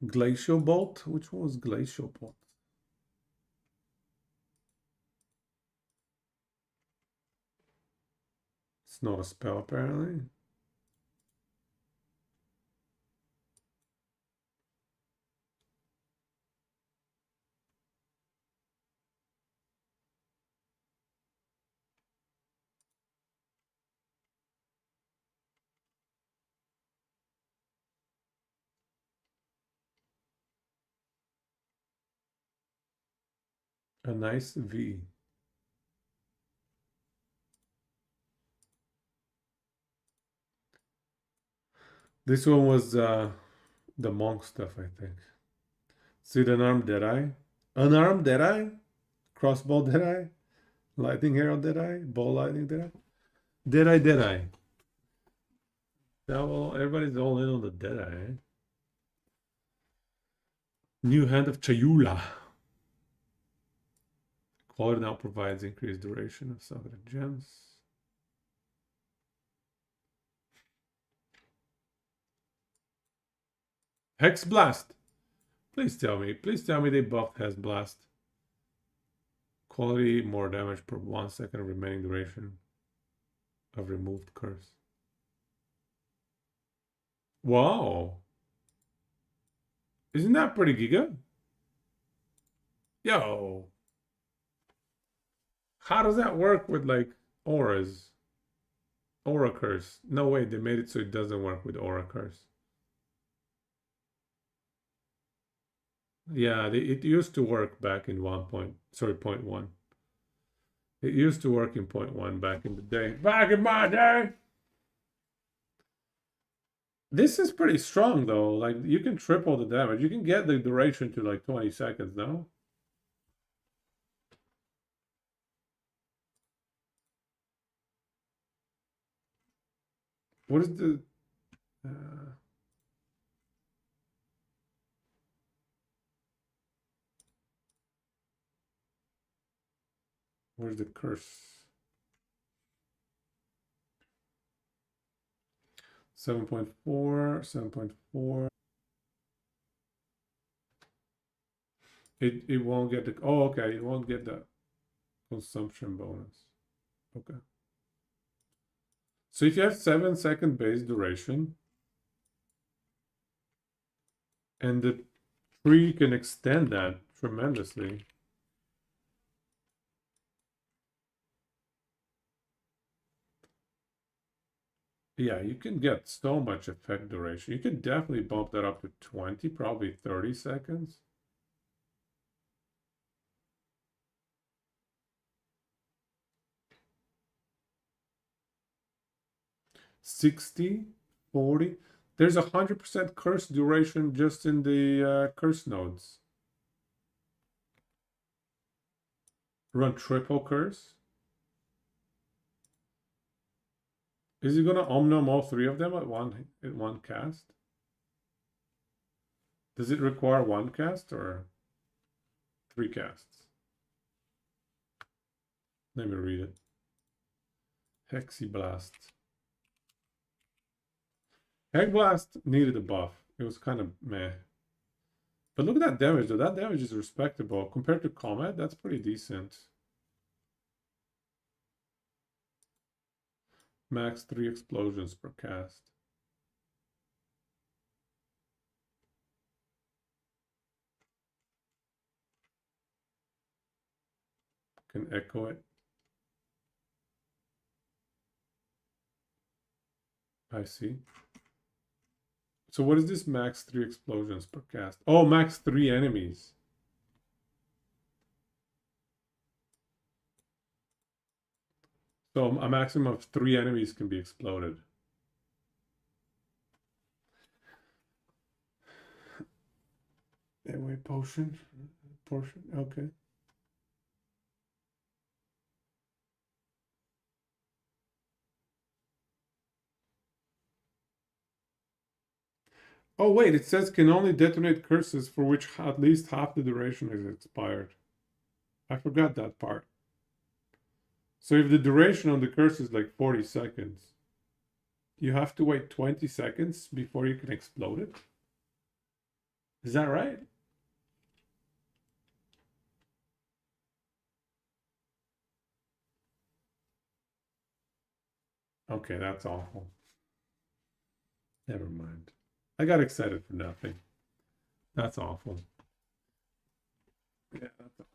Glacial Bolt? Which one was Glacial Bolt? It's not a spell, apparently. A nice V. This one was the monk stuff, I think. See the unarmed Deadeye? Unarmed Deadeye? Crossbow Deadeye? Lightning Arrow Deadeye? Ball Lightning Deadeye? Deadeye. Now everybody's all in on the Deadeye, eh? New Hand of Chayula. Quality now provides increased duration of socketed gems. Hex Blast. Please tell me they buffed Hex Blast. Quality, more damage per 1 second of remaining duration of removed curse. Wow. Isn't that pretty giga? Yo. How does that work with like auras? Aura curse. No way, they made it so it doesn't work with aura curse. Yeah, it used to work back in 0.1. It used to work in 0.1 back in the day. Back in my day! This is pretty strong though. Like you can triple the damage. You can get the duration to like 20 seconds now. What is the where's the curse? 7.4, 7.4. It won't get the okay, it won't get the consumption bonus. Okay. So if you have 7-second base duration and the tree can extend that tremendously. Yeah, you can get so much effect duration. You can definitely bump that up to 20, probably 30 seconds. $60, $40. There's 100% curse duration just in the curse nodes. Run triple curse. Is he gonna omnom all 3 of them at one cast? Does it require 1 cast or 3 casts? Let me read it. Hexy Blast. Hex Blast needed a buff. It was kind of meh. But look at that damage though. That damage is respectable. Compared to Comet, that's pretty decent. Max 3 explosions per cast. Can echo it. I see. So what is this max 3 explosions per cast? Oh, max 3 enemies. So a maximum of 3 enemies can be exploded. Anyway, portion, okay. Oh wait, it says can only detonate curses for which at least half the duration is expired. I forgot that part. So if the duration on the curse is like 40 seconds, you have to wait 20 seconds before you can explode it? Is that right? Okay, that's awful. Never mind. I got excited for nothing. That's awful. Yeah, that's awful.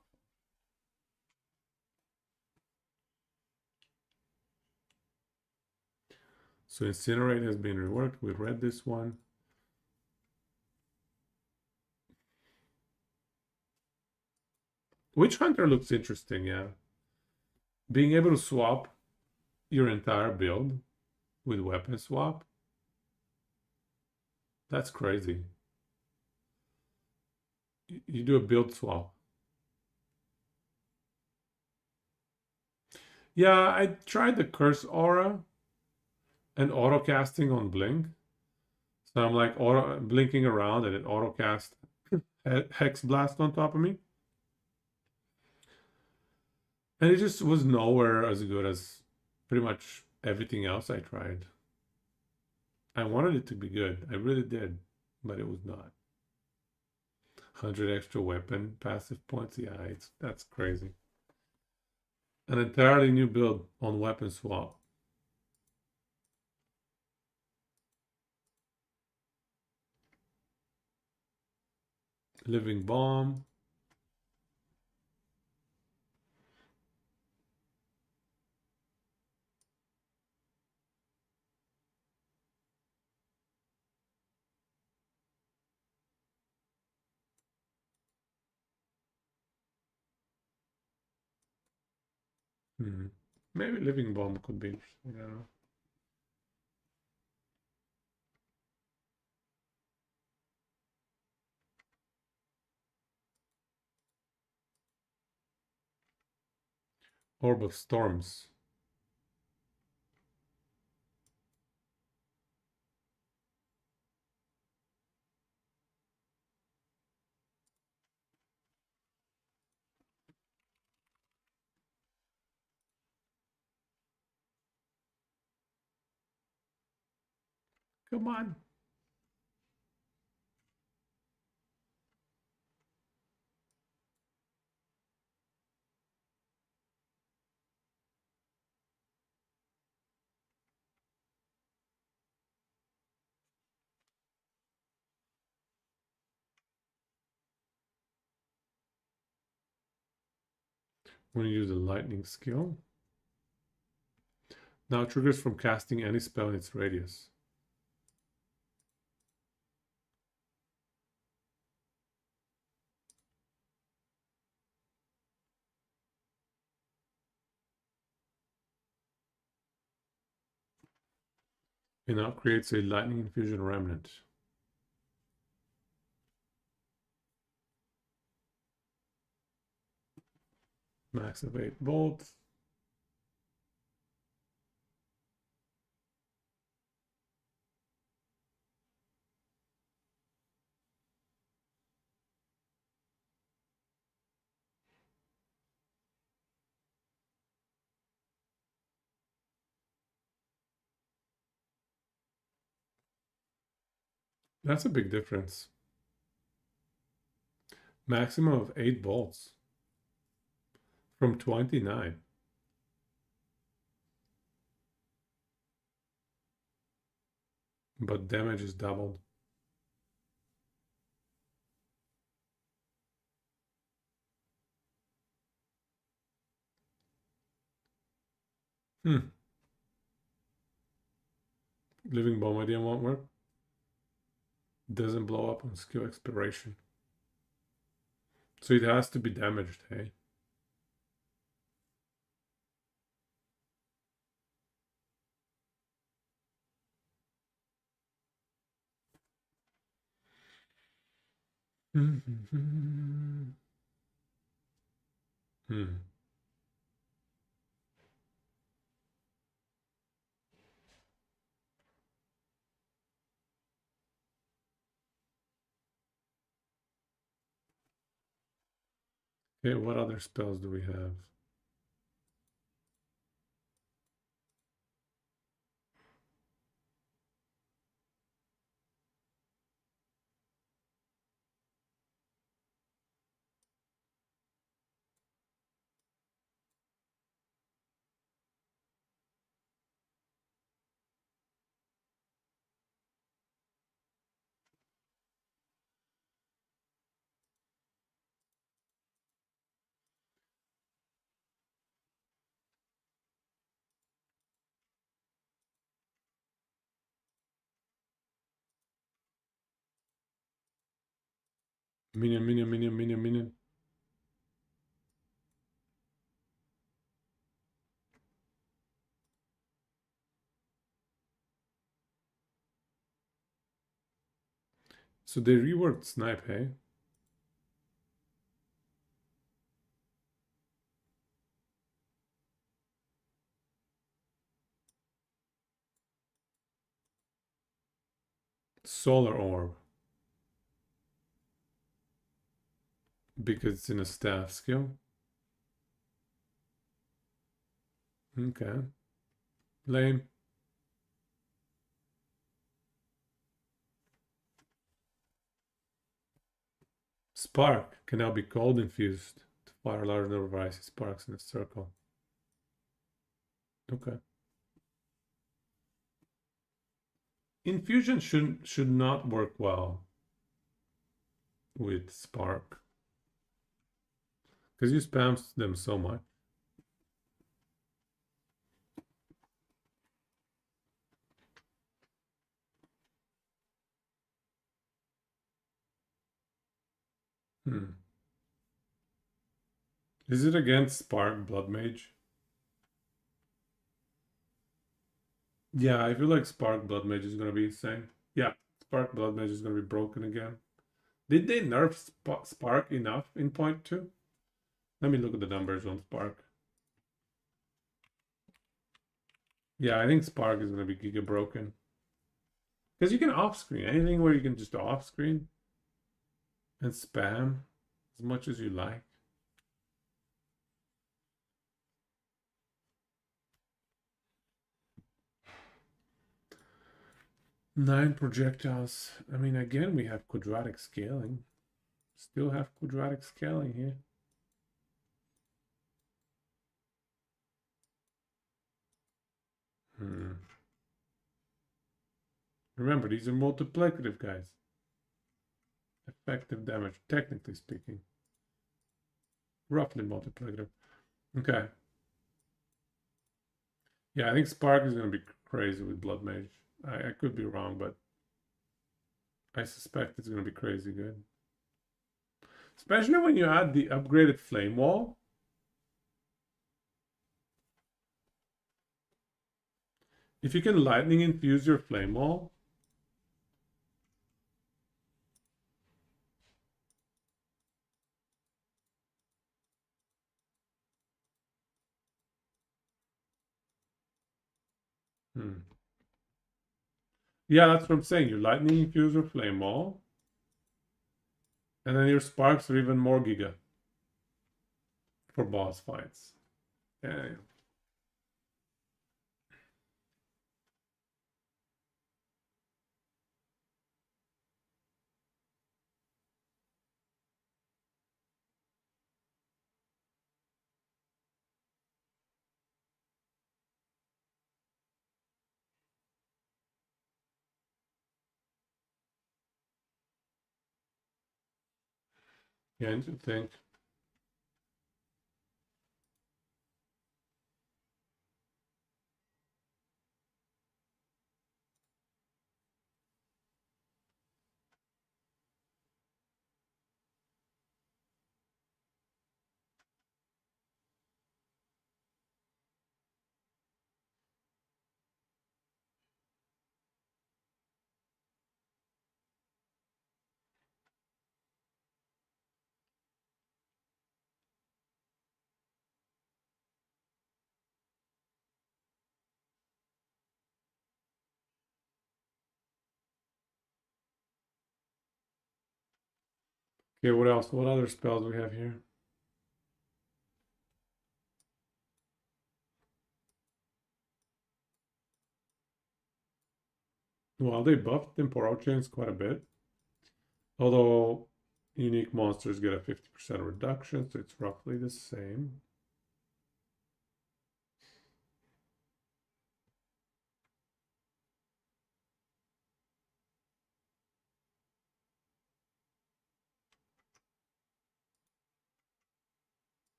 So Incinerate has been reworked. We read this one. Witch Hunter looks interesting, yeah. Being able to swap your entire build with weapon swap. That's crazy. You do a build swap. Yeah, I tried the curse aura and auto casting on blink. So I'm like auto blinking around and it auto cast hex blast on top of me. And it just was nowhere as good as pretty much everything else I tried. I wanted it to be good. I really did, but it was not. 100 extra weapon passive points. Yeah, that's crazy. An entirely new build on weapon swap. Living bomb. Hmm. Maybe living bomb could be interesting. I don't know. Orb of storms. Come on. When you use the lightning skill. Now triggers from casting any spell in its radius. It now creates a lightning infusion remnant. Max of 8 bolts. That's a big difference. Maximum of 8 bolts from 29. But damage is doubled. Hmm. Living bomb idea won't work. Doesn't blow up on skill expiration. So it has to be damaged, hey? Hmm. Okay, what other spells do we have? Minion, minion, minion, minion, minion. So they reworked snipe, hey? Solar orb. Because it's in a staff skill. Okay. Lame. Spark can now be cold infused to fire a large number of icy sparks in a circle. Okay. Infusion should not work well with spark. Because you spam them so much. Is it against Spark Blood Mage? Yeah, I feel like Spark Blood Mage is gonna be insane. Yeah, Spark Blood Mage is gonna be broken again. Did they nerf Spark enough in point 2? Let me look at the numbers on Spark. Yeah, I think Spark is gonna be giga broken. Because you can off-screen. Anything where you can just off-screen and spam as much as you like. 9 projectiles. I mean, again, we have quadratic scaling. Still have quadratic scaling here. Remember, these are multiplicative, guys. Effective damage, technically speaking. Roughly multiplicative. Okay. Yeah, I think Spark is going to be crazy with Blood Mage. I could be wrong, but I suspect it's going to be crazy good. Especially when you add the upgraded Flame Wall. If you can lightning infuse your Flame Wall. Yeah, that's what I'm saying. Your lightning infuse your Flame Wall. And then your sparks are even more giga. For boss fights. Yeah. Yeah, I need to think. Okay, what else? What other spells we have here? Well, they buffed temporal chains quite a bit. Although unique monsters get a 50% reduction, so it's roughly the same.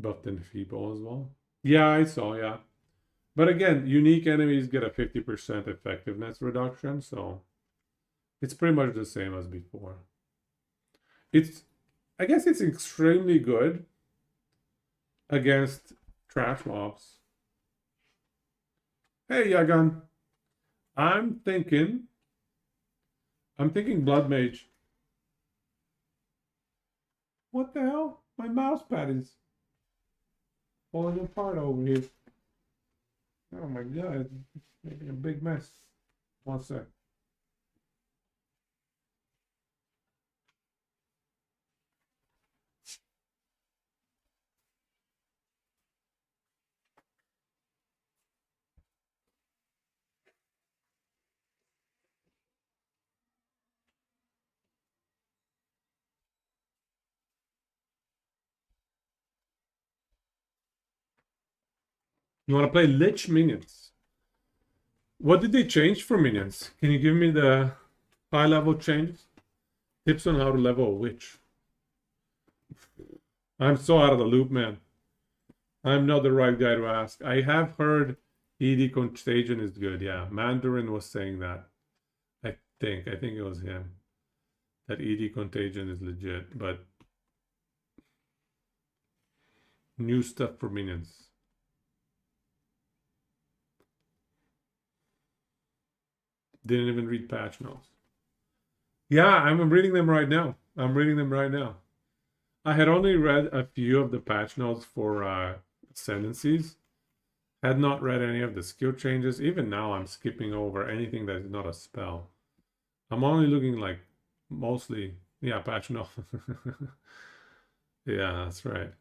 Buffed in Feeble as well. Yeah, I saw, yeah. But again, unique enemies get a 50% effectiveness reduction, so it's pretty much the same as before. I guess it's extremely good against trash mobs. Hey, Yagan. I'm thinking Blood Mage. What the hell? My mouse pad is falling apart over here. Oh my god, it's making a big mess. One sec. You want to play Lich minions? What did they change for minions? Can you give me the high level changes? Tips on how to level a witch. I'm so out of the loop, man. I'm not the right guy to ask. I have heard ED Contagion is good. Yeah, Mandarin was saying that. I think it was him. That ED Contagion is legit, but new stuff for minions. Didn't even read patch notes. Yeah, I'm reading them right now. I had only read a few of the patch notes for ascendancies. Had not read any of the skill changes. Even now, I'm skipping over anything that is not a spell. I'm only looking like mostly, yeah, patch notes. Yeah, that's right.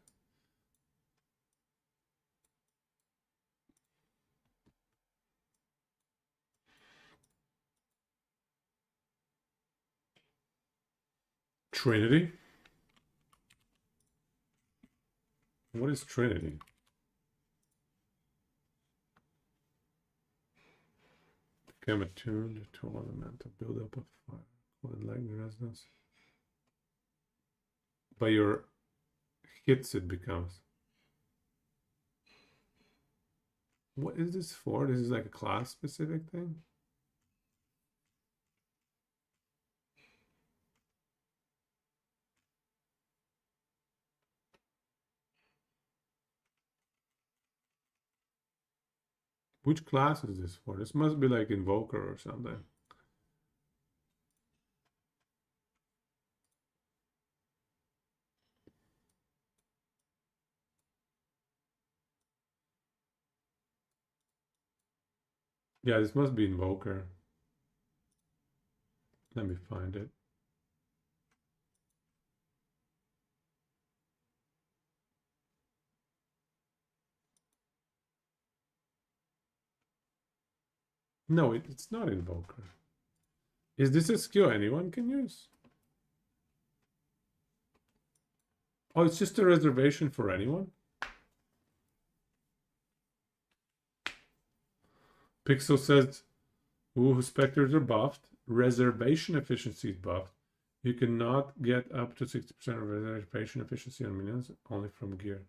Trinity? What is Trinity? Become attuned to elemental buildup of fire. With lightning resonance. By your hits, it becomes. What is this for? This is like a class specific thing? Which class is this for? This must be like Invoker or something. Yeah, this must be Invoker. Let me find it. No, it's not Invoker. Is this a skill anyone can use? Oh, it's just a reservation for anyone? Pixel says, ooh, specters are buffed. Reservation efficiency is buffed. You cannot get up to 60% of reservation efficiency on minions, only from gear.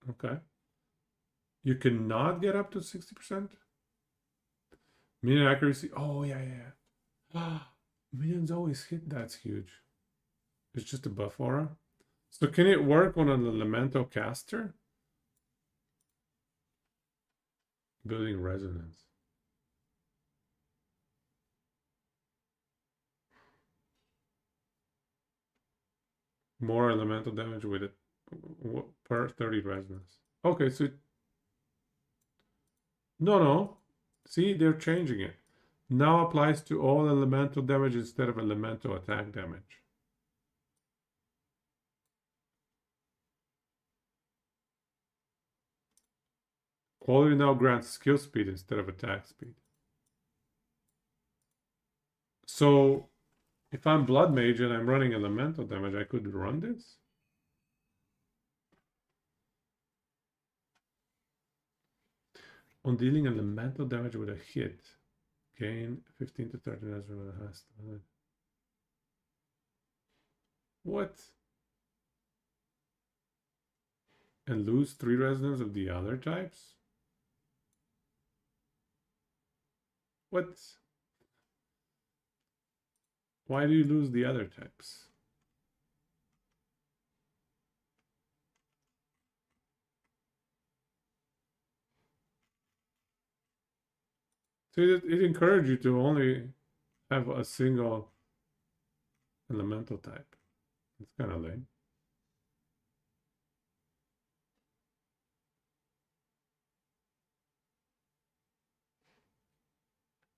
Okay. You cannot get up to 60%? Minion accuracy. Oh, yeah. Minions always hit. That's huge. It's just a buff aura. So can it work on an elemental caster? Building resonance. More elemental damage with it per 30 resonance. Okay, so no. See, they're changing it. Now applies to all elemental damage instead of elemental attack damage. Quality now grants skill speed instead of attack speed. So if I'm Blood Mage and I'm running elemental damage, I could run this? On dealing elemental damage with a hit, gain 15 to 30 resonance has to. What? And lose 3 resonance of the other types? What? Why do you lose the other types? So it encourages you to only have a single elemental type. It's kind of lame.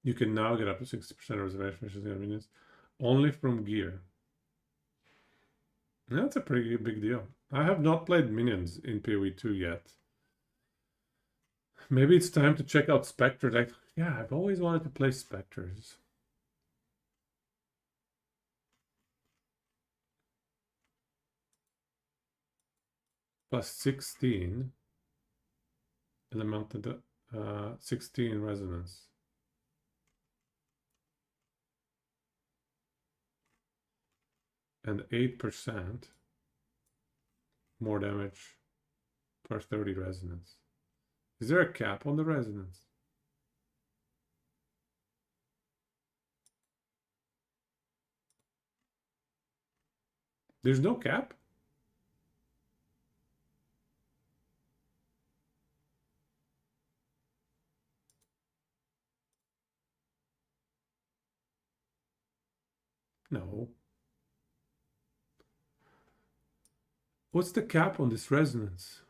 You can now get up to 60% reservation efficiency on minions only from gear. That's a pretty big deal. I have not played minions in POE2 yet. Maybe it's time to check out Spectres. Yeah, I've always wanted to play Spectres. Plus 16 elemental, 16 resonance. And 8% more damage per 30 resonance. Is there a cap on the resonance? There's no cap? No. What's the cap on this resonance?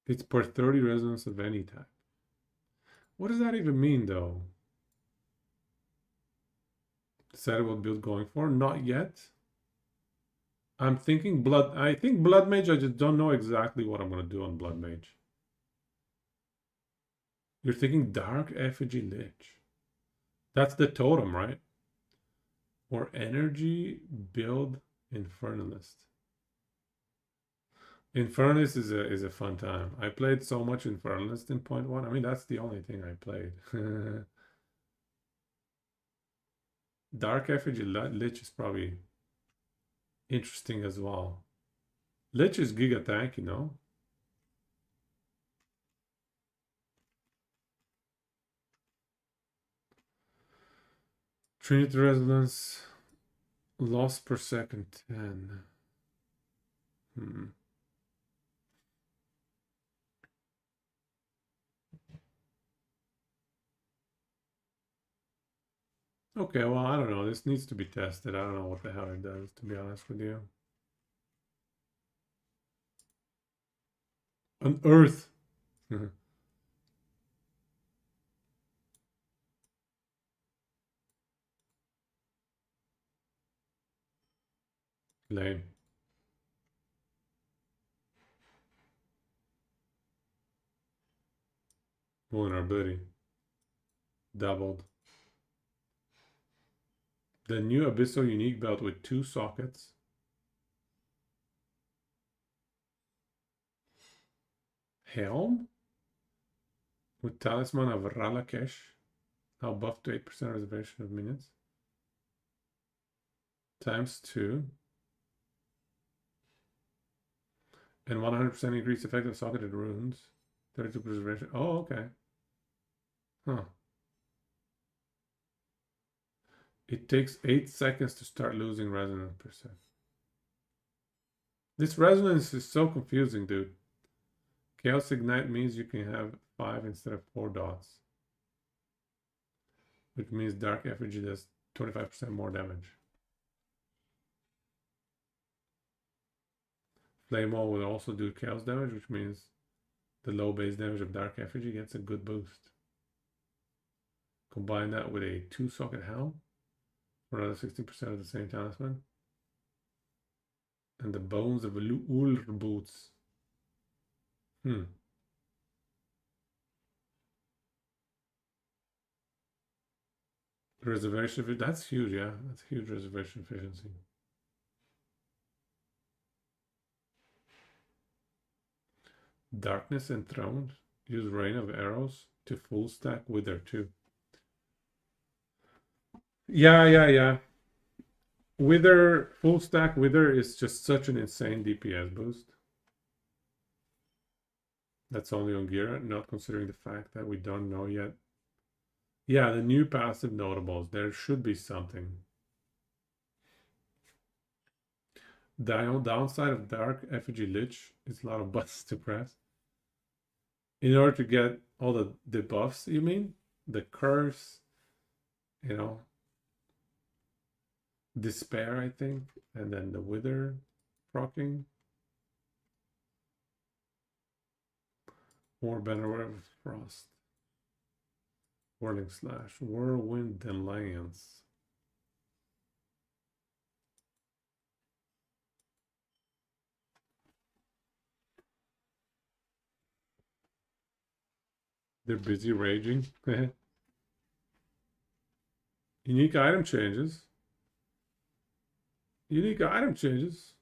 It's per 30 resonance of any type. What does that even mean, though? Decided what build going for? Not yet. I'm thinking blood. I think blood mage. I just don't know exactly what I'm gonna do on blood mage. You're thinking dark effigy lich. That's the totem, right? Or energy build infernalist. Infernalist is a fun time. I played so much infernalist in 0.1. I mean, that's the only thing I played. Dark effigy lich is probably interesting as well. Lich is giga tank, you know. Trinity resonance loss per second 10. Okay, well, I don't know. This needs to be tested. I don't know what the hell it does, to be honest with you. An earth. Lame. Vulnerability. Doubled. The new Abyssal unique belt with 2 sockets. Helm? With Talisman of Ralakesh. Now buffed to 8% reservation of minions. Times 2. And 100% increased effective socketed runes. 32 preservation. Oh, okay. Huh. It takes 8 seconds to start losing resonance percent. This resonance is so confusing, dude. Chaos Ignite means you can have 5 instead of 4 dots. Which means Dark Effigy does 25% more damage. Flame Wall will also do chaos damage, which means the low base damage of Dark Effigy gets a good boost. Combine that with a 2-socket Helm for another 60% of the same talisman. And the Bones of Ulr Boots. Reservation, that's huge, yeah. That's huge reservation efficiency. Darkness Enthroned. Use Rain of Arrows to full stack Wither too. Yeah. Wither, full stack Wither is just such an insane DPS boost. That's only on Gira, not considering the fact that we don't know yet. Yeah, the new passive notables. There should be something. Downside of Dark Effigy Lich is a lot of buttons to press. In order to get all the debuffs, you mean? The curse, you know, Despair, I think, and then the Wither proccing. Warband or whatever, Frost. Whirling Slash, Whirlwind Delance. They're busy raging. Unique item changes. Unique item changes.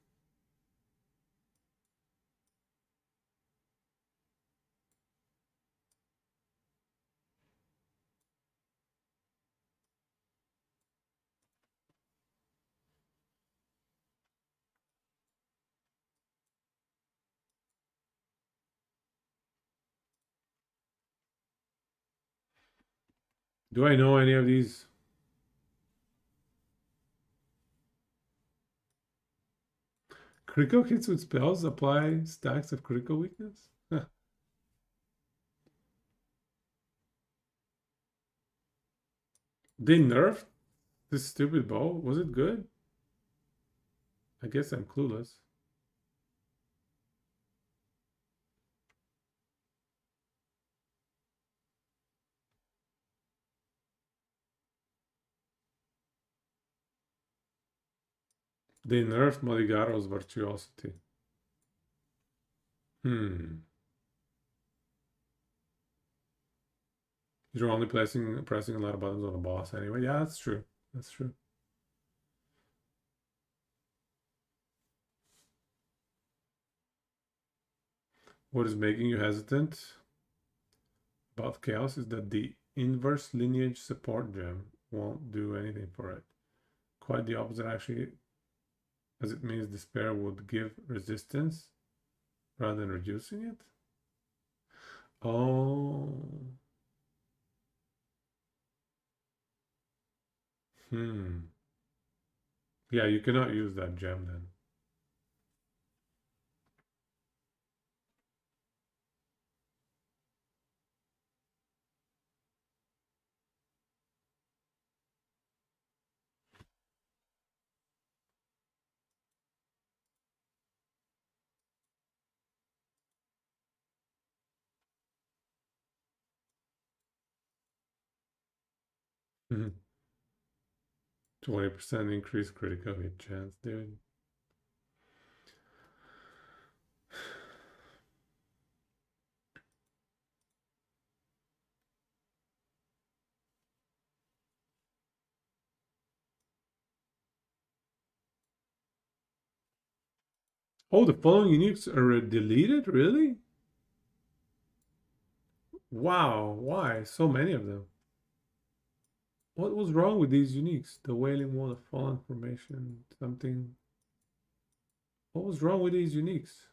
Do I know any of these? Critical hits with spells apply stacks of critical weakness? Huh. They nerfed this stupid bow? Was it good? I guess I'm clueless. They nerfed Modigaro's virtuosity. You're only pressing a lot of buttons on a boss anyway. Yeah, that's true. That's true. What is making you hesitant about Chaos is that the inverse lineage support gem won't do anything for it. Quite the opposite, actually, as it means Despair would give resistance rather than reducing it. Oh. Yeah, you cannot use that gem then. Mhm. 20% increased critical hit chance, dude. Oh, the following uniques are deleted? Really? Wow, why? So many of them. What was wrong with these uniques? The Wailing Wall of Fallen Formation, something. What was wrong with these uniques?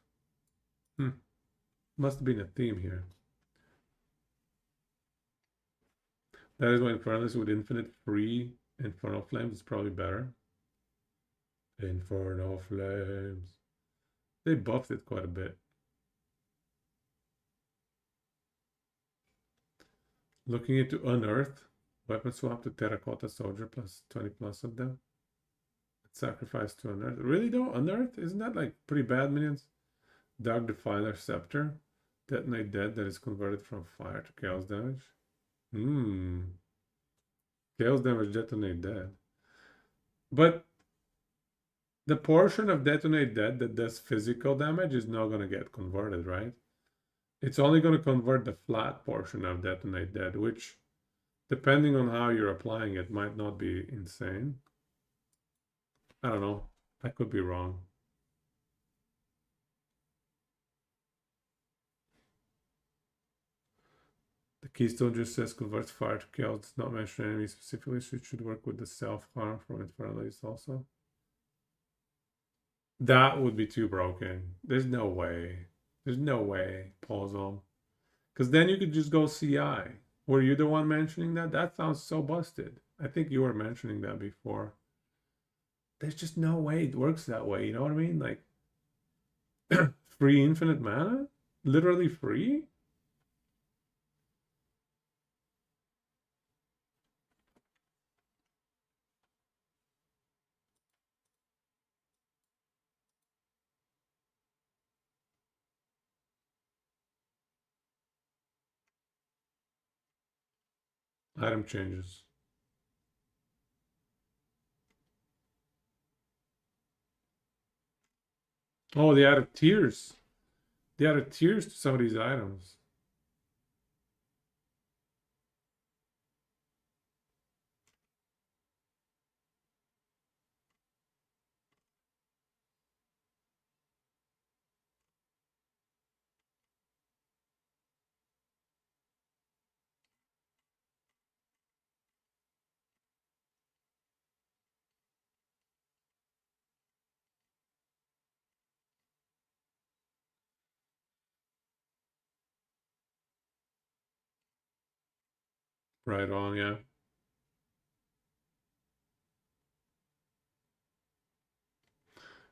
Must have been a theme here. That is why Infernus with infinite free Infernal Flames is probably better. Infernal Flames. They buffed it quite a bit. Looking into Unearth. Weapon swap to Terracotta Soldier plus 20 plus of them. Sacrifice to Unearth. Really though? Unearth? Isn't that like pretty bad minions? Dark Defiler Scepter. Detonate Dead that is converted from fire to chaos damage. Chaos damage Detonate Dead. But the portion of Detonate Dead that does physical damage is not going to get converted, right? It's only going to convert the flat portion of Detonate Dead, which, depending on how you're applying it, might not be insane. I don't know. I could be wrong. The keystone just says converts fire to chaos, does not mention enemies specifically, so it should work with the self-harm from Infernalist also. That would be too broken. There's no way. There's no way, Paul's. Because then you could just go CI. Were you the one mentioning that? That sounds so busted. I think you were mentioning that before. There's just no way it works that way. You know what I mean? Like, free infinite mana? Literally free? Item changes. Oh, they added tiers. They added tiers to some of these items. Right on, yeah.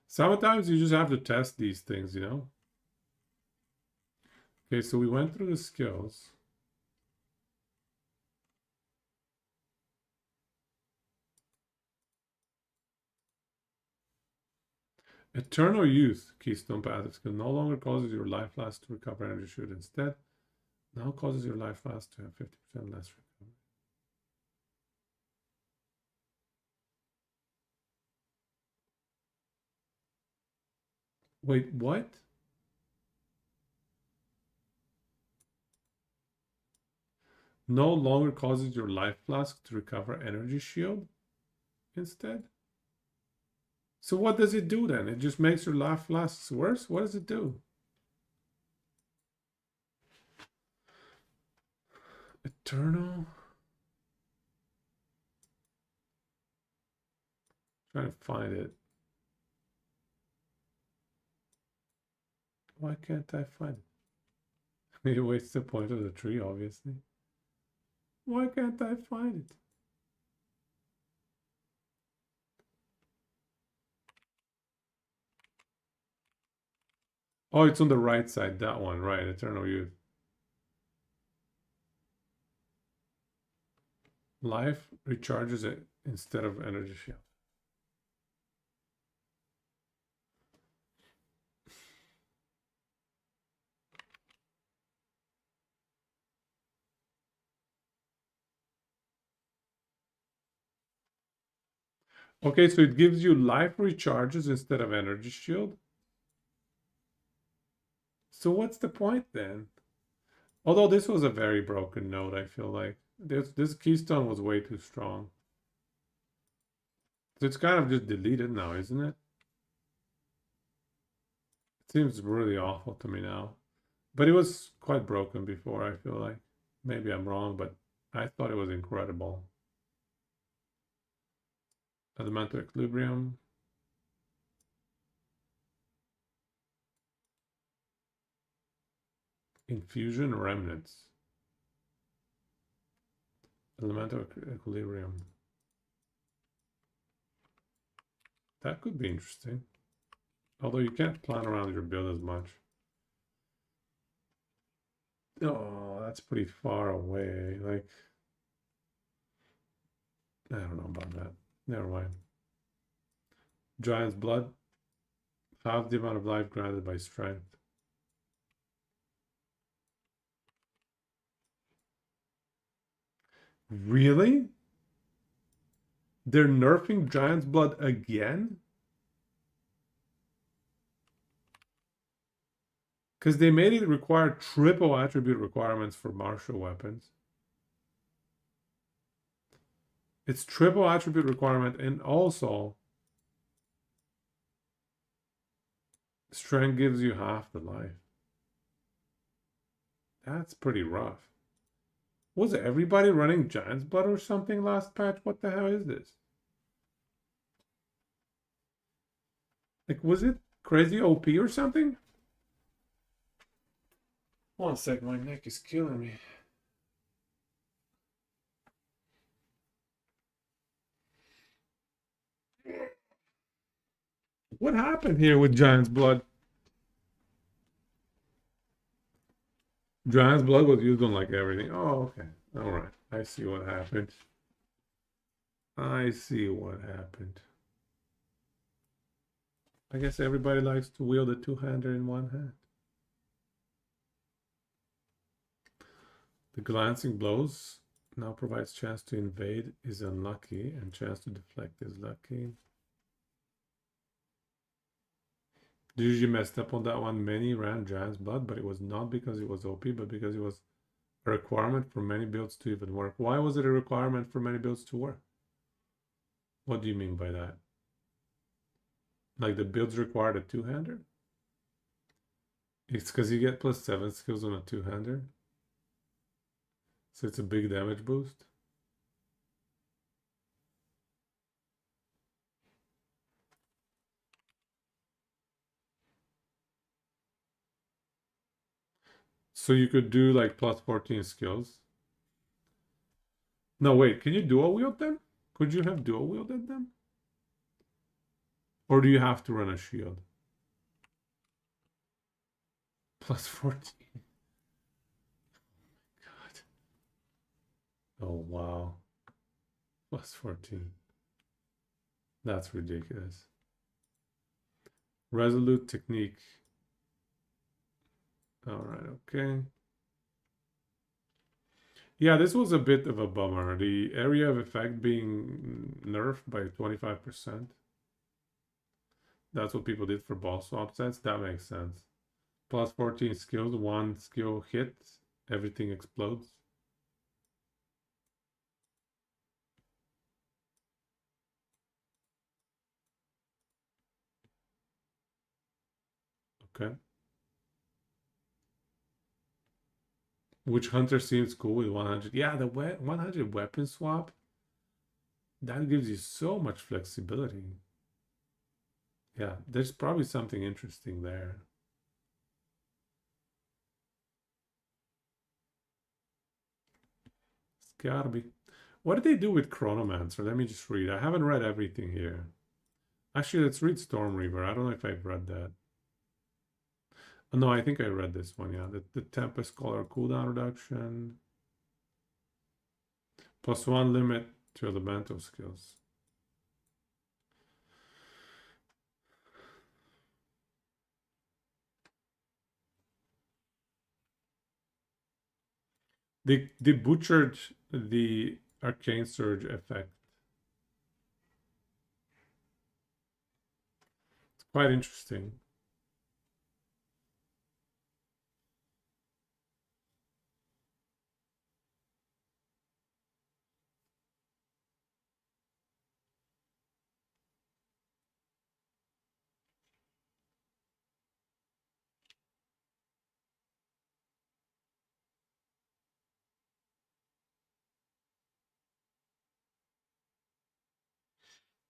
Sometimes you just have to test these things, you know? Okay, so we went through the skills. Eternal Youth Keystone passive skill no longer causes your life last to recover energy shoot. Instead, now causes your life last to have 50% less recovery. Wait, what? No longer causes your life flask to recover energy shield instead? So what does it do then? It just makes your life flasks worse? What does it do? Eternal? Trying to find it. Why can't I find it? It wastes the point of the tree, obviously. Why can't I find it? Oh, it's on the right side, that one, right, Eternal Youth. Life recharges it instead of energy shield. Okay, so it gives you life recharges instead of energy shield. So what's the point then? Although this was a very broken node, I feel like. This keystone was way too strong. So it's kind of just deleted now, isn't it? It seems really awful to me now. But it was quite broken before, I feel like. Maybe I'm wrong, but I thought it was incredible. Elemental Equilibrium. Infusion Remnants. Elemental Equilibrium. That could be interesting. Although you can't plan around your build as much. Oh, that's pretty far away. Like, I don't know about that. Never mind. Giant's Blood. Half the amount of life granted by strength. Really? They're nerfing Giant's Blood again? Because they made it require triple attribute requirements for martial weapons. It's triple attribute requirement, and also strength gives you half the life. That's pretty rough. Was everybody running Giant's Blood or something last patch? What the hell is this? Like, was it crazy OP or something? One sec, my neck is killing me. What happened here with Giant's Blood? Giant's Blood was used on like everything. Oh, okay. All right. I see what happened. I see what happened. I guess everybody likes to wield a two-hander in one hand. The glancing blows now provides chance to invade is unlucky and chance to deflect is lucky. Usually messed up on that one. Many ran Giant's Blood, but it was not because it was OP, but because it was a requirement for many builds to even work. Why was it a requirement for many builds to work? What do you mean by that? Like the builds required a two-hander? It's because you get +7 skills on a two-hander. So it's a big damage boost. So you could do like +14 skills. No, wait, can you dual wield them? Could you have dual wielded them? Or do you have to run a shield? +14. God. Oh, wow. +14. That's ridiculous. Resolute technique. All right, okay. Yeah, this was a bit of a bummer. The area of effect being nerfed by 25%. That's what people did for ball swap sets. That makes sense. +14 skills, one skill hit, everything explodes. Okay. Which hunter seems cool with 100? Yeah, the 100 weapon swap. That gives you so much flexibility. Yeah, there's probably something interesting there. It's gotta be. What did they do with Chronomancer? Let me just read. I haven't read everything here. Actually, let's read Storm Reaver. I don't know if I've read that. Oh, no, I think I read this one. Yeah, the Tempest Color cooldown reduction. +1 limit to elemental skills. They butchered the Arcane Surge effect. It's quite interesting.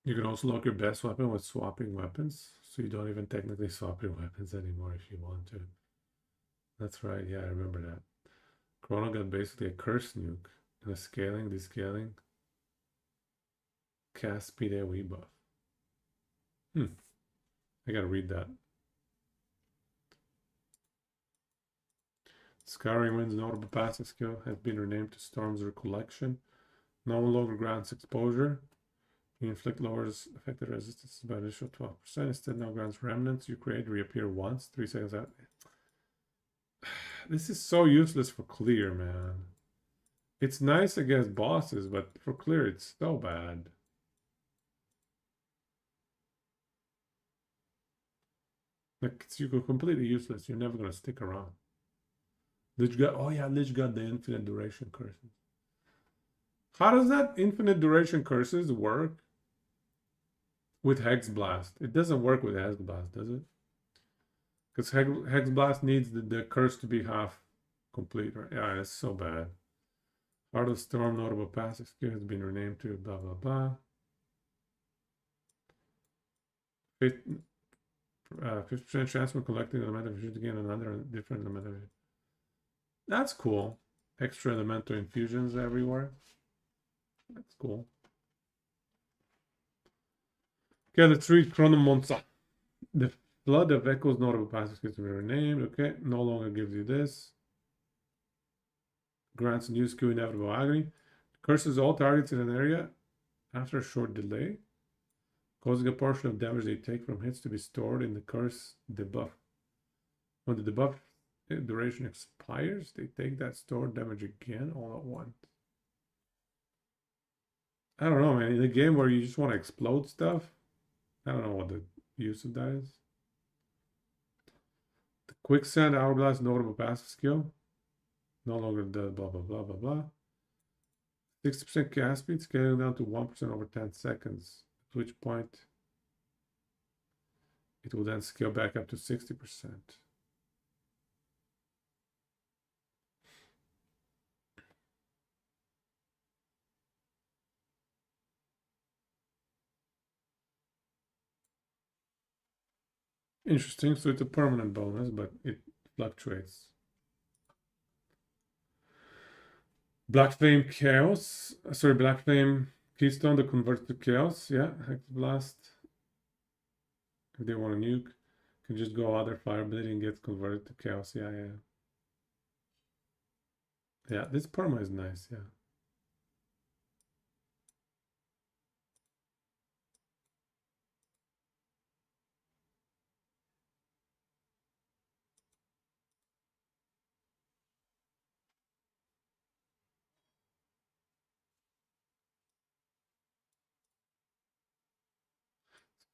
You can also lock your best weapon with swapping weapons, so you don't even technically swap your weapons anymore if you want to. That's right, yeah, I remember that. Chrono got basically a curse nuke and a scaling, descaling, cast speed AoE buff. I gotta read that. Scouring Wind's notable passive skill has been renamed to Storm's Recollection. No longer grants exposure. You inflict lowers affected resistance by an additional 12%. Instead, now grants remnants you create reappear once, 3 seconds out. This is so useless for clear, man. It's nice against bosses, but for clear, it's so bad. Like, it's completely useless. You're never gonna stick around. Lich got, oh yeah, Lich got the infinite duration curses. How does that infinite duration curses work with Hex Blast? It doesn't work with Hex Blast, does it? Because Hex Blast needs the curse to be half complete, right? Yeah, it's so bad. Heart of Storm notable passive skill has been renamed to blah blah blah. 50% chance of collecting an element of again another different element of. That's cool. Extra elemental infusions everywhere. That's cool. Okay, let's read Chronomonza. The flood of echoes notable passages gets renamed. Okay, no longer gives you this. Grants new skill inevitable agony. Curses all targets in an area after a short delay, causing a portion of damage they take from hits to be stored in the curse debuff. When the debuff duration expires, they take that stored damage again all at once. I don't know, man. In a game where you just want to explode stuff, I don't know what the use of that is. The quicksand hourglass notable passive skill. No longer does blah blah blah blah blah. 60% cast speed scaling down to 1% over 10 seconds, at which point it will then scale back up to 60%. Interesting. So it's a permanent bonus, but it fluctuates. Black Flame Chaos. Sorry, Black Flame Keystone that converts to Chaos. Yeah, Hex Blast. If they want to nuke, can just go other fire ability and get converted to Chaos. Yeah, yeah. Yeah, this perma is nice, yeah.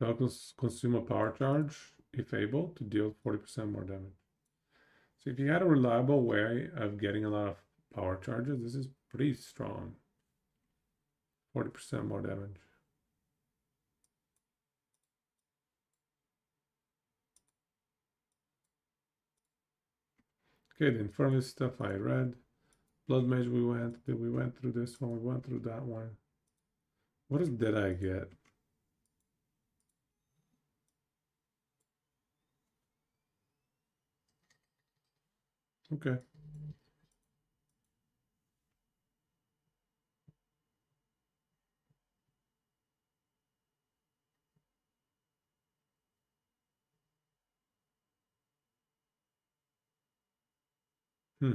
Spell consume a power charge, if able, to deal 40% more damage. So if you had a reliable way of getting a lot of power charges, this is pretty strong. 40% more damage. Okay, the Infernal stuff I read. Blood Mage we went through this one, we went through that one. What did I get? Okay. Hmm.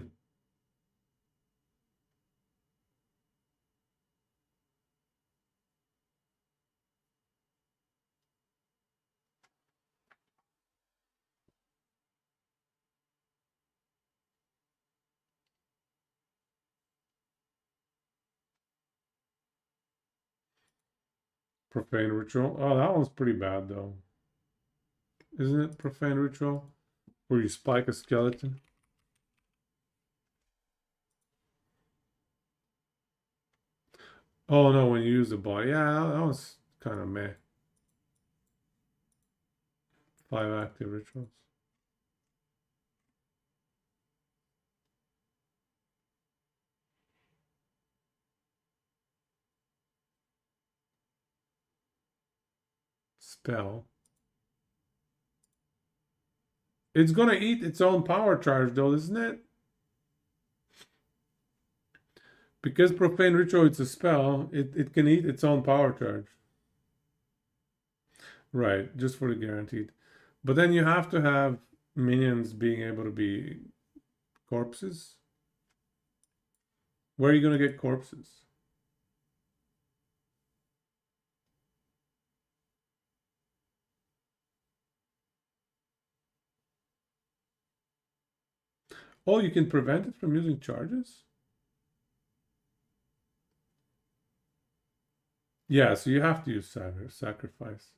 Profane Ritual. Oh, that one's pretty bad though. Isn't it Profane Ritual? Where you spike a skeleton? Oh no, when you use the body. Yeah, that was kind of meh. 5 active rituals. Spell. It's gonna eat its own power charge though, isn't it? Because Profane Ritual it's a spell, it can eat its own power charge. Right, just for the guaranteed. But then you have to have minions being able to be corpses. Where are you gonna get corpses? Oh, you can prevent it from using charges? Yeah, so you have to use sacrifice.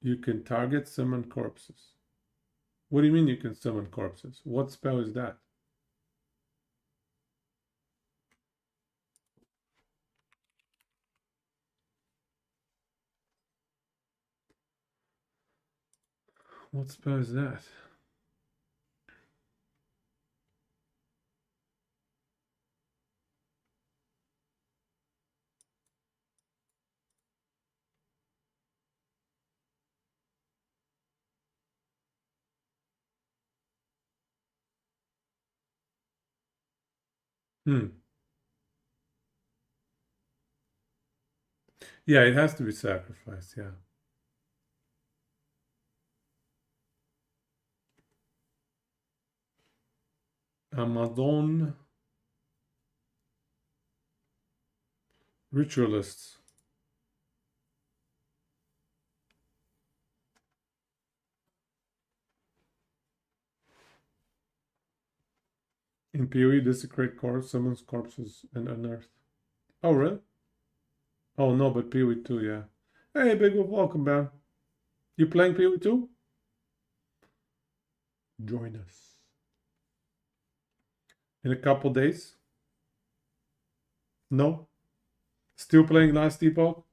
You can target summon corpses. What do you mean you can summon corpses? What spell is that? What spell is that? Hmm. Yeah, it has to be sacrificed, yeah. Amazon ritualists. In PoE, desecrate corpse, summons corpses, and unearth. Oh, really? Oh, no, but PoE2, yeah. Hey, Big Wolf, welcome, man. You playing PoE2? Join us. In a couple days? No? Still playing Last Epoch?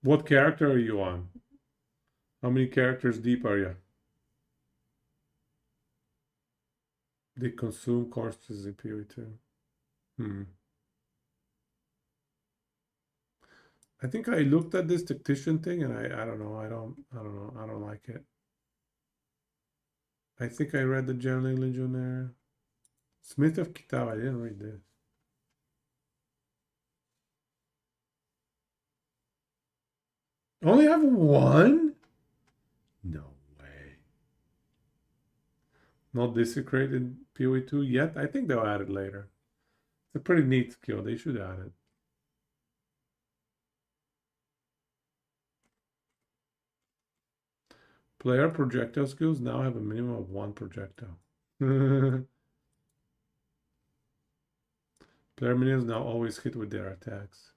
What character are you on? How many characters deep are you? They consume corpses in PoE2. Hmm. I think I looked at this tactician thing and I don't know. I don't know. I don't like it. I think I read the Journaling Legionnaire. Smith of Kitab, I didn't read this. Only have one? No way. Not desecrated PoE2 yet? I think they'll add it later. It's a pretty neat skill. They should add it. Player projectile skills now have a minimum of one projectile. Player minions now always hit with their attacks.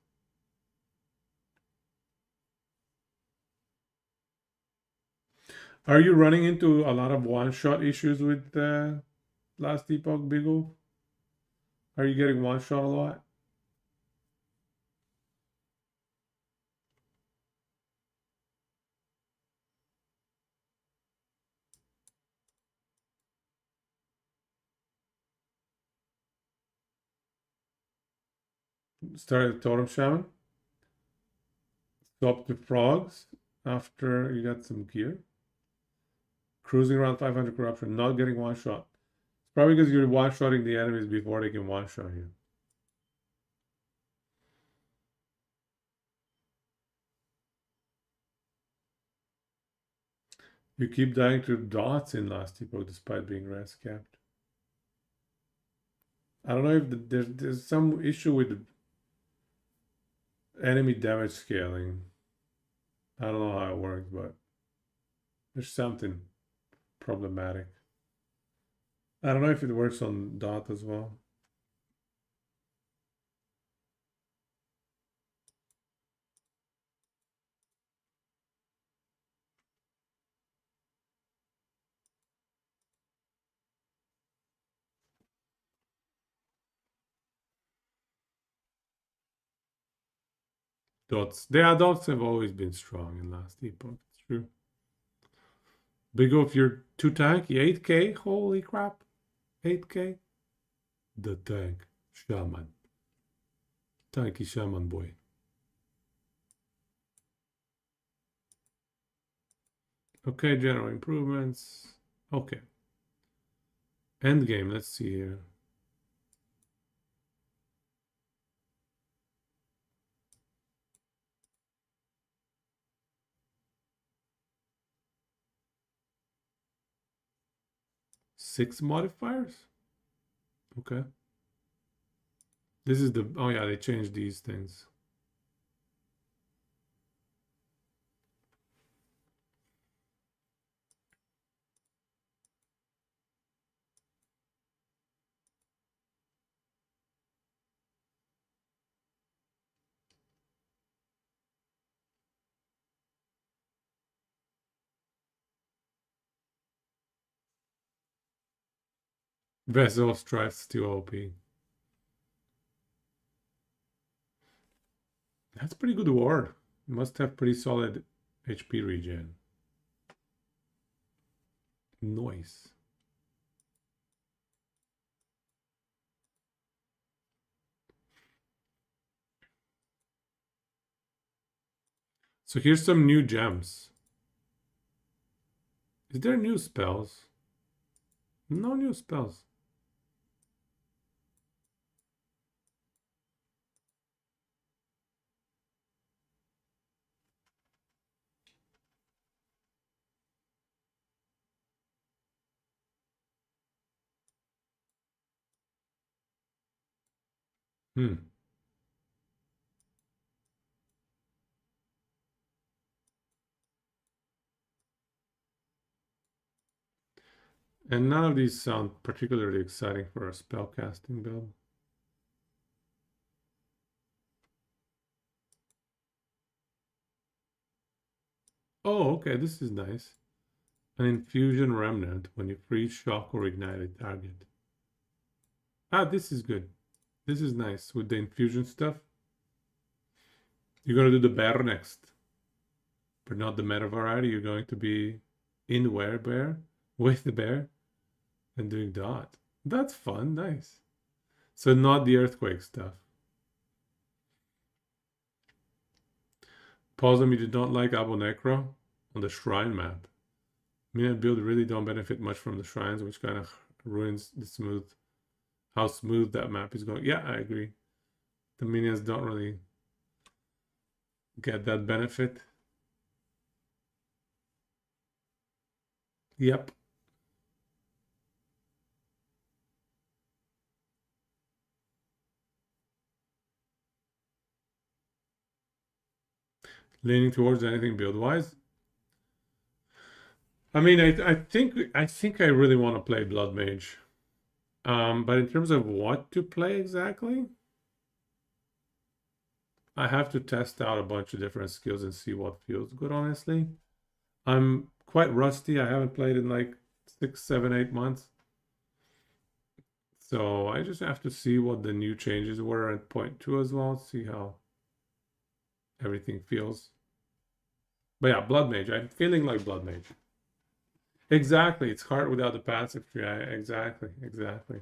Are you running into a lot of one-shot issues with Last Epoch, Big Wolf? Are you getting one-shot a lot? Started Totem Shaman. Stop the frogs after you got some gear. Cruising around 500 corruption, not getting one shot. It's probably because you're one-shotting the enemies before they can one-shot you. You keep dying to dots in Last Epoch despite being res capped. I don't know if there's some issue with enemy damage scaling. I don't know how it works, but there's something problematic. I don't know if it works on dot as well. Dots. The dots have always been strong in Last Epoch. It's true. Big O, if you're too tanky, 8k? Holy crap. 8k? The tank. Shaman. Tanky shaman boy. Okay, general improvements. Okay. End game, let's see here. Six modifiers? Okay. This is the, oh yeah, they changed these things. Vessel of Strife still OP. That's pretty good ward. Must have pretty solid HP regen. Noise. So here's some new gems. Is there new spells? No new spells. Hmm. And none of these sound particularly exciting for a spellcasting build. Oh, okay, this is nice. An infusion remnant when you freeze, shock, or ignite a target. Ah, this is good. This is nice with the infusion stuff. You're gonna do the bear next, but not the meta variety. You're going to be in the bear with the bear and doing dot. That's fun, nice. So not the earthquake stuff. Possum, you did not like Abonecro on the shrine map. Minion build really don't benefit much from the shrines, which kind of ruins the how smooth that map is going. Yeah, I agree. The minions don't really get that benefit. Yep. Leaning towards anything build wise. I mean, I think I really want to play Blood Mage. But in terms of what to play exactly, I have to test out a bunch of different skills and see what feels good, honestly. I'm quite rusty. I haven't played in like 6, 7, 8 months. So I just have to see what the new changes were at point two as well, see how everything feels. But yeah, Blood Mage. I'm feeling like Blood Mage. Exactly. It's hard without the passive tree. Exactly. Exactly.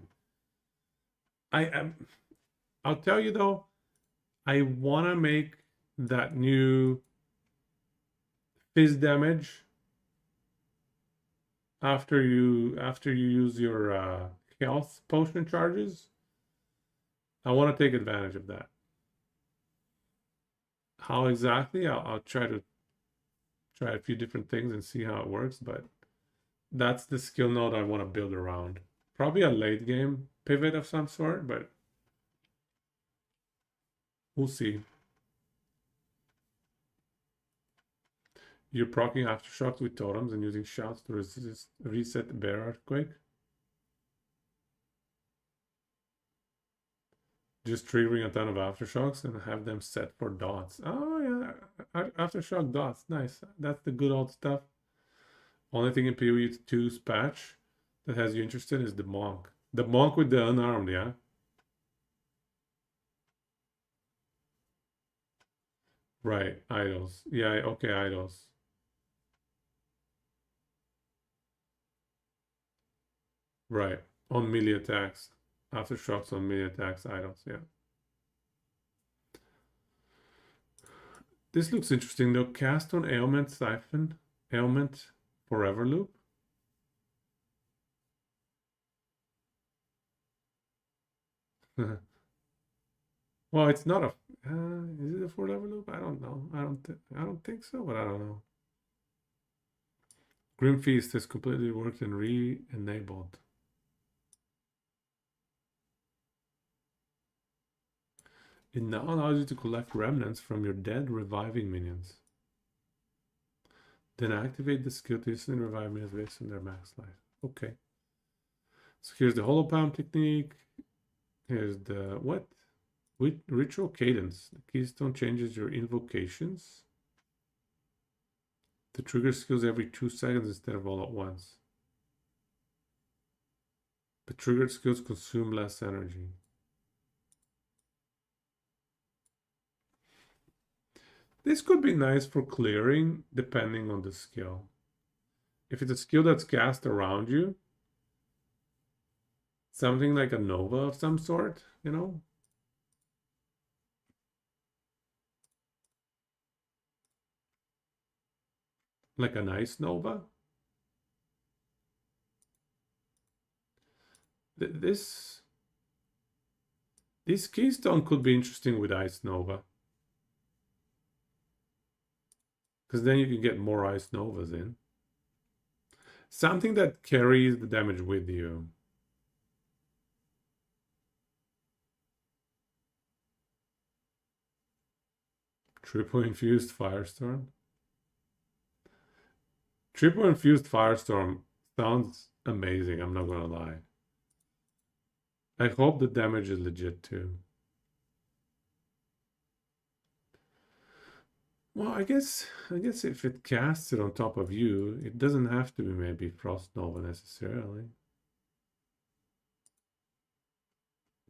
I am. I'll tell you though, I want to make that new fizz damage after you use your health potion charges. I want to take advantage of that. How exactly? I'll try a few different things and see how it works, but that's the skill node I want to build around. Probably a late game pivot of some sort, but we'll see. You're proccing aftershocks with totems and using shouts to reset the bear earthquake. Just triggering a ton of aftershocks and have them set for dots. Oh yeah, aftershock dots, nice. That's the good old stuff. Only thing in POE2's patch that has you interested is the monk. The monk with the unarmed, yeah? Right, idols. Yeah, okay, idols. Right, on melee attacks. Aftershocks on melee attacks, idols, yeah. This looks interesting though. Cast on ailment, siphon, ailment, forever loop. Well, it's not a. Is it a forever loop? I don't know. I don't think so, but I don't know. Grim Feast has completely worked and re-enabled. It now allows you to collect remnants from your dead reviving minions. Then activate the skill to instantly revive minions based on their max life. Okay. So here's the hollow palm technique. Here's the what? With ritual cadence. The keystone changes your invocations. The trigger skills every 2 seconds instead of all at once. The triggered skills consume less energy. This could be nice for clearing depending on the skill. If it's a skill that's cast around you, something like a Nova of some sort, you know? Like a nice Nova. This keystone could be interesting with Ice Nova. Because then you can get more Ice Novas in. Something that carries the damage with you. Triple infused Firestorm. Triple infused Firestorm sounds amazing, I'm not gonna lie. I hope the damage is legit too. Well, I guess if it casts it on top of you, it doesn't have to be maybe Frost Nova necessarily.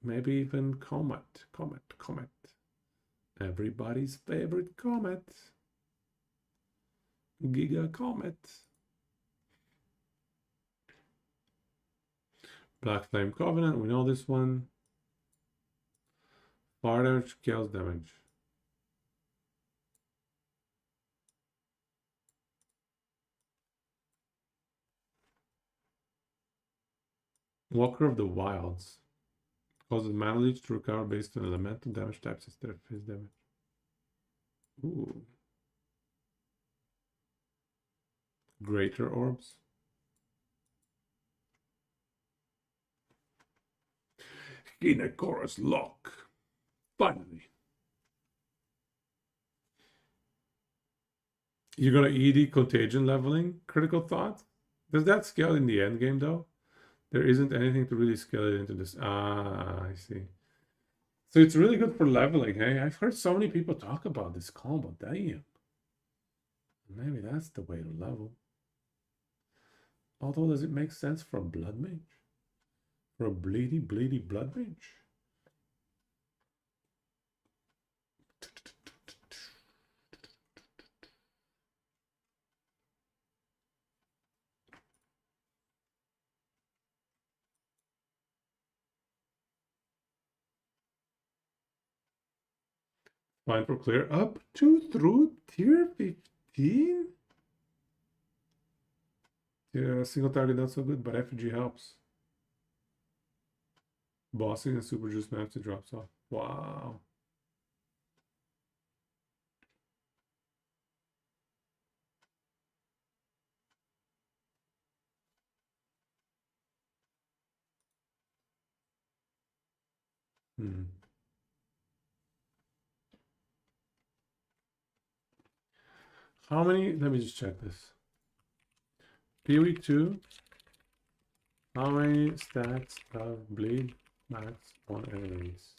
Maybe even Comet. Everybody's favorite Comet. Giga Comet. Black Flame Covenant, we know this one. Fire damage, chaos damage. Walker of the Wilds. Causes mana leech to recover based on elemental damage types instead of his damage. Ooh. Greater Orbs. Chorus Lock. Finally. You're gonna ED Contagion leveling? Critical Thought? Does that scale in the end game though? There isn't anything to really scale it into this. Ah, I see. So it's really good for leveling, hey? I've heard so many people talk about this combo. Damn. Maybe that's the way to level. Although, does it make sense for a Blood Mage? For a bleedy Blood Mage? Fine for clear up to through tier 15? Yeah, single target not so good, but effigy helps. Bossing and super juice maps, it drops off. Wow. How many? Let me just check this. POE2. How many stats of bleed max on enemies?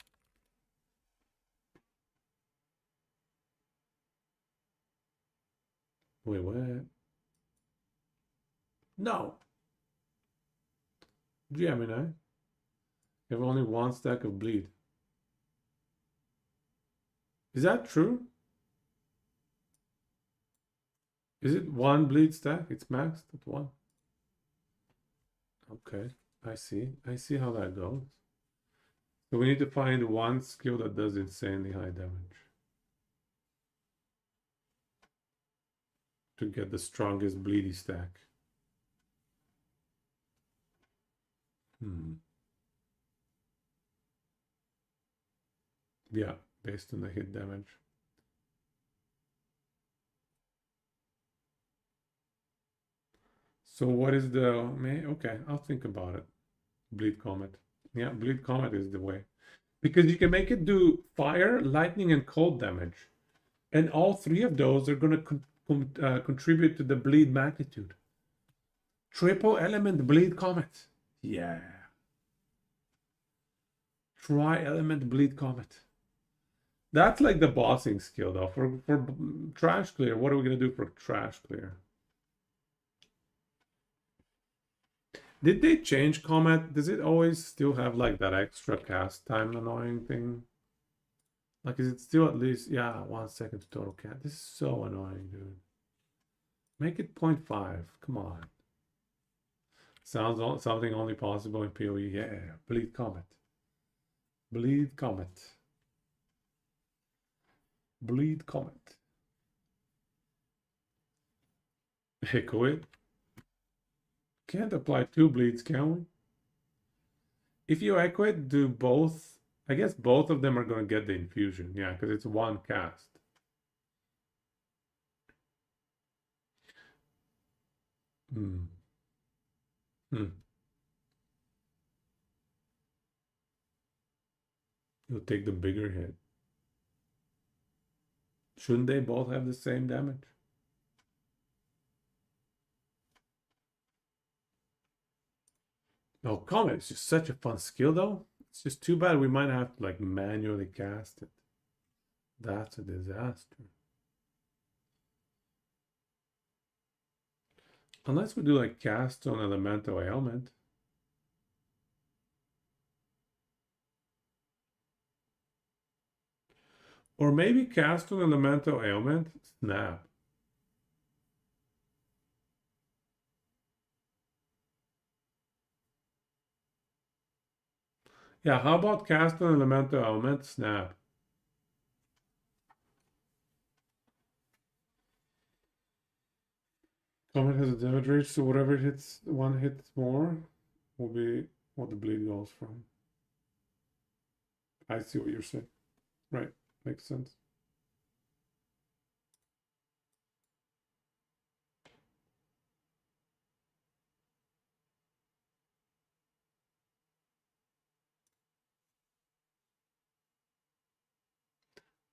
Wait, what? No. Gemini. You have only one stack of bleed. Is that true? Is it one bleed stack? It's maxed at one. Okay, I see. I see how that goes. So we need to find one skill that does insanely high damage to get the strongest bleedy stack. Yeah, based on the hit damage. So what is the... Okay, I'll think about it. Bleed Comet. Yeah, Bleed Comet is the way. Because you can make it do fire, lightning, and cold damage. And all three of those are going to contribute to the bleed magnitude. Triple element Bleed Comet. Yeah. Tri-element Bleed Comet. That's like the bossing skill though. For trash clear, what are we going to do for trash clear? Did they change Comet? Does it always still have like that extra cast time annoying thing? Like, is it still at least, yeah, 1 second to total cast? This is so annoying, dude. Make it 0.5. Come on. Sounds something only possible in PoE. Yeah, Bleed Comet. Bleed Comet. Bleed Comet. Echo it. Can't apply 2 bleeds, can we? If you equate, do both. I guess both of them are going to get the infusion. Yeah, because it's one cast. Hmm. Hmm. You'll take the bigger hit. Shouldn't they both have the same damage? Oh, Comet is just such a fun skill, though. It's just too bad we might have to like manually cast it. That's a disaster. Unless we do like cast on elemental ailment. Or maybe cast on elemental ailment, snap. Yeah, how about cast on elemental ailment, snap? Comet has a damage range, so whatever hits one hits more will be what the bleed goes from. I see what you're saying. Right, makes sense.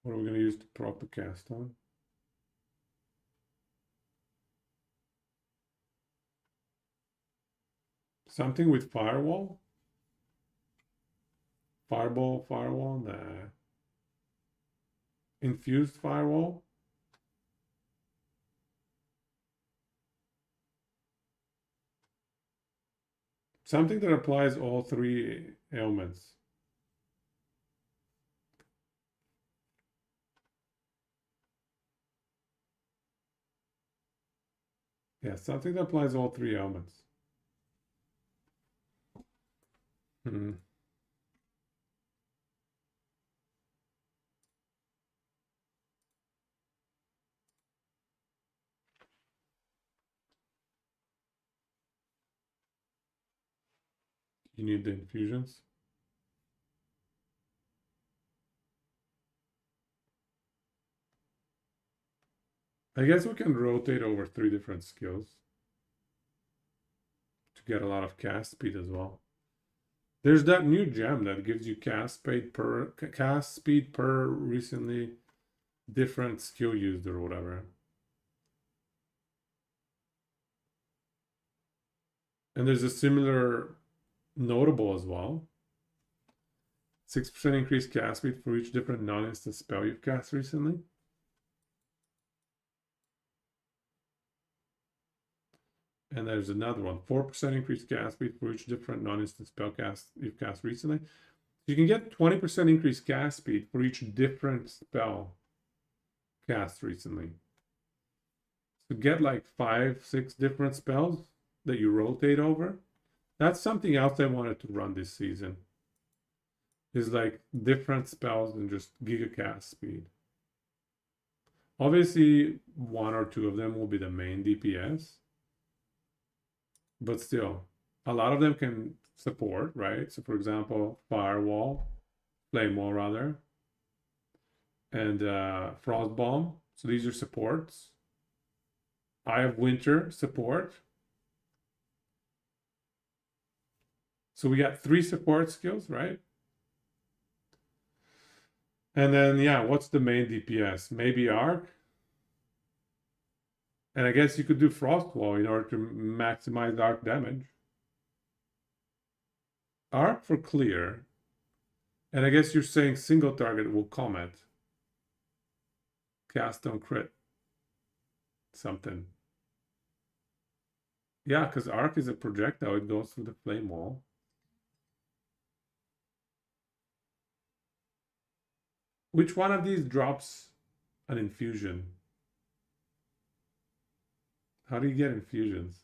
What are we going to use to prop the cast on? Something with firewall? Fireball, firewall? Nah. Infused firewall? Something that applies all three ailments. Yeah, something that applies all three ailments. Hmm. You need the infusions. I guess we can rotate over three different skills to get a lot of cast speed as well. There's that new gem that gives you cast speed per recently different skill used or whatever. And there's a similar notable as well. 6% increased cast speed for each different non-instant spell you've cast recently. And there's another one, 4% increased cast speed for each different non-instant spell cast you've cast recently. You can get 20% increased cast speed for each different spell cast recently. So get like 5-6 different spells that you rotate over. That's something else I wanted to run this season. Is like different spells than just gigacast speed. Obviously, one or two of them will be the main DPS. But still, a lot of them can support, right? So for example, Firewall, Flame Wall rather, and Frost Bomb. So these are supports. Eye of Winter support. So we got 3 support skills, right? And then, yeah, what's the main DPS? Maybe Arc. And I guess you could do Frost Wall in order to maximize Arc damage. Arc for clear. And I guess you're saying single target will comment. Cast on crit. Something. Yeah, because Arc is a projectile. It goes through the flame wall. Which one of these drops an infusion? How do you get infusions?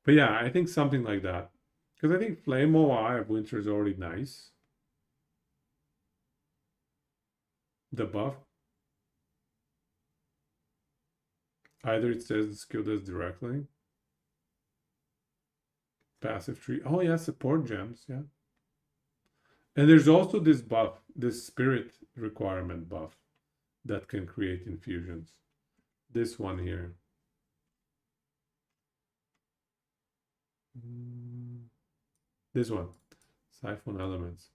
But yeah, I think something like that. Because I think Flame Wall Eye of Winter is already nice. The buff. Either it says the skill does directly. Passive tree. Oh yeah, support gems, yeah. And there's also this buff, this spirit requirement buff that can create infusions. This one here. This one. Siphon elements.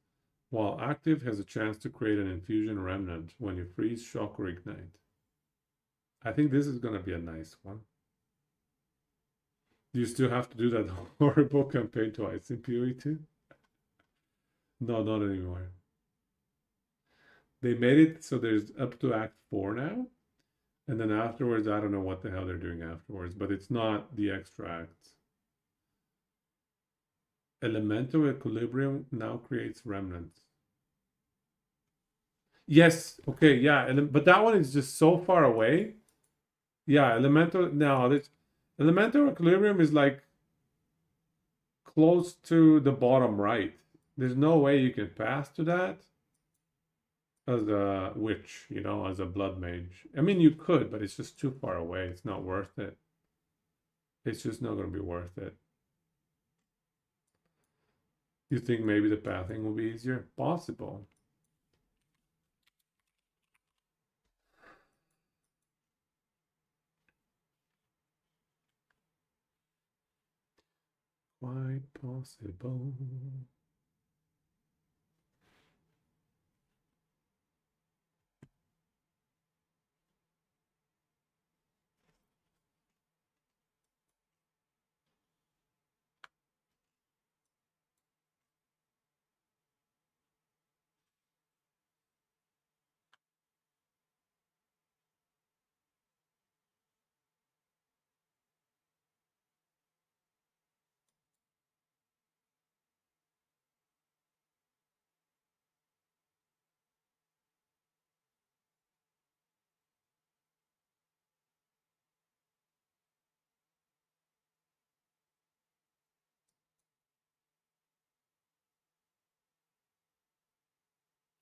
While active, has a chance to create an infusion remnant when you freeze, shock, or ignite. I think this is gonna be a nice one. Do you still have to do that horrible campaign twice in POE2? No, not anymore. They made it so there's up to Act 4 now. And then afterwards, I don't know what the hell they're doing afterwards, but it's not the extra acts. Elemental equilibrium now creates remnants. Yes, okay, yeah, but that one is just so far away. Yeah, elemental. No, this elemental equilibrium is like close to the bottom right. There's no way you can pass to that as a witch, you know, as a blood mage. I mean, you could, but it's just too far away. It's not worth it. It's just not going to be worth it. You think maybe the pathing will be easier? Possible. Quite possible.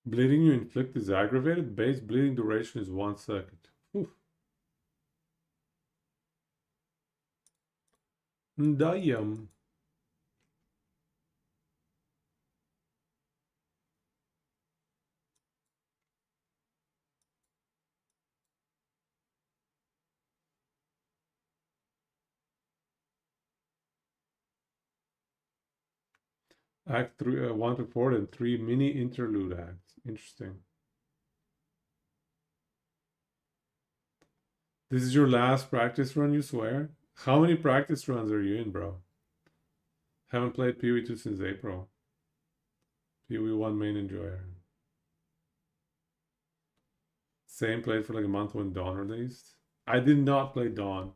Bleeding you inflict is aggravated. Base bleeding duration is 1 second. Oof. Damn. Act 3, 1 to 4, and 3 mini interlude acts. Interesting. This is your last practice run, you swear? How many practice runs are you in, bro? Haven't played POE2 since April. POE1 main enjoyer. Same played for like a month when Dawn released. I did not play Dawn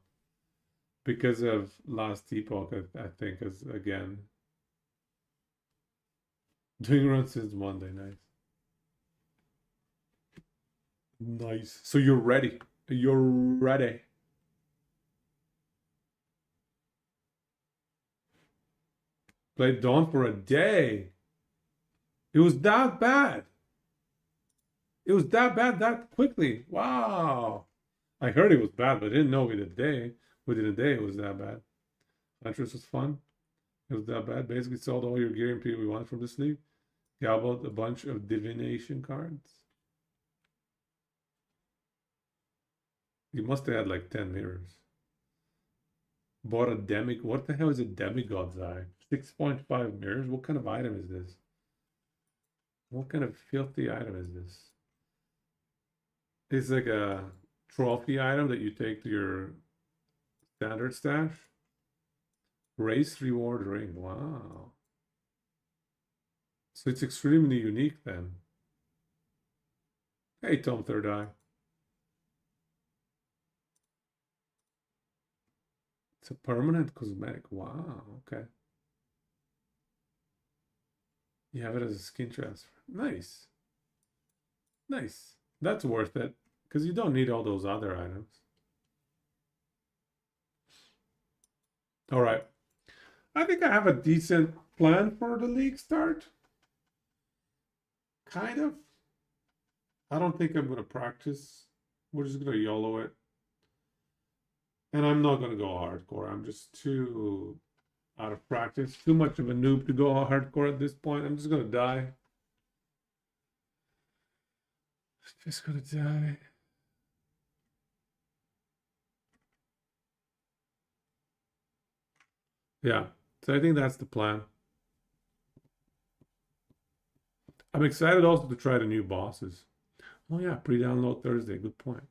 because of Last Epoch, I think, as again. Doing runs since Monday, nice. Nice. So you're ready. You're ready. Played Dawn for a day. It was that bad. It was that bad that quickly. Wow. I heard it was bad, but I didn't know within a day it was that bad. Huntress was fun. It was that bad. Basically sold all your gear and people we want from this league. Gobbled a bunch of divination cards. You must have had like 10 mirrors. Bought a what the hell is a demigod's eye? 6.5 mirrors? What kind of item is this? What kind of filthy item is this? It's like a trophy item that you take to your standard stash. Race reward ring. Wow. So it's extremely unique then. Hey, Tom Third Eye. It's a permanent cosmetic. Wow. Okay. You have it as a skin transfer. Nice. Nice. That's worth it because you don't need all those other items. All right. I think I have a decent plan for the league start. Kind of. I don't think I'm going to practice. We're just going to YOLO it. And I'm not gonna go hardcore. I'm just too out of practice, too much of a noob to go hardcore at this point. I'm just gonna die. Just gonna die. Yeah, so I think that's the plan. I'm excited also to try the new bosses. Oh yeah, pre-download Thursday. Good point.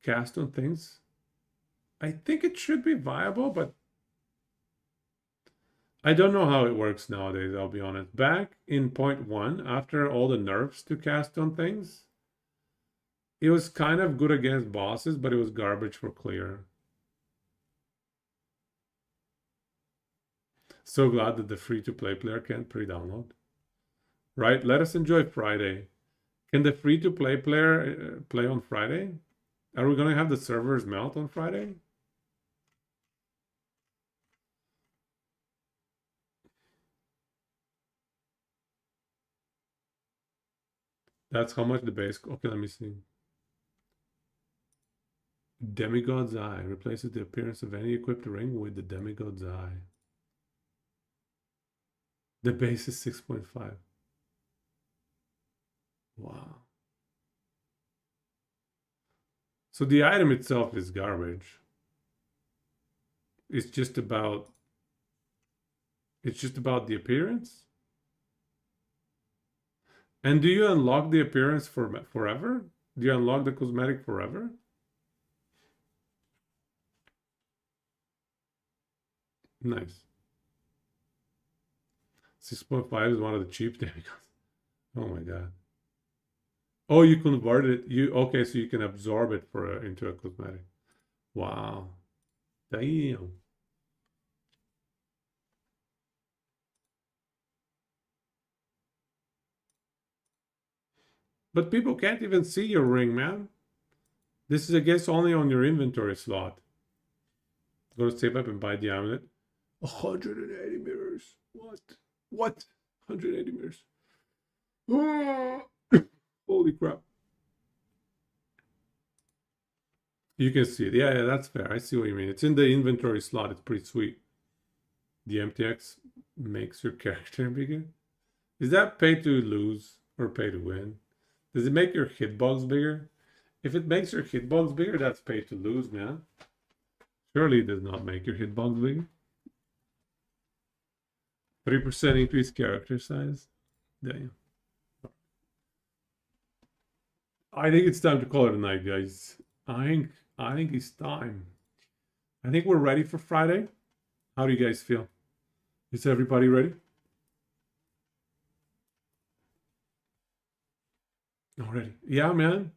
Cast on things. I think it should be viable, but I don't know how it works nowadays, I'll be honest. Back in point one, after all the nerfs to cast on things, it was kind of good against bosses, but it was garbage for clear. So glad that the free-to-play player can't pre-download. Right? Let us enjoy Friday. Can the free-to-play player play on Friday? Are we going to have the servers melt on Friday? That's how much the base... Okay, let me see. Demigod's Eye replaces the appearance of any equipped ring with the Demigod's Eye. The base is 6.5. Wow. So the item itself is garbage. It's just about the appearance. And do you unlock the appearance for forever? Do you unlock the cosmetic forever? Nice. 6.5 is one of the cheap demigods. Oh my god. Oh, you convert it. Okay, so you can absorb it into a cosmetic. Wow. Damn. But people can't even see your ring, man. This is, I guess, only on your inventory slot. Go to save up and buy the amulet. 180 mirrors. What? What? 180 mirrors. Oh, holy crap. You can see it. Yeah, that's fair. I see what you mean. It's in the inventory slot. It's pretty sweet. The MTX makes your character bigger. Is that pay to lose or pay to win? Does it make your hitbox bigger? If it makes your hitbox bigger, that's pay to lose, man. Surely it does not make your hitbox bigger. 3% increase character size. Damn. I think it's time to call it a night, guys. I think it's time. I think we're ready for Friday. How do you guys feel? Is everybody ready? Already. Yeah, man.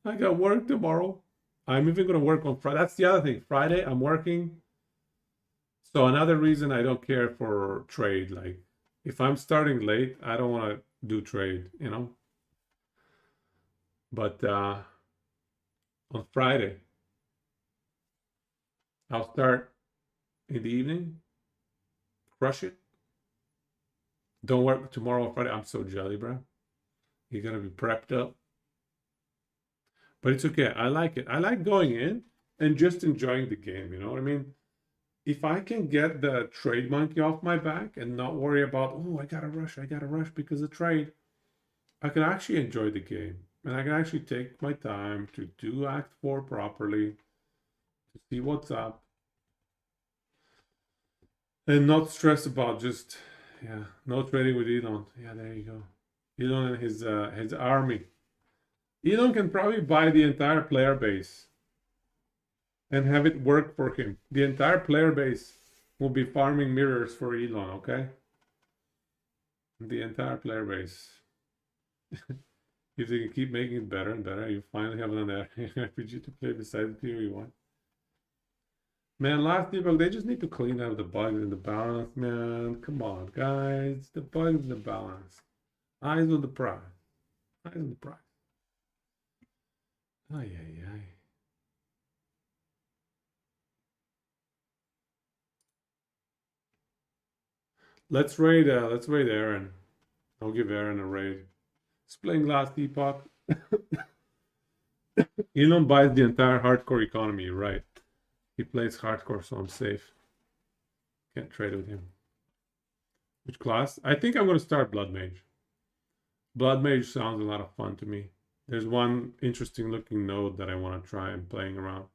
I got work tomorrow. I'm even going to work on Friday. That's the other thing. Friday, I'm working. So another reason I don't care for trade. Like, if I'm starting late, I don't want to do trade, you know? But on Friday, I'll start in the evening. Crush it. Don't work tomorrow on Friday. I'm so jelly, bro. You're going to be prepped up. But it's okay. I like it. I like going in and just enjoying the game. You know what I mean? If I can get the trade monkey off my back and not worry about, oh, I gotta rush because of trade, I can actually enjoy the game. And I can actually take my time to do Act 4 properly, to see what's up, and not stress about just, yeah, no trading with Elon. Yeah, there you go. Elon and his army. Elon can probably buy the entire player base and have it work for him. The entire player base will be farming mirrors for Elon, okay? The entire player base. If they can keep making it better and better, you finally have an RPG to play beside the POE1. Man, last debug, they just need to clean up the bugs in the balance, man. Come on, guys. The bugs in the balance. Eyes on the prize. Eyes on the prize. Ay, ay, ay. Let's raid Aaron. I'll give Aaron a raid. He's playing last epoch. Elon buys the entire hardcore economy, right? He plays hardcore, so I'm safe. Can't trade with him. Which class? I think I'm going to start Blood Mage. Blood Mage sounds a lot of fun to me. There's one interesting looking node that I want to try and playing around.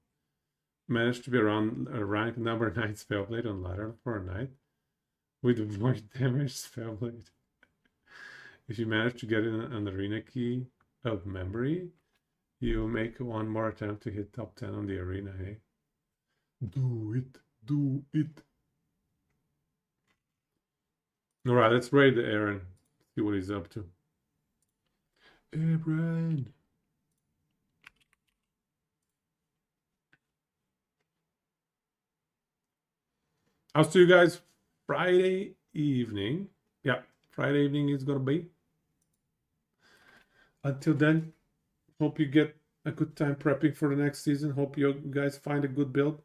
Managed to be around rank number 9 Spellblade on ladder for a night with more damage Spellblade. If you manage to get in an arena key of memory, you make one more attempt to hit top 10 on the arena, hey? Do it. Do it. Alright, let's raid Aaron. See what he's up to. Aaron. I'll see you guys Friday evening. Yeah, Friday evening is gonna be. Until then, hope you get a good time prepping for the next season. Hope you guys find a good build.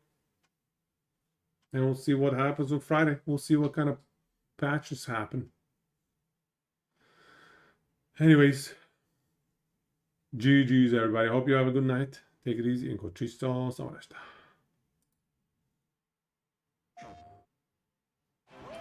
And we'll see what happens on Friday. We'll see what kind of patches happen. Anyways, GG's everybody. Hope you have a good night. Take it easy and go chisto.